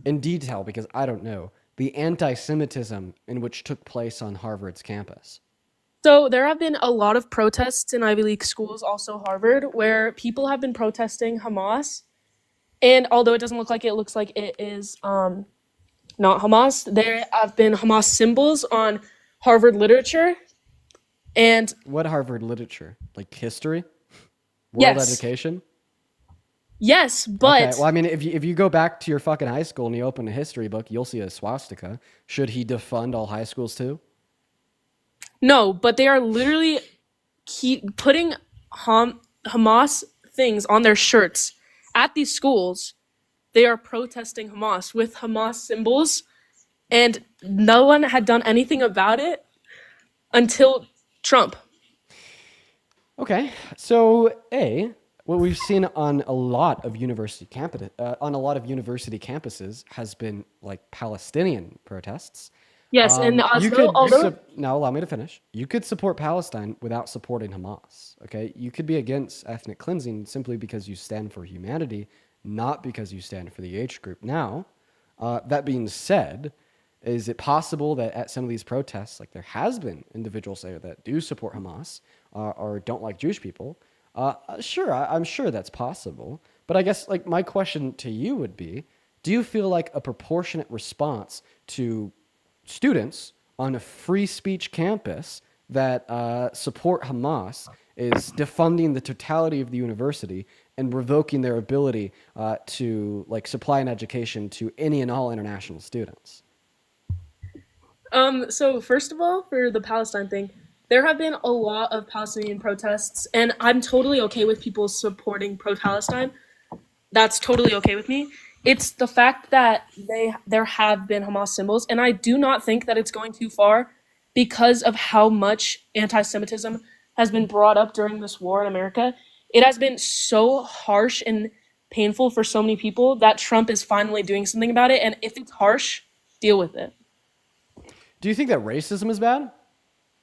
in detail, because I don't know, the anti-Semitism in which took place on Harvard's campus. So there have been a lot of protests in Ivy League schools, also Harvard, where people have been protesting Hamas. And although it doesn't look like looks like it is not Hamas, there have been Hamas symbols on Harvard literature. And What Harvard literature? Like history? World Yes. education? yes, but Okay, well, I mean, if you go back to your fucking high school and you open a history book, you'll see a swastika. Should he defund all high schools too? no, but they are literally putting Hamas things on their shirts at these schools. They are protesting Hamas with Hamas symbols, and no one had done anything about it until Trump. Okay, so what we've seen on a lot of university campuses has been like Palestinian protests. Yes, and you although, could now allow me to finish. You could support Palestine without supporting Hamas. Okay, you could be against ethnic cleansing simply because you stand for humanity, not because you stand for the H group. Now, that being said, is it possible that at some of these protests, like there has been individuals there that do support Hamas or don't like Jewish people? Sure, I'm sure that's possible. But I guess like my question to you would be, do you feel like a proportionate response to students on a free speech campus that support Hamas is defunding the totality of the university and revoking their ability to like supply an education to any and all international students? So first of all, for the Palestine thing, there have been a lot of Palestinian protests, and I'm totally okay with people supporting pro-Palestine. That's totally okay with me. It's the fact that there have been Hamas symbols, and I do not think that it's going too far because of how much anti-Semitism has been brought up during this war in America. It has been so harsh and painful for so many people that Trump is finally doing something about it, and if it's harsh, deal with it. Do you think that racism is bad?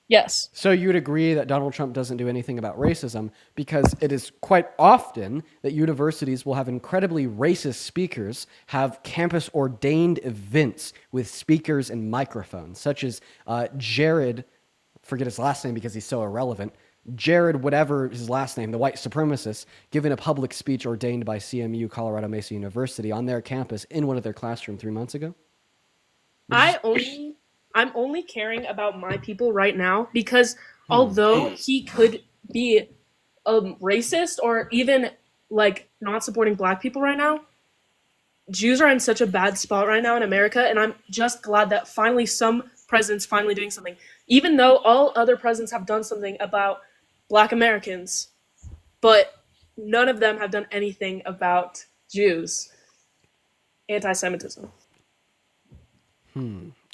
Yes. So you would agree that Donald Trump doesn't do anything about racism because it is quite often that universities will have incredibly racist speakers have campus ordained events with speakers and microphones, such as Jared, forget his last name because he's so irrelevant, Jared, whatever his last name, the white supremacist, giving a public speech ordained by CMU, Colorado Mesa University, on their campus in one of their classrooms 3 months ago? I'm only caring about my people right now because although he could be racist or even like not supporting black people right now, Jews are in such a bad spot right now in America, and I'm just glad that finally some president's finally doing something. Even though all other presidents have done something about black Americans, but none of them have done anything about Jews. Anti-Semitism.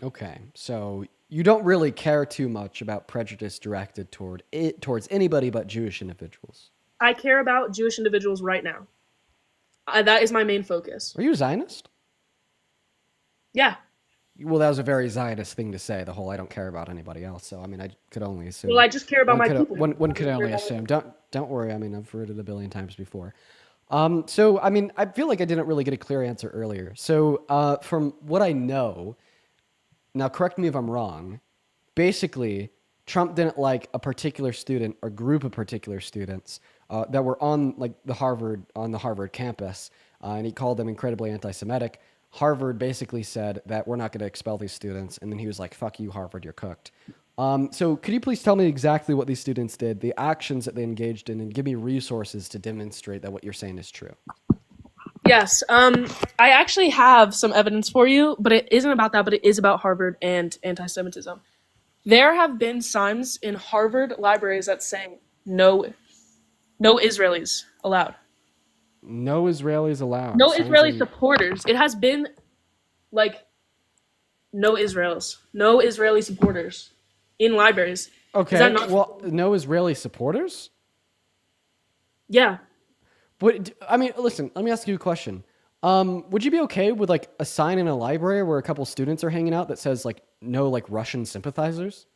Okay, so you don't really care too much about prejudice directed towards anybody but Jewish individuals. I care about Jewish individuals right now. That is my main focus. Are you a Zionist? Yeah. Well, that was a very Zionist thing to say, the whole I don't care about anybody else. So, I mean, I could only assume. Well, I just care about my people. One could only assume. Don't worry. I mean, I've heard it a billion times before. So, I mean, I feel like I didn't really get a clear answer earlier. So, from what I know, now correct me if I'm wrong, basically, Trump didn't like a particular student or group of particular students that were on the Harvard campus, and he called them incredibly anti-Semitic. Harvard basically said that we're not going to expel these students, and then he was like, "Fuck you, Harvard, you're cooked." So could you please tell me exactly what these students did, the actions that they engaged in, and give me resources to demonstrate that what you're saying is true? Yes. I actually have some evidence for you, but it isn't about that, but it is about Harvard and anti-Semitism. There have been signs in Harvard libraries that say no Israelis allowed. No Israelis allowed. No Israeli supporters. It has been like no Israeli supporters in libraries. Okay. Is that not well, no Israeli supporters? Yeah. But I mean, listen. Let me ask you a question. Would you be okay with like a sign in a library where a couple students are hanging out that says like no like Russian sympathizers?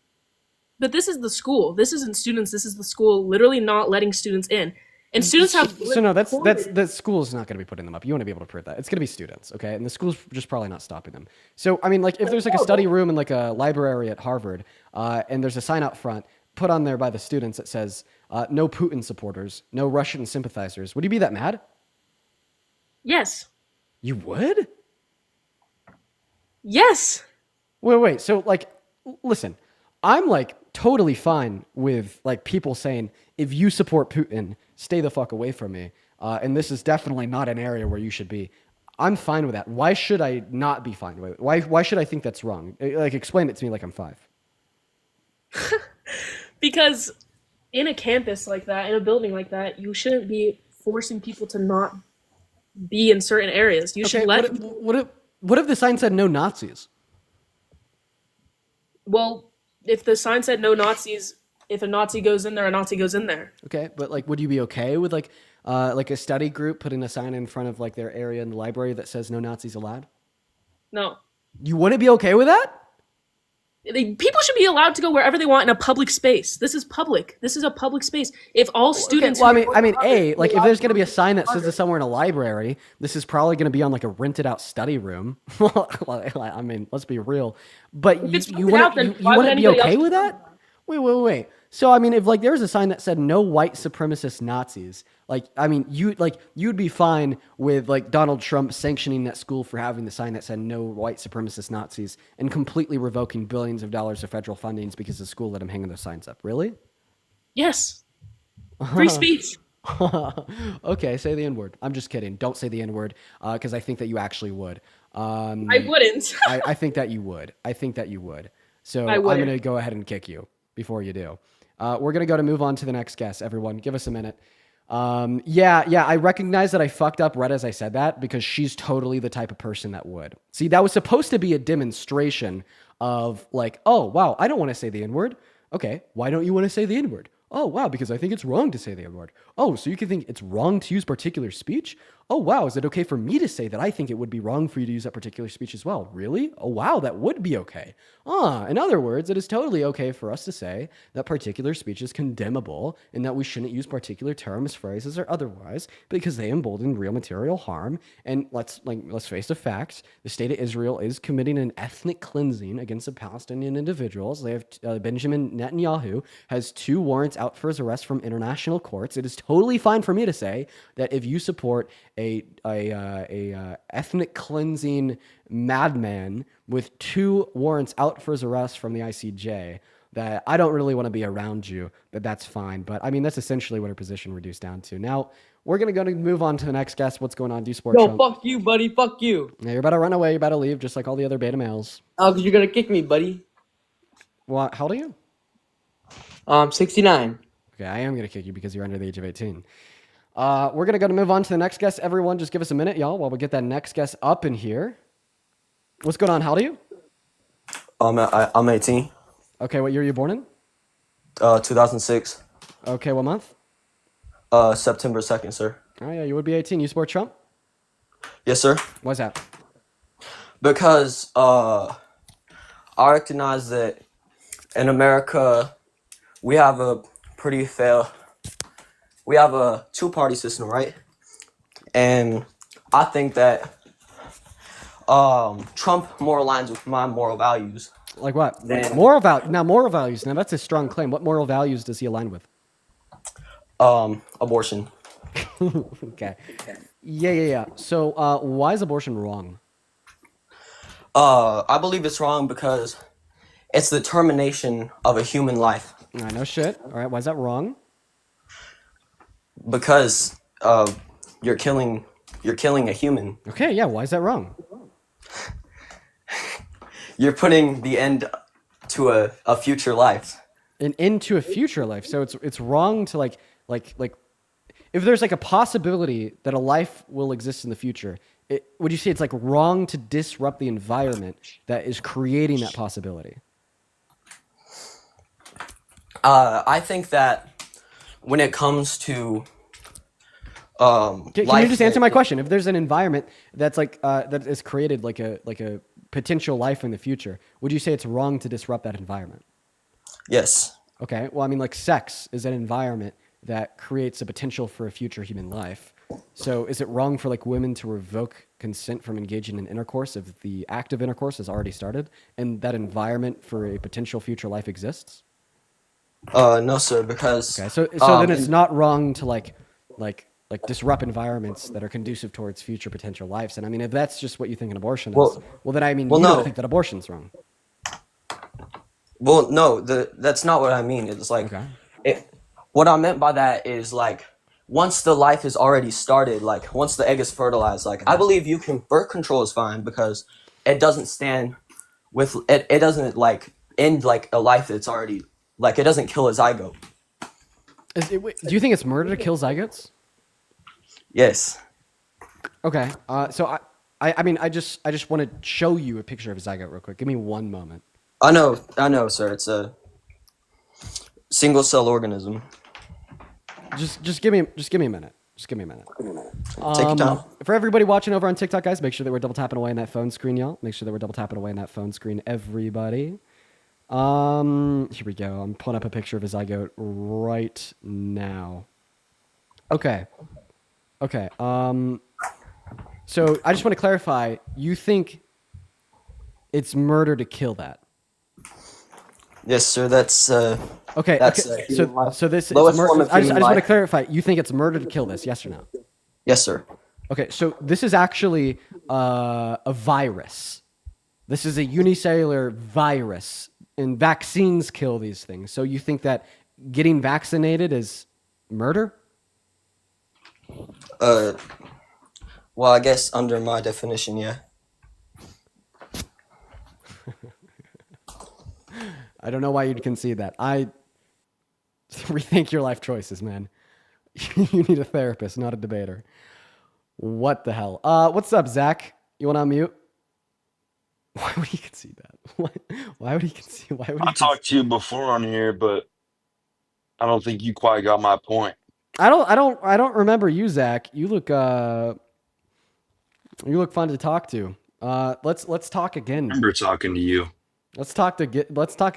But this is the school. This isn't students. This is the school literally not letting students in. And students have so no. That's the school's not going to be putting them up. You want to be able to prove that it's going to be students, okay? And the school's just probably not stopping them. So I mean, like if there's like a study room and like a library at Harvard, and there's a sign out front put on there by the students that says, no Putin supporters, no Russian sympathizers, would you be that mad? Yes. You would? Yes. Wait. So, like, listen, I'm like totally fine with like people saying, if you support Putin, stay the fuck away from me. And this is definitely not an area where you should be. I'm fine with that. Why should I not be fine with it? Why should I think that's wrong? Like, explain it to me like I'm 5. Because in a campus like that, in a building like that, you shouldn't be forcing people to not be in certain areas. You should let. What if the sign said no Nazis? Well, if the sign said no Nazis, if a Nazi goes in there, a Nazi goes in there. Okay, but like, would you be okay with like a study group putting a sign in front of like their area in the library that says no Nazis allowed? No. You wouldn't be okay with that? People should be allowed to go wherever they want in a public space. This is public. This is a public space. If all students, well, I mean, like if there's going to be a sign that says this somewhere in a library, this is probably going to be on like a rented out study room. I mean, let's be real. But you wouldn't be okay with that? Wait. So I mean, if like there was a sign that said no white supremacist Nazis, like I mean, you'd be fine with like Donald Trump sanctioning that school for having the sign that said no white supremacist Nazis and completely revoking billions of dollars of federal fundings because the school let him hang those signs up. Really? Yes. Free speech. Okay, say the N-word. I'm just kidding. Don't say the N-word because I think that you actually would. I wouldn't. I think that you would. So I I'm wouldn't. going to go ahead and kick you before you do. We're going to move on to the next guest, everyone. Give us a minute. Yeah, I recognize that I fucked up right as I said that because she's totally the type of person that would. See, that was supposed to be a demonstration of like, oh, wow, I don't want to say the N-word. Okay, why don't you want to say the N-word? Oh, wow, because I think it's wrong to say the N-word. Oh, so you can think it's wrong to use particular speech? Oh, wow, is it okay for me to say that I think it would be wrong for you to use that particular speech as well? Really? Oh, wow, that would be okay. In other words, it is totally okay for us to say that particular speech is condemnable and that we shouldn't use particular terms, phrases, or otherwise because they embolden real material harm. And let's face the facts. The state of Israel is committing an ethnic cleansing against the Palestinian individuals. They have Benjamin Netanyahu has 2 warrants out for his arrest from international courts. It is totally fine for me to say that if you support a ethnic cleansing madman with 2 warrants out for his arrest from the ICJ, that I don't really want to be around you, that's fine. But I mean, that's essentially what her position reduced down to. Now, we're going to move on to the next guest. What's going on? Do you support Trump? Fuck you, buddy. Fuck you. Yeah, you're about to run away. You're about to leave, just like all the other beta males. Oh, because you're going to kick me, buddy. What? How old are you? 69. Okay, I am going to kick you because you're under the age of 18. We're going to move on to the next guest. Everyone, just give us a minute, y'all, while we get that next guest up in here. What's going on? How old are you? I'm 18. Okay, what year are you born in? 2006. Okay, what month? September 2nd, sir. Oh, yeah, you would be 18. You support Trump? Yes, sir. Why's that? Because I recognize that in America, we have a we have a 2-party system, right? And I think that Trump more aligns with my moral values. Like what? Moral values. Now that's a strong claim. What moral values does he align with? Abortion. Okay. Yeah. So why is abortion wrong? I believe it's wrong because it's the termination of a human life. I know shit. All right, why is that wrong? Because you're killing a human. Okay, yeah, why is that wrong? You're putting the end to a future life. An end to a future life. So it's wrong to like if there's like a possibility that a life will exist in the future, would you say it's like wrong to disrupt the environment that is creating that possibility? I think that when it comes to can you just answer my question? If there's an environment that's like that is created like a potential life in the future, would you say it's wrong to disrupt that environment? Yes. Okay. Well, I mean, like sex is an environment that creates a potential for a future human life. So is it wrong for like women to revoke consent from engaging in intercourse if the act of intercourse has already started and that environment for a potential future life exists? No, sir, because Okay, so then it's in- not wrong to like disrupt environments that are conducive towards future potential lives. And I mean, if that's just what you think an abortion is, well then I mean well, you don't no. think that abortion's wrong. Well, no, that's not what I mean. It's like, what I meant by that is like, once the life is already started, like once the egg is fertilized, like I believe birth control is fine because it doesn't stand with it. It doesn't like end like a life that's already like it doesn't kill a zygote. Do you think it's murder to kill zygotes? Yes. Okay. So I mean, I just want to show you a picture of a zygote real quick. Give me one moment. I know, sir. It's a single cell organism. Just give me a minute. Just give me a minute. Take your time. For everybody watching over on TikTok, guys, make sure that we're double tapping away in that phone screen, y'all. Make sure that we're double tapping away in that phone screen, everybody. Here we go. I'm pulling up a picture of a zygote right now. Okay. So I just want to clarify. You think it's murder to kill that? Yes, sir. That's okay. That's So this lowest is form of I just human want to life. clarify. You think it's murder to kill this? Yes or no? Yes, sir. Okay. So this is actually a virus. This is a unicellular virus, and vaccines kill these things. So you think that getting vaccinated is murder? Well, I guess under my definition, yeah. I don't know why you'd concede that. I rethink your life choices, man. You need a therapist, not a debater. What the hell? What's up, Zach? You want to unmute? Why would he concede that? Why would he concede? Why would he? I talked to you before on here, but I don't think you quite got my point. I don't remember you, Zach. You look fun to talk to. Let's talk again. I remember talking to you. Let's talk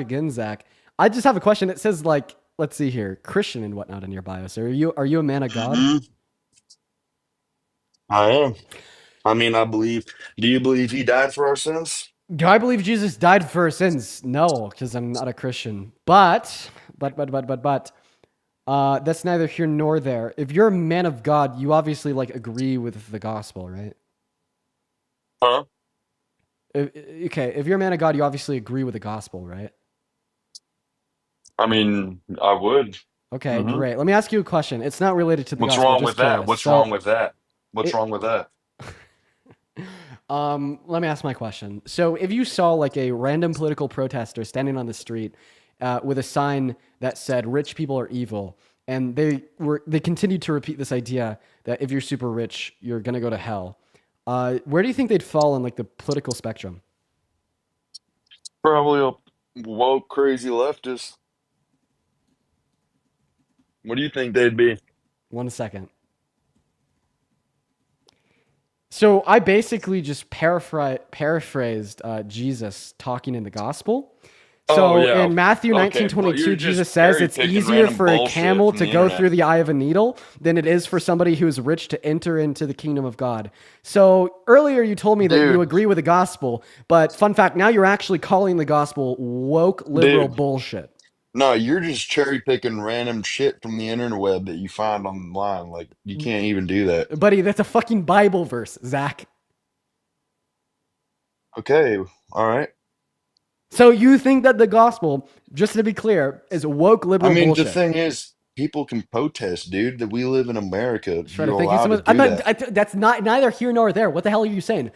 again, Zach. I just have a question. It says like, let's see here, Christian and whatnot in your bio. So are you a man of God? Mm-hmm. I am. I mean, I believe. Do you believe he died for our sins? Do I believe Jesus died for our sins? No, because I'm not a Christian. But, that's neither here nor there. If you're a man of God, you obviously like agree with the gospel, right? Huh? Okay, if you're a man of God, you obviously agree with the gospel, right? I mean, I would. Okay, Mm-hmm. great. Let me ask you a question. It's not related to the What's gospel. wrong Just with that? curious. What's So, wrong with that? What's wrong with that? Let me ask my question. So if you saw like a random political protester standing on the street with a sign that said "rich people are evil," and they continued to repeat this idea that if you're super rich, you're gonna go to hell, where do you think they'd fall on like the political spectrum? Probably a woke, crazy leftist. What do you think they'd be? 1 second. So I basically just paraphrased Jesus talking in the gospel. So in Matthew 19:22, Jesus says it's easier for a camel to go through the eye of a needle than it is for somebody who is rich to enter into the kingdom of God. So earlier you told me that you agree with the gospel, but fun fact, now you're actually calling the gospel woke liberal bullshit. No, you're just cherry picking random shit from the interweb that you find online. Like, you can't even do that. Buddy, that's a fucking Bible verse, Zach. Okay, all right. So you think that the gospel, just to be clear, is woke liberal bullshit? The thing is, people can protest, dude. That we live in America. Thank You're you allowed so much. to do that. That's not neither here nor there. What the hell are you saying?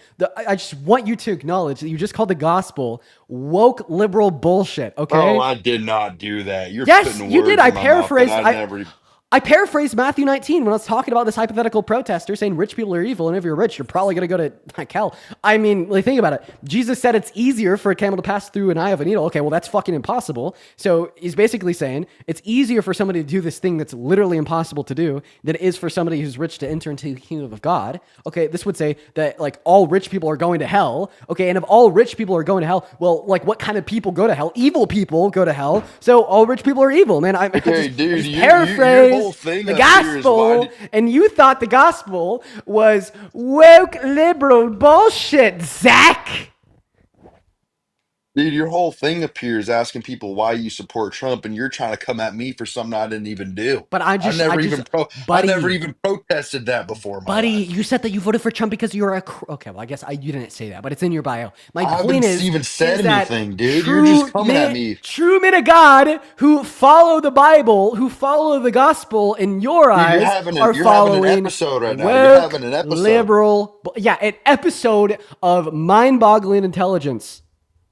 I just want you to acknowledge that you just called the gospel woke liberal bullshit. Okay? Oh, I did not do that. You're yes, putting you words did. I in my mouth that paraphrased. I paraphrased Matthew 19 when I was talking about this hypothetical protester saying rich people are evil, and if you're rich, you're probably going to go to like hell. I mean, like, think about it. Jesus said it's easier for a camel to pass through an eye of a needle. Okay, well, that's fucking impossible. So he's basically saying it's easier for somebody to do this thing that's literally impossible to do than it is for somebody who's rich to enter into the kingdom of God. Okay, this would say that like all rich people are going to hell. Okay, and if all rich people are going to hell, well, like what kind of people go to hell? Evil people go to hell. So all rich people are evil, man. I just paraphrase the gospel, and you thought the gospel was woke liberal bullshit, Zach. Dude, your whole thing appears asking people why you support Trump, and you're trying to come at me for something I didn't even do. But I never buddy, even protested that before in my buddy, life. you said that you voted for Trump because you're okay. Well, I guess you didn't say that, but it's in your bio. My I point haven't even said that anything, dude. You're just coming at me. true men of God who follow the Bible, who follow the gospel, in your Dude, eyes, are you're following having an episode right now. You're woke, having an episode. liberal, yeah, an episode of mind-boggling intelligence.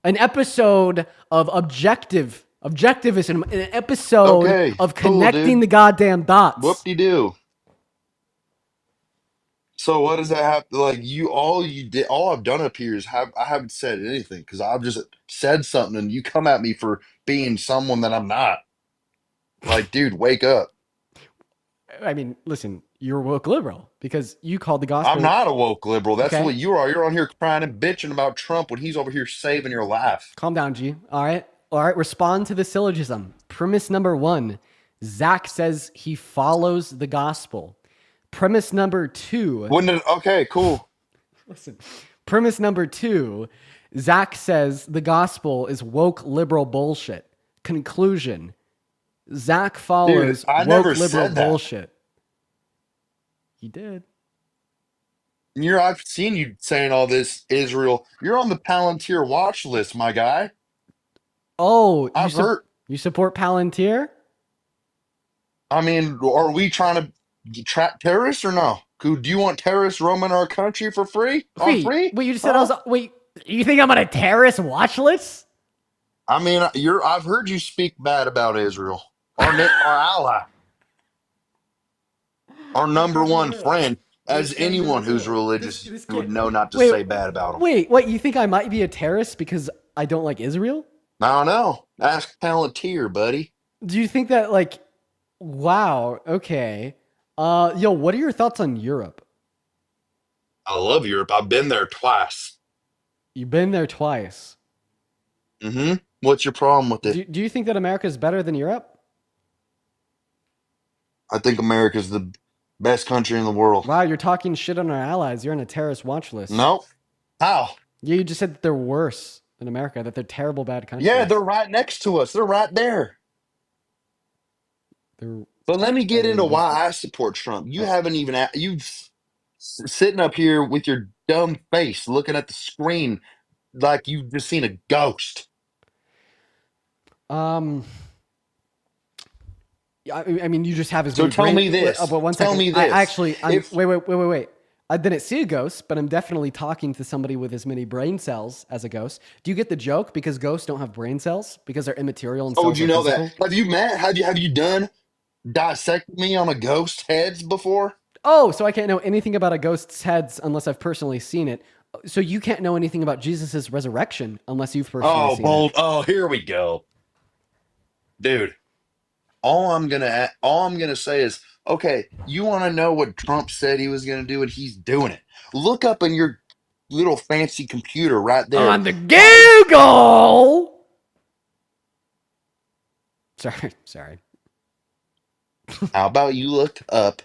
An episode of objectivism, an episode of connecting the goddamn dots. Whoop-de-doo. So what does that have to, like, all I've done up here is I haven't said anything because I've just said something and you come at me for being someone that I'm not. Like, dude, wake up. I mean, listen, you're a woke liberal because you called the gospel. I'm not a woke liberal. That's Okay. what you are. You're on here crying and bitching about Trump when he's over here saving your life. Calm down, G. All right. Respond to the syllogism. Premise number 1, Zach says he follows the gospel. Premise number 2. Okay, cool. Listen. Premise number 2, Zach says the gospel is woke liberal bullshit. Conclusion. Zach follows Dude, I woke never liberal said that. bullshit. He did. I've seen you saying all this, Israel. You're on the Palantir watch list, my guy. Oh, I've heard. You support Palantir? I mean, are we trying to track terrorists or no? Do you want terrorists roaming our country for free? Wait, you just said I was. Wait, you think I'm on a terrorist watch list? I mean, I've heard you speak bad about Israel, our ally, our number one friend. As anyone who's religious would know not to say bad about him. Wait, what? You think I might be a terrorist because I don't like Israel? I don't know. Ask Palantir, buddy. Do you think that, like, wow, okay. Yo, what are your thoughts on Europe? I love Europe. I've been there twice. You've been there twice. Mm-hmm. What's your problem with it? Do you think that America is better than Europe? I think America's the best country in the world. Wow, you're talking shit on our allies. You're on a terrorist watch list. Nope. How? Yeah, you just said that they're worse than America, that they're terrible, bad countries. Yeah, they're right next to us. They're right there. But let me get into why I support Trump. You haven't even, sitting up here with your dumb face looking at the screen like you've just seen a ghost. Yeah, I mean, you just have as so many tell brain- me this. But one tell second. me this. Wait. I didn't see a ghost, but I'm definitely talking to somebody with as many brain cells as a ghost. Do you get the joke? Because ghosts don't have brain cells because they're immaterial and Oh, do you know physical? that? Have you done dissect me on a ghost's heads before? Oh, so I can't know anything about a ghost's heads unless I've personally seen it. So you can't know anything about Jesus' resurrection unless you've personally seen it. Oh, here we go. Dude, all I'm gonna say is, okay, you want to know what Trump said he was gonna do, and he's doing it. Look up in your little fancy computer right there. On the Google! Sorry. How about you look up,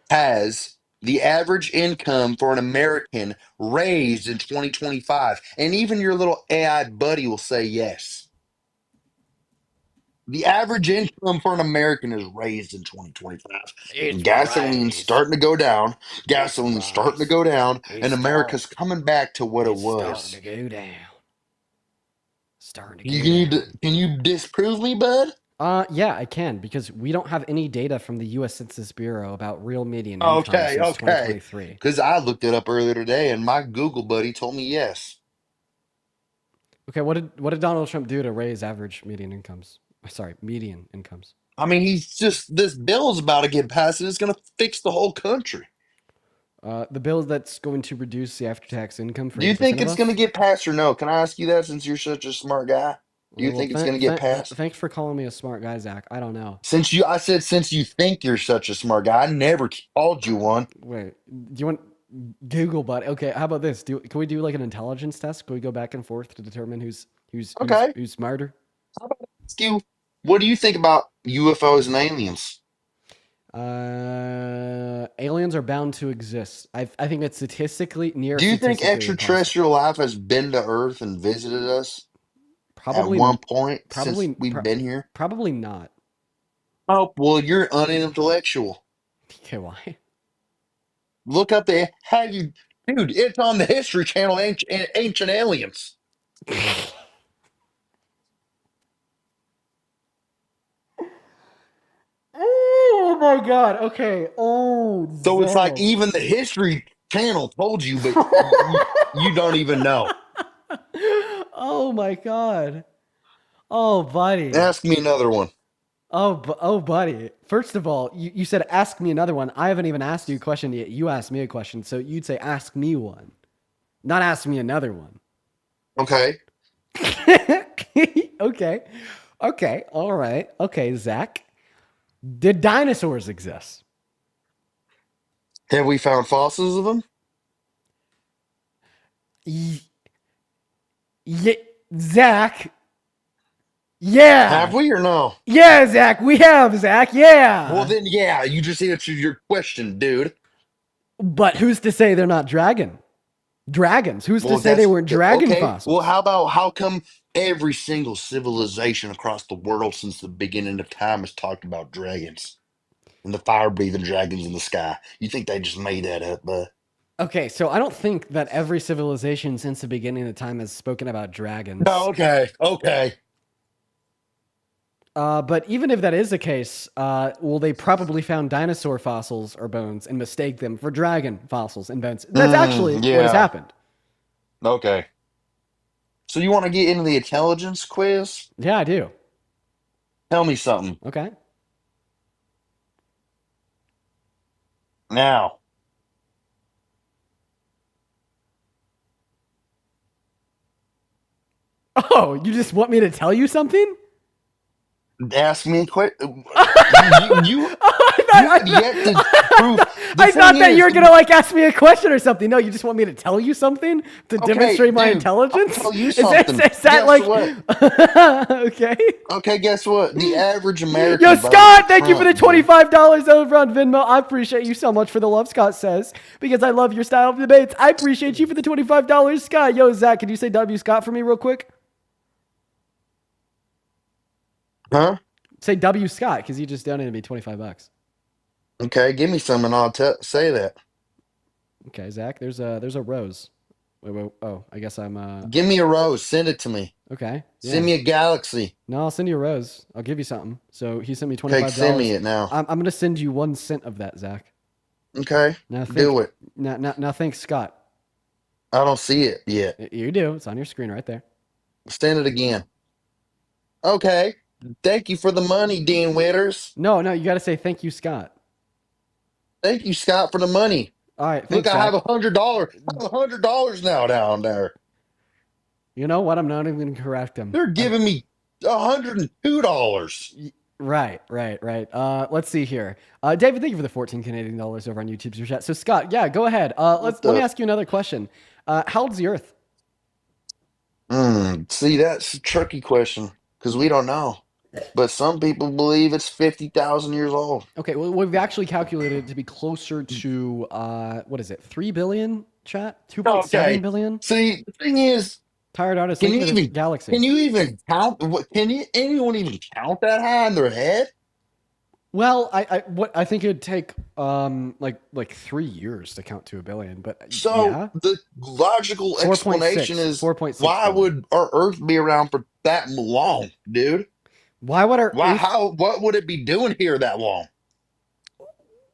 has the average income for an American raised in 2025? And even your little AI buddy will say yes. The average income for an American is raised in 2025. Gasoline's starting to go down. Gasoline's starting to go down. And America's coming back to what it was. Starting to go down. Can you disprove me, bud? Yeah, I can, because we don't have any data from the U.S. Census Bureau about real median income since 2023. Because I looked it up earlier today, and my Google buddy told me yes. Okay, what did Donald Trump do to raise average median incomes? Sorry, median incomes. I mean, this bill's about to get passed, and it's going to fix the whole country. The bill that's going to reduce the after-tax income for. Do you think it's going to get passed or no? Can I ask you that, since you're such a smart guy? Do you think it's going to get passed? Thanks for calling me a smart guy, Zach. I don't know. Since you think you're such a smart guy, I never called you one. Wait, do you want Google, bud? Okay, how about this? Can we do like an intelligence test? Can we go back and forth to determine who's smarter? How about I ask you, what do you think about UFOs and aliens? Aliens are bound to exist. I think it's statistically near. Do you think extraterrestrial life has been to Earth and visited us? at Probably, one point since probably, we've been here? probably not. Oh, well, you're unintellectual. Okay, why? Look up the have you, dude? It's on the History Channel. Ancient aliens. Oh my god. Okay. Oh, So it's like Zach. even the History Channel told you, but you don't even know. Oh my god. Oh, buddy. Ask me another one. Oh, buddy. First of all, you said ask me another one. I haven't even asked you a question yet. You asked me a question, so you'd say ask me one, not ask me another one. Okay. Okay. Okay. All right. Okay, Zach. Did dinosaurs exist? Have we found fossils of them? Yeah, Zach. Yeah. Have we or no? Yeah, Zach. We have, Zach. Yeah. Well, then, yeah, you just answered your question, dude. But who's to say they're not dragons? Who's Well, to say they that's weren't dragon okay. fossils? Well, how come every single civilization across the world since the beginning of time has talked about dragons and the fire-breathing dragons in the sky? You think they just made that up, bud? Okay, so I don't think that every civilization since the beginning of time has spoken about dragons. No, okay. But even if that is the case, well, they probably found dinosaur fossils or bones and mistake them for dragon fossils and bones. That's actually what has yeah. happened. Okay. So you want to get into the intelligence quiz? Yeah, I do. Tell me something. Okay. Now, Oh, you just want me to tell you something? ask me a question. You I have yet to prove. The I thought thing that is, you were gonna like ask me a question or something. No, you just want me to tell you something to Okay, demonstrate my dude, intelligence. I'll tell you Is something. that Guess like what? okay? Okay, guess what? The average American. Yo, votes Scott, for thank you for the Trump, dude. $25 over on Venmo. I appreciate you so much for the love, Scott says, because I love your style of debates. I appreciate you for the $25, Scott. Yo, Zach, can you say W Scott for me real quick? Huh? Say W Scott, because you just donated me $25. Okay, give me some and I'll say that. Okay, Zach, there's a rose. Wait, oh, I guess I'm Give me a rose. Send it to me. okay. Send Yeah. me a galaxy. No, I'll send you a rose. I'll give you something. So he sent me Okay, $25. send me it now. I'm gonna send you 1 cent of that, Zach. Okay, Now think, do it. Now thanks, Scott. I don't see it yet. You do. It's on your screen right there. Send it again. Okay. Thank you for the money, Dean Witters. No, you got to say thank you, Scott. Thank you, Scott, for the money. All right, Look, thanks, I have Zach. $100. I have $100 now down there. You know what? I'm not even gonna correct him. They're giving me $102. Right. Let's see here. David, thank you for the 14 Canadian dollars over on YouTube Super Chat. So Scott, yeah, go ahead. Let me ask you another question. How old's the Earth? See, that's a tricky question because we don't know. But some people believe it's 50,000 years old. Okay, well, we've actually calculated it to be closer to what is it? 3 billion, chat? 2.7 billion? See, the thing is, Tired artist, can thank you you for the even galaxy. Can you even count? Anyone even count that high in their head? Well, I think it'd take like 3 years to count to a billion, but So yeah. the logical 4.6, explanation is 4.6 why billion. would our Earth be around for that long, dude? Why would our Earth, what would it be doing here that long?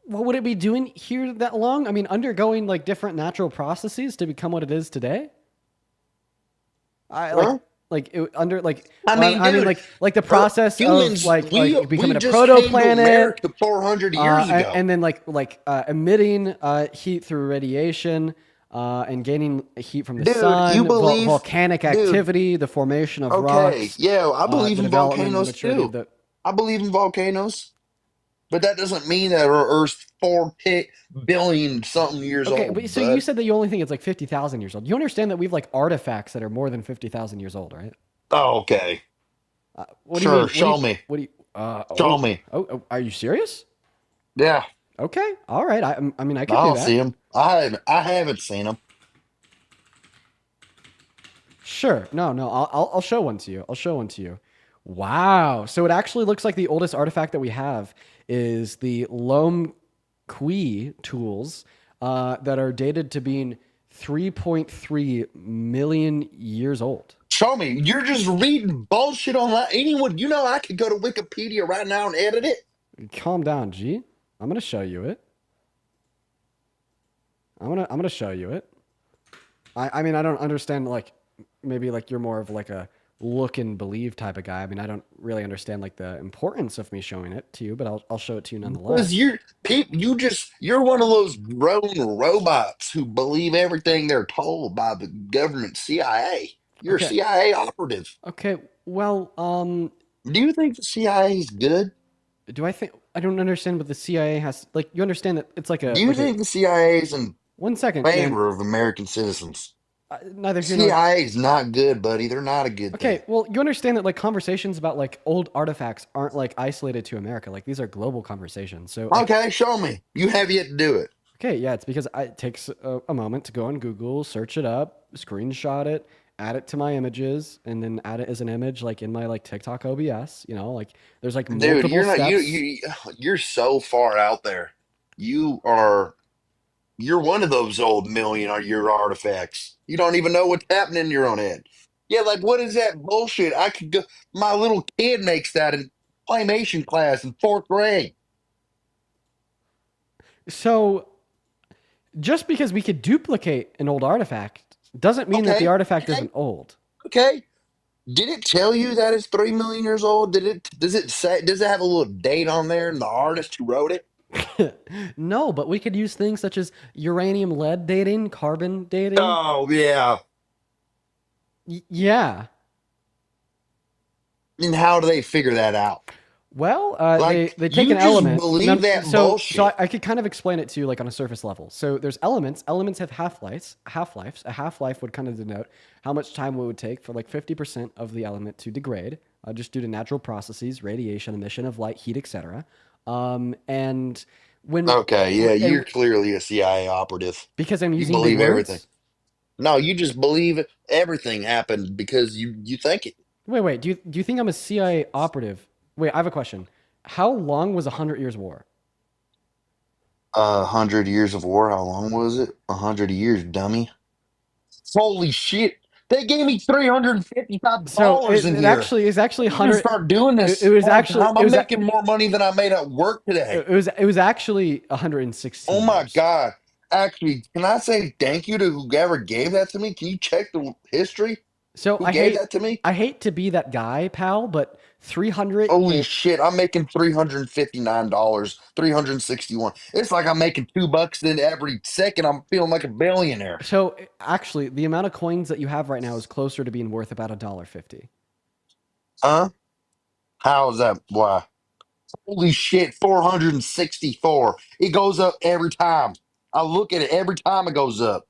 what would it be doing here that long? I mean, undergoing like different natural processes to become what it is today. Huh? Like it, under like I mean, I mean dude, like the process humans, of like becoming a just protoplanet, came to America 400 years ago. and then emitting heat through radiation and gaining heat from the Dude, sun, you believe- volcanic dude. activity, the formation of Okay, rocks. yeah, I believe the in development and volcanoes maturity too. of the- I believe in volcanoes, but that doesn't mean that our Earth's 4 billion something years Okay, old. but so bud. you said that you only think it's like 50,000 years old. You understand that we've like artifacts that are more than 50,000 years old, right? Oh, okay. What do Sure, you mean? show me. What do you? Show me. Oh, are you serious? Yeah, Okay, all right. I mean, I could I do don't that. see them. I haven't seen them. Sure. No, no. I'll show one to you. I'll show one to you. Wow. So it actually looks like the oldest artifact that we have is the Lom Kui tools that are dated to being 3.3 million years old. Show me. You're just reading bullshit online. Anyone, you know, I could go to Wikipedia right now and edit it. Calm down, G. I'm gonna show you it. I'm gonna show you it. I mean, I don't understand, like, maybe like you're more of like a look and believe type of guy. I mean, I don't really understand like the importance of me showing it to you, but I'll show it to you nonetheless. Because you're one of those grown robots who believe everything they're told by the government CIA. You're Okay. a CIA operative. Okay, well, Do you think the CIA is good? do I think I don't understand what the CIA has, like, you understand that it's like a Do you think the CIA is in 1 second, man. favor of American citizens? Neither here nor CIA is not good, buddy. They're not a good thing. Okay, well, you understand that like conversations about like old artifacts aren't like isolated to America. Like these are global conversations. So like, Okay, show me. You have yet to do it. okay, yeah, it's because it takes a moment to go on Google, search it up, screenshot it, add it to my images, and then add it as an image like in my like TikTok OBS. You know, like there's like multiple Dude, you're not steps. you're so far out there. You're one of those old million-year artifacts. You don't even know what's happening in your own head. Yeah, like what is that bullshit? I could go. My little kid makes that in claymation class in 4th grade. So just because we could duplicate an old artifact doesn't mean that the Okay, artifact okay, isn't old. okay. Did it tell you that it's 3 million years old? Does it say? Does it have a little date on there and the artist who wrote it? No, but we could use things such as uranium lead dating, carbon dating. Oh yeah. Yeah. And how do they figure that out? Well, Like they take you an just element. believe that so bullshit. I could kind of explain it to you like on a surface level. So there's elements. Elements have half-lives. Half-lives. A half-life would kind of denote how much time it would take for like 50% of the element to degrade, just due to natural processes, radiation, emission of light, heat, etc. And when Okay, yeah, and you're clearly a CIA operative. because I'm You using big believe everything. words. No, you just believe everything happened because you think it. Wait. Do you think I'm a CIA operative? Wait, I have a question. How long was 100 Years' War? 100 years of war. How long was it? 100 years, dummy. Holy shit! They gave me So $355 in it here. actually is actually You can 100. start doing It this was part actually time. I'm making more money than I made at work today. it was actually 116 Oh my years. god! Actually, can I say thank you to whoever gave that to me? Can you check the history? So Who gave that to me? I hate to be that guy, pal, but 300 Holy shit! I'm making $359, 361. It's like I'm making $2 in every second. I'm feeling like a billionaire. So actually, the amount of coins that you have right now is closer to being worth about $1.50. Huh? How is that? Why? Holy shit! 464. It goes up every time. I look at it every time it goes up.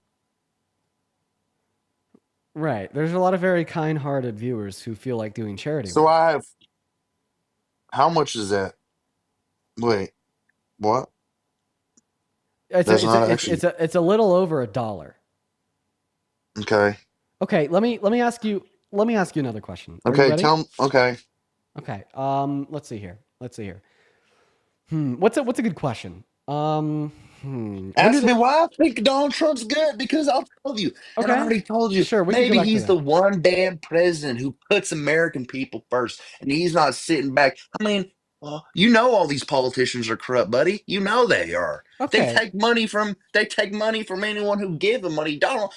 Right. There's a lot of very kind-hearted viewers who feel like doing charity So work. I have. How much is that? Wait, what? That's not actually It's a little over $1. okay. Okay, let me ask you another question. Are you Okay, ready? tell me. Okay. Okay. Let's see here. What's a good question? When Ask did me it, why I think Donald Trump's good because I'll tell you. And I Okay. already told you. Sure, we can go Maybe back to he's the that. one damn president who puts American people first, and he's not sitting back. I mean, well, you know all these politicians are corrupt, buddy. You know they are. They Okay. take money from anyone who give them money. Donald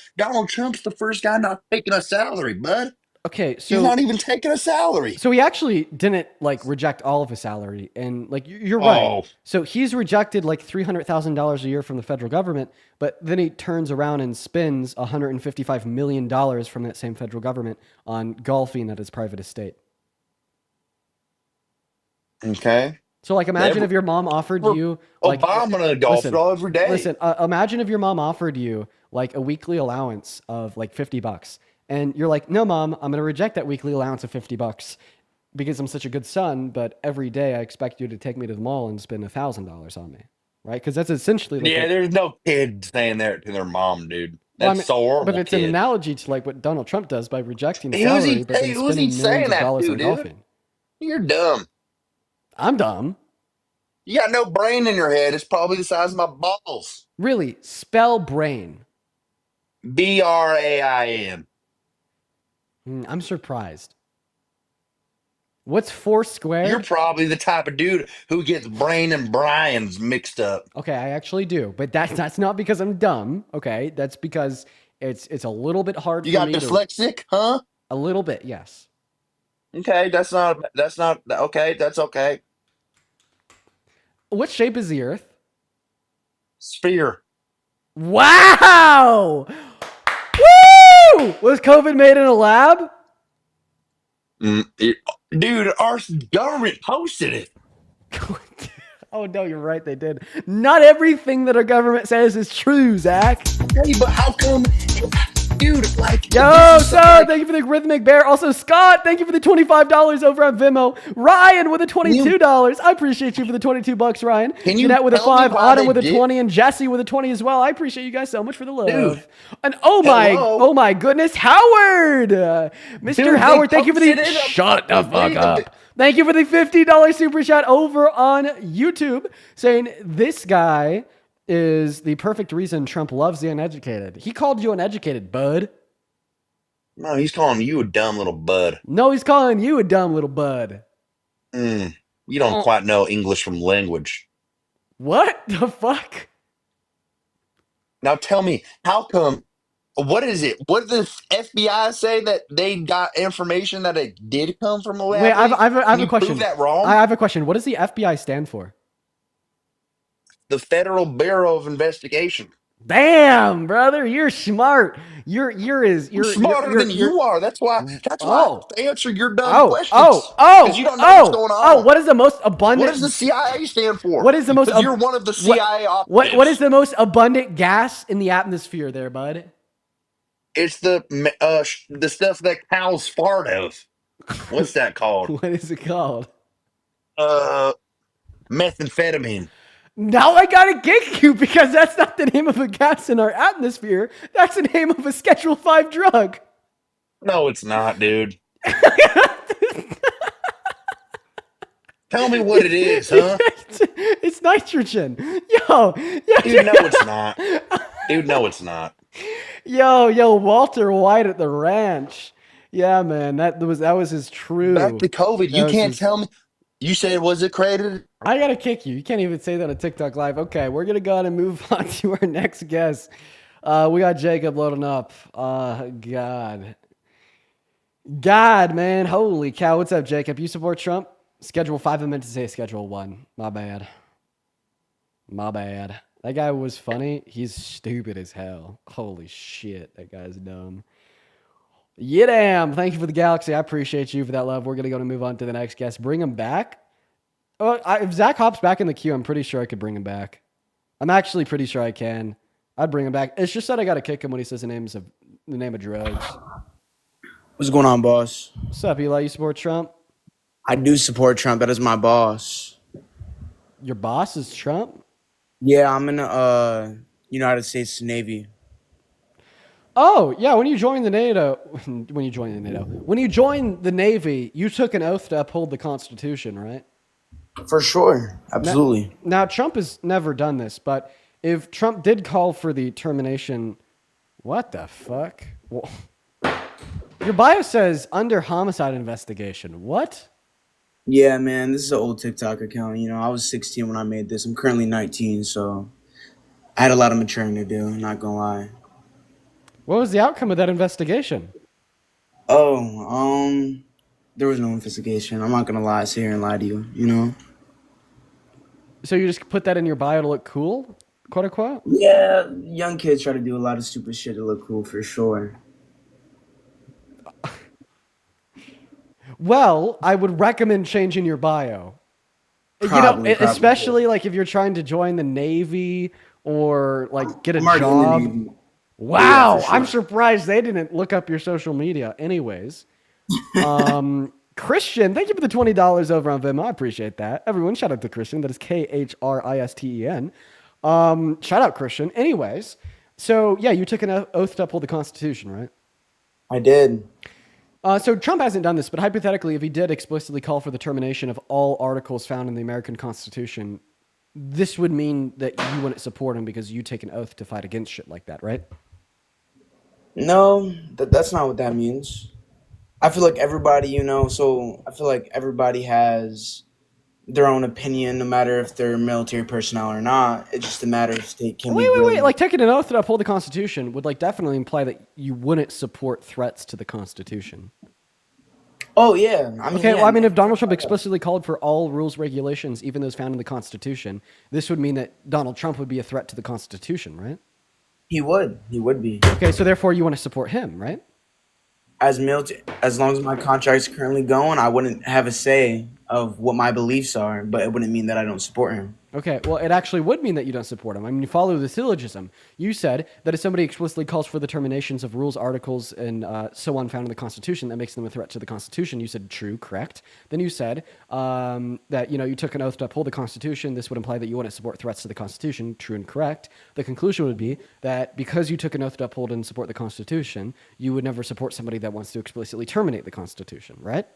Trump's the first guy not taking a salary, bud. Okay, He's not even taking a salary. so he actually didn't like reject all of his salary, and like you're right. Oh, So he's rejected like $300,000 a year from the federal government, but then he turns around and spends $155 million from that same federal government on golfing at his private estate. okay. So like imagine Never. if your mom offered you like Obama golfed listen, all every day. listen, imagine if your mom offered you like a weekly allowance of like $50 and you're like, "No, mom, I'm going to reject that weekly allowance of $50 because I'm such a good son, but every day I expect you to take me to the mall and spend $1,000 on me." Right? Cuz that's essentially like Yeah, there's no kid saying that to their mom, dude. Well, I That's mean, so but horrible, it's an kid. analogy to like what Donald Trump does by rejecting Who's salary, he? but then Hey, who's he spending millions saying of that dollars to, on dude? golfing. You're dumb. I'm dumb. You got no brain in your head. It's probably the size of my balls. Really, spell brain. BRAIN. I'm surprised. What's 4 squared? You're probably the type of dude who gets brain and Brian's mixed up. Okay, I actually do, but that's not because I'm dumb. Okay, that's because it's a little bit hard You for got me to. dyslexic, huh? A little bit, yes. Okay, that's not okay. That's okay. What shape is the Earth? Sphere. Wow! Woo! Was COVID made in a lab? Dude, our government posted it. Oh no, you're right. They did. Not everything that our government says is true, Zach. Hey, but how come, dude? Like, yo, so thank you for the rhythmic bear. Also, Scott, thank you for the $25 over on Venmo. Ryan with the $22. I appreciate you for the $22, Ryan. Can you Jeanette with a tell me 5, why Autumn they with a did- 20, and Jesse with a 20 as well. I appreciate you guys so much for the love. Dude. And Hello. oh my goodness, Howard, Mr. Dude, Howard, they thank you for the posted it. shut the fuck up. Thank you for the $50 super chat over on YouTube, saying this guy is the perfect reason Trump loves the uneducated. He called you uneducated, bud. No, he's calling you a dumb little bud. No, he's calling you a dumb little bud. You don't quite know English from language. What the fuck? Now tell me, how come? What is it? What did the FBI say that they got information that it did come from a lab? Wait, I have Can a you question. prove that wrong? I have a question. What does the FBI stand for? The Federal Bureau of Investigation. Damn, brother, you're smart. You're smarter than you are. That's why I have to answer your dumb questions. Because you don't know what's going on. what is the most abundant? What does the CIA stand for? What is the most? Because you're one of the CIA operatives. What is the most abundant gas in the atmosphere, there, bud? It's the stuff that cows fart of. What's that called? What is it called? Methamphetamine. Now I gotta kick you because that's not the name of a gas in our atmosphere. That's the name of a Schedule 5 drug. No, it's not, dude. Tell me what it is, huh? It's nitrogen. Yo. Dude, no, it's not. Dude, no, it's not. Yo, Walter White at the ranch. Yeah, man, that was his true. Back to COVID. You can't tell me. You said, was it created? I gotta kick you. You can't even say that on TikTok Live. Okay, we're gonna go ahead and move on to our next guest. We got Jacob loading up. God, man, holy cow! What's up, Jacob? You support Trump? Schedule 5. I meant to say Schedule 1. My bad. That guy was funny. He's stupid as hell. Holy shit, that guy's dumb. Yeah, damn. Thank you for the galaxy. I appreciate you for that love. We're going to go and move on to the next guest. Bring him back. If Zach hops back in the queue, I'm pretty sure I could bring him back. I'm actually pretty sure I can. I'd bring him back. It's just that I got to kick him when he says the name of drugs. What's going on, boss? What's up, Eli? You support Trump? I do support Trump. That is my boss. Your boss is Trump? Yeah, I'm in the United States Navy. Oh, yeah, when you joined the Navy, you took an oath to uphold the Constitution, right? For sure. Absolutely. Now, Trump has never done this, but if Trump did call for the termination, what the fuck? Well, your bio says under homicide investigation. What? Yeah, man, this is an old TikTok account. You know, I was 16 when I made this. I'm currently 19, so I had a lot of maturing to do, not gonna lie. What was the outcome of that investigation? Oh, there was no investigation. I'm not gonna lie, sit here and lie to you, you know? So you just put that in your bio to look cool, quote unquote? Yeah, young kids try to do a lot of stupid shit to look cool, for sure. Well, I would recommend changing your bio. Probably. Especially like if you're trying to join the Navy or like get a I'm already in the job. Navy. Wow, Yeah, for sure. I'm surprised they didn't look up your social media. Anyways, Christian, thank you for the $20 over on Venmo. I appreciate that. Everyone, shout out to Christian. That is Kristen. Shout out Christian. Anyways, So yeah, you took an oath to uphold the Constitution, right? I did. So Trump hasn't done this, but hypothetically, if he did explicitly call for the termination of all articles found in the American Constitution, this would mean that you wouldn't support him because you take an oath to fight against shit like that, right? No, that's not what that means. I feel like everybody, so I feel like everybody has their own opinion, no matter if they're military personnel or not. It's just a matter if they can be really. Wait. Like taking an oath to uphold the Constitution would like definitely imply that you wouldn't support threats to the Constitution. Oh yeah, I mean. Okay, yeah, well, I mean, if Donald Trump explicitly called for all rules, regulations, even those found in the Constitution, this would mean that Donald Trump would be a threat to the Constitution, right? He would be. Okay, so therefore you want to support him, right? As long as my contract's currently going, I wouldn't have a say of what my beliefs are, but it wouldn't mean that I don't support him. Okay, well, it actually would mean that you don't support him. I mean, you follow the syllogism. You said that if somebody explicitly calls for the terminations of rules, articles, and so on found in the Constitution, that makes them a threat to the Constitution. You said true, correct. Then you said that, you took an oath to uphold the Constitution. This would imply that you wouldn't support threats to the Constitution, true and correct. The conclusion would be that because you took an oath to uphold and support the Constitution, you would never support somebody that wants to explicitly terminate the Constitution, right?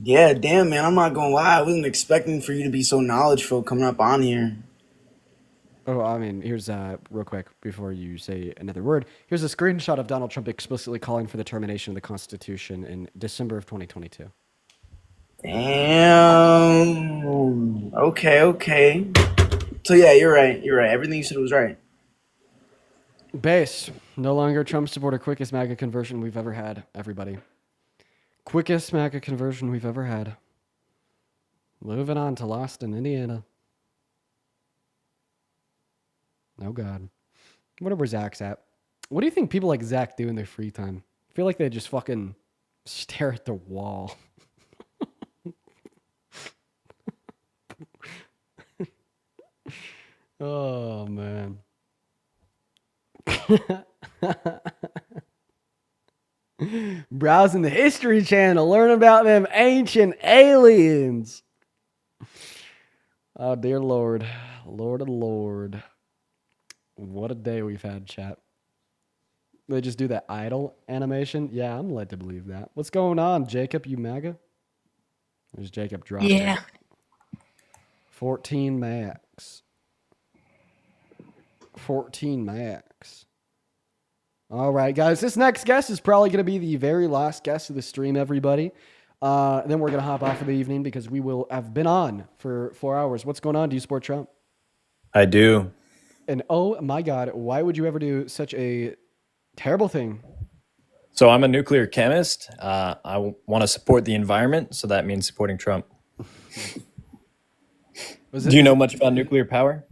Yeah, damn, man. I'm not gonna lie. I wasn't expecting for you to be so knowledgeable coming up on here. Oh, I mean, here's real quick before you say another word. Here's a screenshot of Donald Trump explicitly calling for the termination of the Constitution in December of 2022. Damn. Okay. So yeah, you're right. Everything you said was right. Base, no longer Trump supporter, quickest MAGA conversion we've ever had, everybody. Quickest MAGA conversion we've ever had. Moving on to Lost in Indiana. Oh, God. I wonder where Zach's at. What do you think people like Zach do in their free time? I feel like they just fucking stare at the wall. Oh, man. Browsing the History Channel, learn about them ancient aliens. Oh, dear Lord. Lord of Lord. What a day we've had, chat. They just do that idle animation? Yeah, I'm led to believe that. What's going on, Jacob, you MAGA? There's Jacob dropping. Yeah. 14 max. 14 max. All right, guys. This next guest is probably going to be the very last guest of the stream, everybody. Then we're going to hop off for the evening because we will have been on for 4 hours. What's going on? Do you support Trump? I do. And oh my God, why would you ever do such a terrible thing? So I'm a nuclear chemist. I want to support the environment, so that means supporting Trump. Do you know much about nuclear power?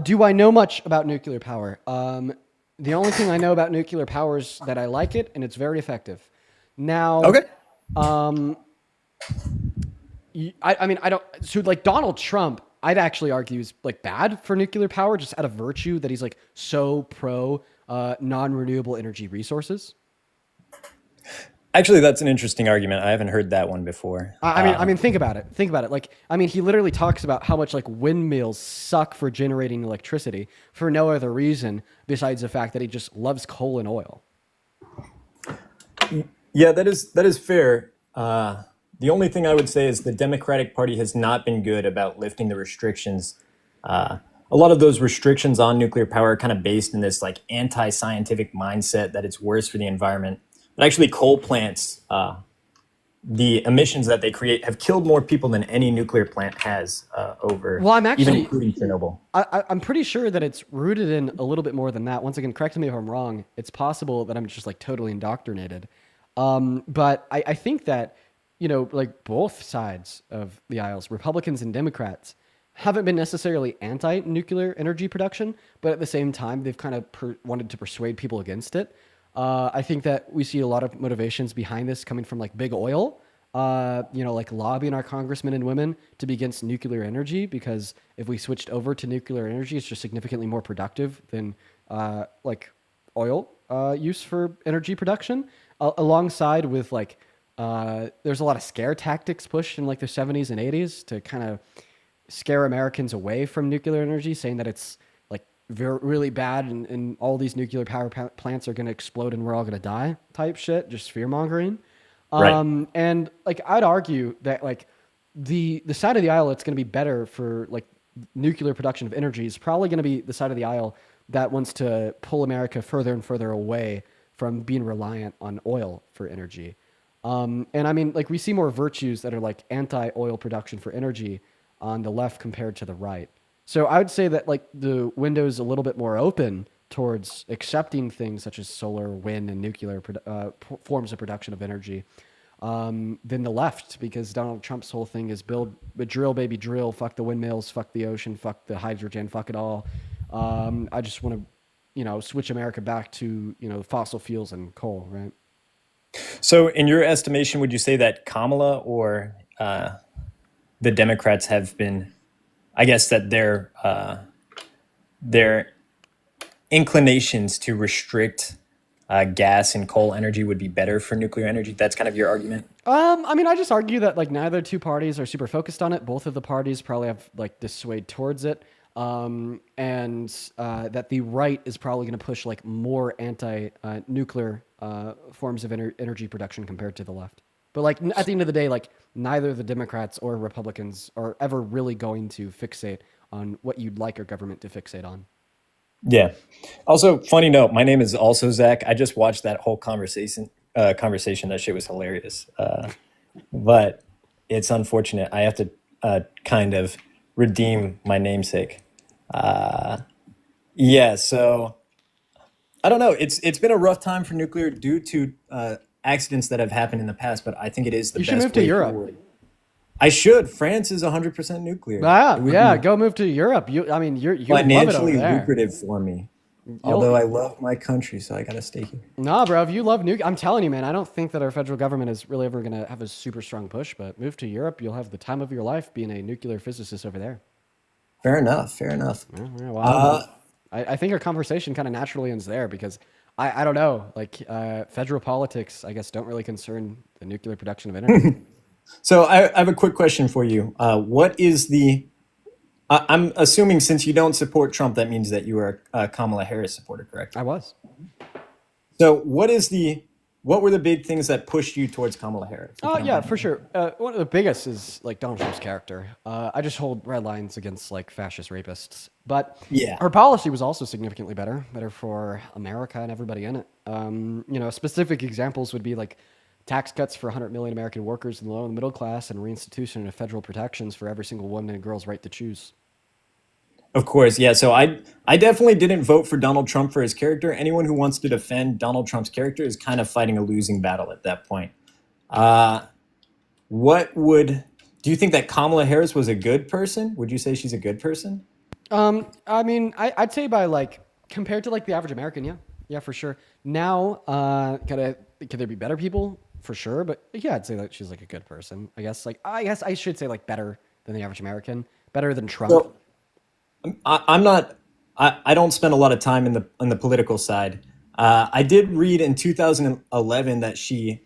Do I know much about nuclear power? The only thing I know about nuclear power is that I like it and it's very effective. Now, okay. I mean, I don't. So like Donald Trump, I'd actually argue is like bad for nuclear power, just out of virtue that he's like so pro non-renewable energy resources. Actually, that's an interesting argument. I haven't heard that one before. I mean, think about it. Think about it. Like, I mean, he literally talks about how much like windmills suck for generating electricity for no other reason besides the fact that he just loves coal and oil. Yeah, that is fair. The only thing I would say is the Democratic Party has not been good about lifting the restrictions. A lot of those restrictions on nuclear power are kind of based in this like anti-scientific mindset that it's worse for the environment. But actually, coal plants, the emissions that they create have killed more people than any nuclear plant has over. Well, I'm actually, even including Chernobyl. I'm pretty sure that it's rooted in a little bit more than that. Once again, correct me if I'm wrong. It's possible that I'm just like totally indoctrinated. But I think that, like both sides of the aisles, Republicans and Democrats, haven't been necessarily anti-nuclear energy production, but at the same time, they've kind of wanted to persuade people against it. I think that we see a lot of motivations behind this coming from like big oil, like lobbying our congressmen and women to be against nuclear energy, because if we switched over to nuclear energy, it's just significantly more productive than like oil use for energy production. Alongside with like, there's a lot of scare tactics pushed in like the 70s and 80s to kind of scare Americans away from nuclear energy, saying that it's like really bad, and all these nuclear power plants are going to explode and we're all going to die type shit, just fear mongering. Right. And like I'd argue that like the side of the aisle that's going to be better for like nuclear production of energy is probably going to be the side of the aisle that wants to pull America further and further away from being reliant on oil for energy. And I mean, like we see more virtues that are like anti-oil production for energy on the left compared to the right. So I would say that like the window's a little bit more open towards accepting things such as solar, wind, and nuclear forms of production of energy than the left, because Donald Trump's whole thing is build, drill, baby, drill, fuck the windmills, fuck the ocean, fuck the hydrogen, fuck it all. I just want to, switch America back to, fossil fuels and coal, right? So, in your estimation, would you say that Kamala or the Democrats have been, I guess, that their inclinations to restrict gas and coal energy would be better for nuclear energy? That's kind of your argument? I mean, I just argue that like neither two parties are super focused on it. Both of the parties probably have like dissuade towards it. And that the right is probably going to push like more anti-nuclear forms of energy production compared to the left. But like at the end of the day, like neither the Democrats or Republicans are ever really going to fixate on what you'd like our government to fixate on. Yeah. Also, funny note, my name is also Zach. I just watched that whole conversation. That shit was hilarious. But it's unfortunate. I have to kind of redeem my namesake. Yeah, so I don't know. It's been a rough time for nuclear due to accidents that have happened in the past, but I think it is the best. You should move to Europe. Forward. I should. France is 100% nuclear. Yeah, go move to Europe. You financially love it over there. lucrative for me. Although I love my country, so I gotta stay here. Nah, bro, if you love I'm telling you, man, I don't think that our federal government is really ever gonna have a super strong push, but move to Europe, you'll have the time of your life being a nuclear physicist over there. Fair enough. Yeah, well, I think our conversation kind of naturally ends there because I don't know, like federal politics, I guess, don't really concern the nuclear production of energy. So I have a quick question for you. What is I'm assuming since you don't support Trump, that means that you are a Kamala Harris supporter, correct? I was. So what were the big things that pushed you towards Kamala Harris? Oh, yeah, for sure. One of the biggest is like Donald Trump's character. I just hold red lines against like fascist rapists. But yeah, her policy was also significantly better for America and everybody in it. Specific examples would be like tax cuts for 100 million American workers in the low and middle class and reinstitution of federal protections for every single woman and girl's right to choose. Of course, yeah. So I definitely didn't vote for Donald Trump for his character. Anyone who wants to defend Donald Trump's character is kind of fighting a losing battle at that point. Do you think that Kamala Harris was a good person? Would you say she's a good person? I mean, I'd say by like compared to like the average American, yeah, for sure. Now, could there be better people? For sure, but yeah, I'd say that she's like a good person. I guess I should say like better than the average American, better than Trump. So, I don't spend a lot of time on the political side. I did read in 2011 that she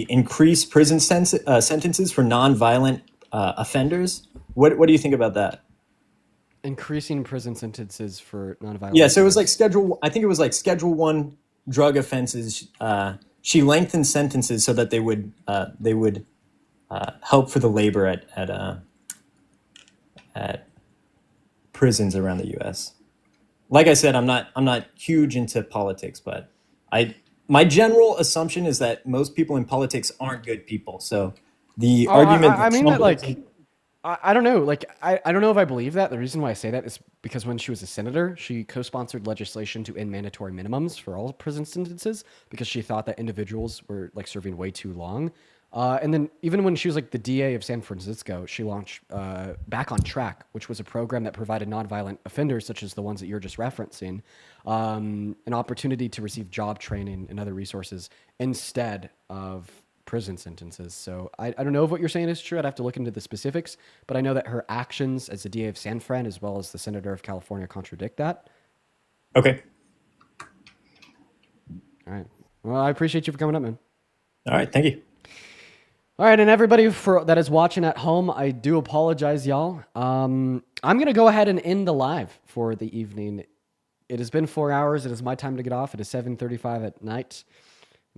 increased prison sentences for nonviolent offenders. What do you think about that? Increasing prison sentences for nonviolent. Yeah, so it was like Schedule 1 drug offenses. She lengthened sentences so that they would help for the labor at prisons around the U.S. Like I said, I'm not huge into politics, but my general assumption is that most people in politics aren't good people. So the argument. I mean that like. I don't know. Like, I don't know if I believe that. The reason why I say that is because when she was a senator, she co-sponsored legislation to end mandatory minimums for all prison sentences because she thought that individuals were like serving way too long. And then even when she was like the DA of San Francisco, she launched Back on Track, which was a program that provided nonviolent offenders, such as the ones that you're just referencing, an opportunity to receive job training and other resources instead of prison sentences. So I don't know if what you're saying is true. I'd have to look into the specifics, but I know that her actions as the DA of San Fran, as well as the Senator of California, contradict that. Okay. All right. Well, I appreciate you for coming up, man. All right. Thank you. All right, and everybody that is watching at home, I do apologize, y'all. I'm going to go ahead and end the live for the evening. It has been 4 hours. It is my time to get off. It is 7:35 at night.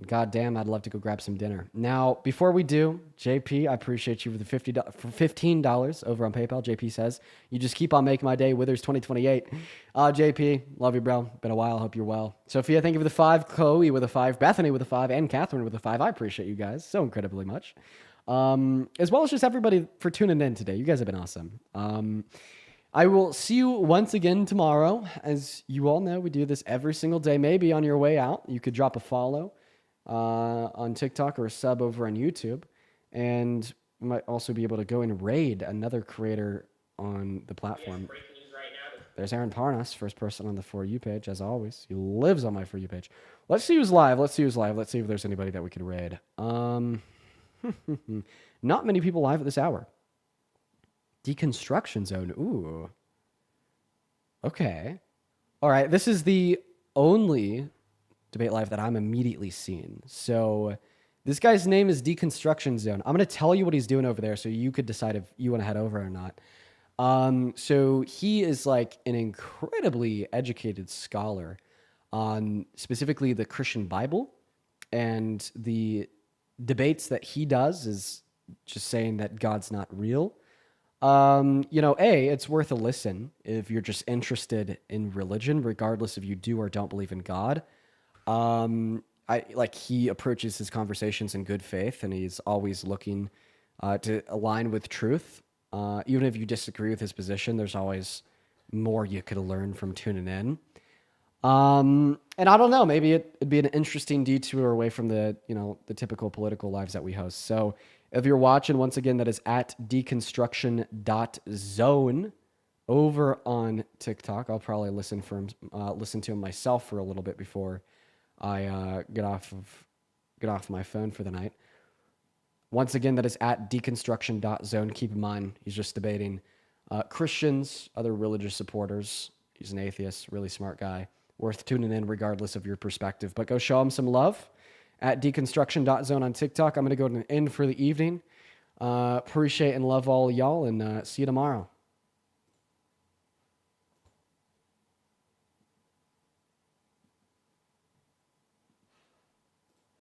God damn, I'd love to go grab some dinner. Now, before we do, JP, I appreciate you for the $15 over on PayPal. JP says, you just keep on making my day. Withers 2028. JP, love you, bro. Been a while. Hope you're well. Sophia, thank you for the 5. Chloe with a 5. Bethany with a 5. And Catherine with a 5. I appreciate you guys so incredibly much. As well as just everybody for tuning in today. You guys have been awesome. I will see you once again tomorrow. As you all know, we do this every single day. Maybe on your way out, you could drop a follow on TikTok or a sub over on YouTube. And we might also be able to go and raid another creator on the platform. There's Aaron Parnas, first person on the For You page, as always. He lives on my For You page. Let's see who's live. Let's see if there's anybody that we could raid. Not many people live at this hour. Deconstruction Zone. Ooh. Okay. All right. This is the only debate live that I'm immediately seeing. So this guy's name is Deconstruction Zone. I'm going to tell you what he's doing over there so you could decide if you want to head over or not. So he is like an incredibly educated scholar on specifically the Christian Bible, and the debates that he does is just saying that God's not real. It's worth a listen if you're just interested in religion, regardless if you do or don't believe in God. He approaches his conversations in good faith, and he's always looking to align with truth. Even if you disagree with his position, there's always more you could learn from tuning in. And I don't know, maybe it'd be an interesting detour away from the typical political lives that we host. So if you're watching, once again, that is at deconstruction.zone over on TikTok. I'll probably listen to him myself for a little bit before I get off my phone for the night. Once again, that is at deconstruction.zone. Keep in mind, he's just debating Christians, other religious supporters. He's an atheist, really smart guy. Worth tuning in regardless of your perspective. But go show him some love at deconstruction.zone on TikTok. I'm going to go to an end for the evening. Appreciate and love all y'all, and see you tomorrow.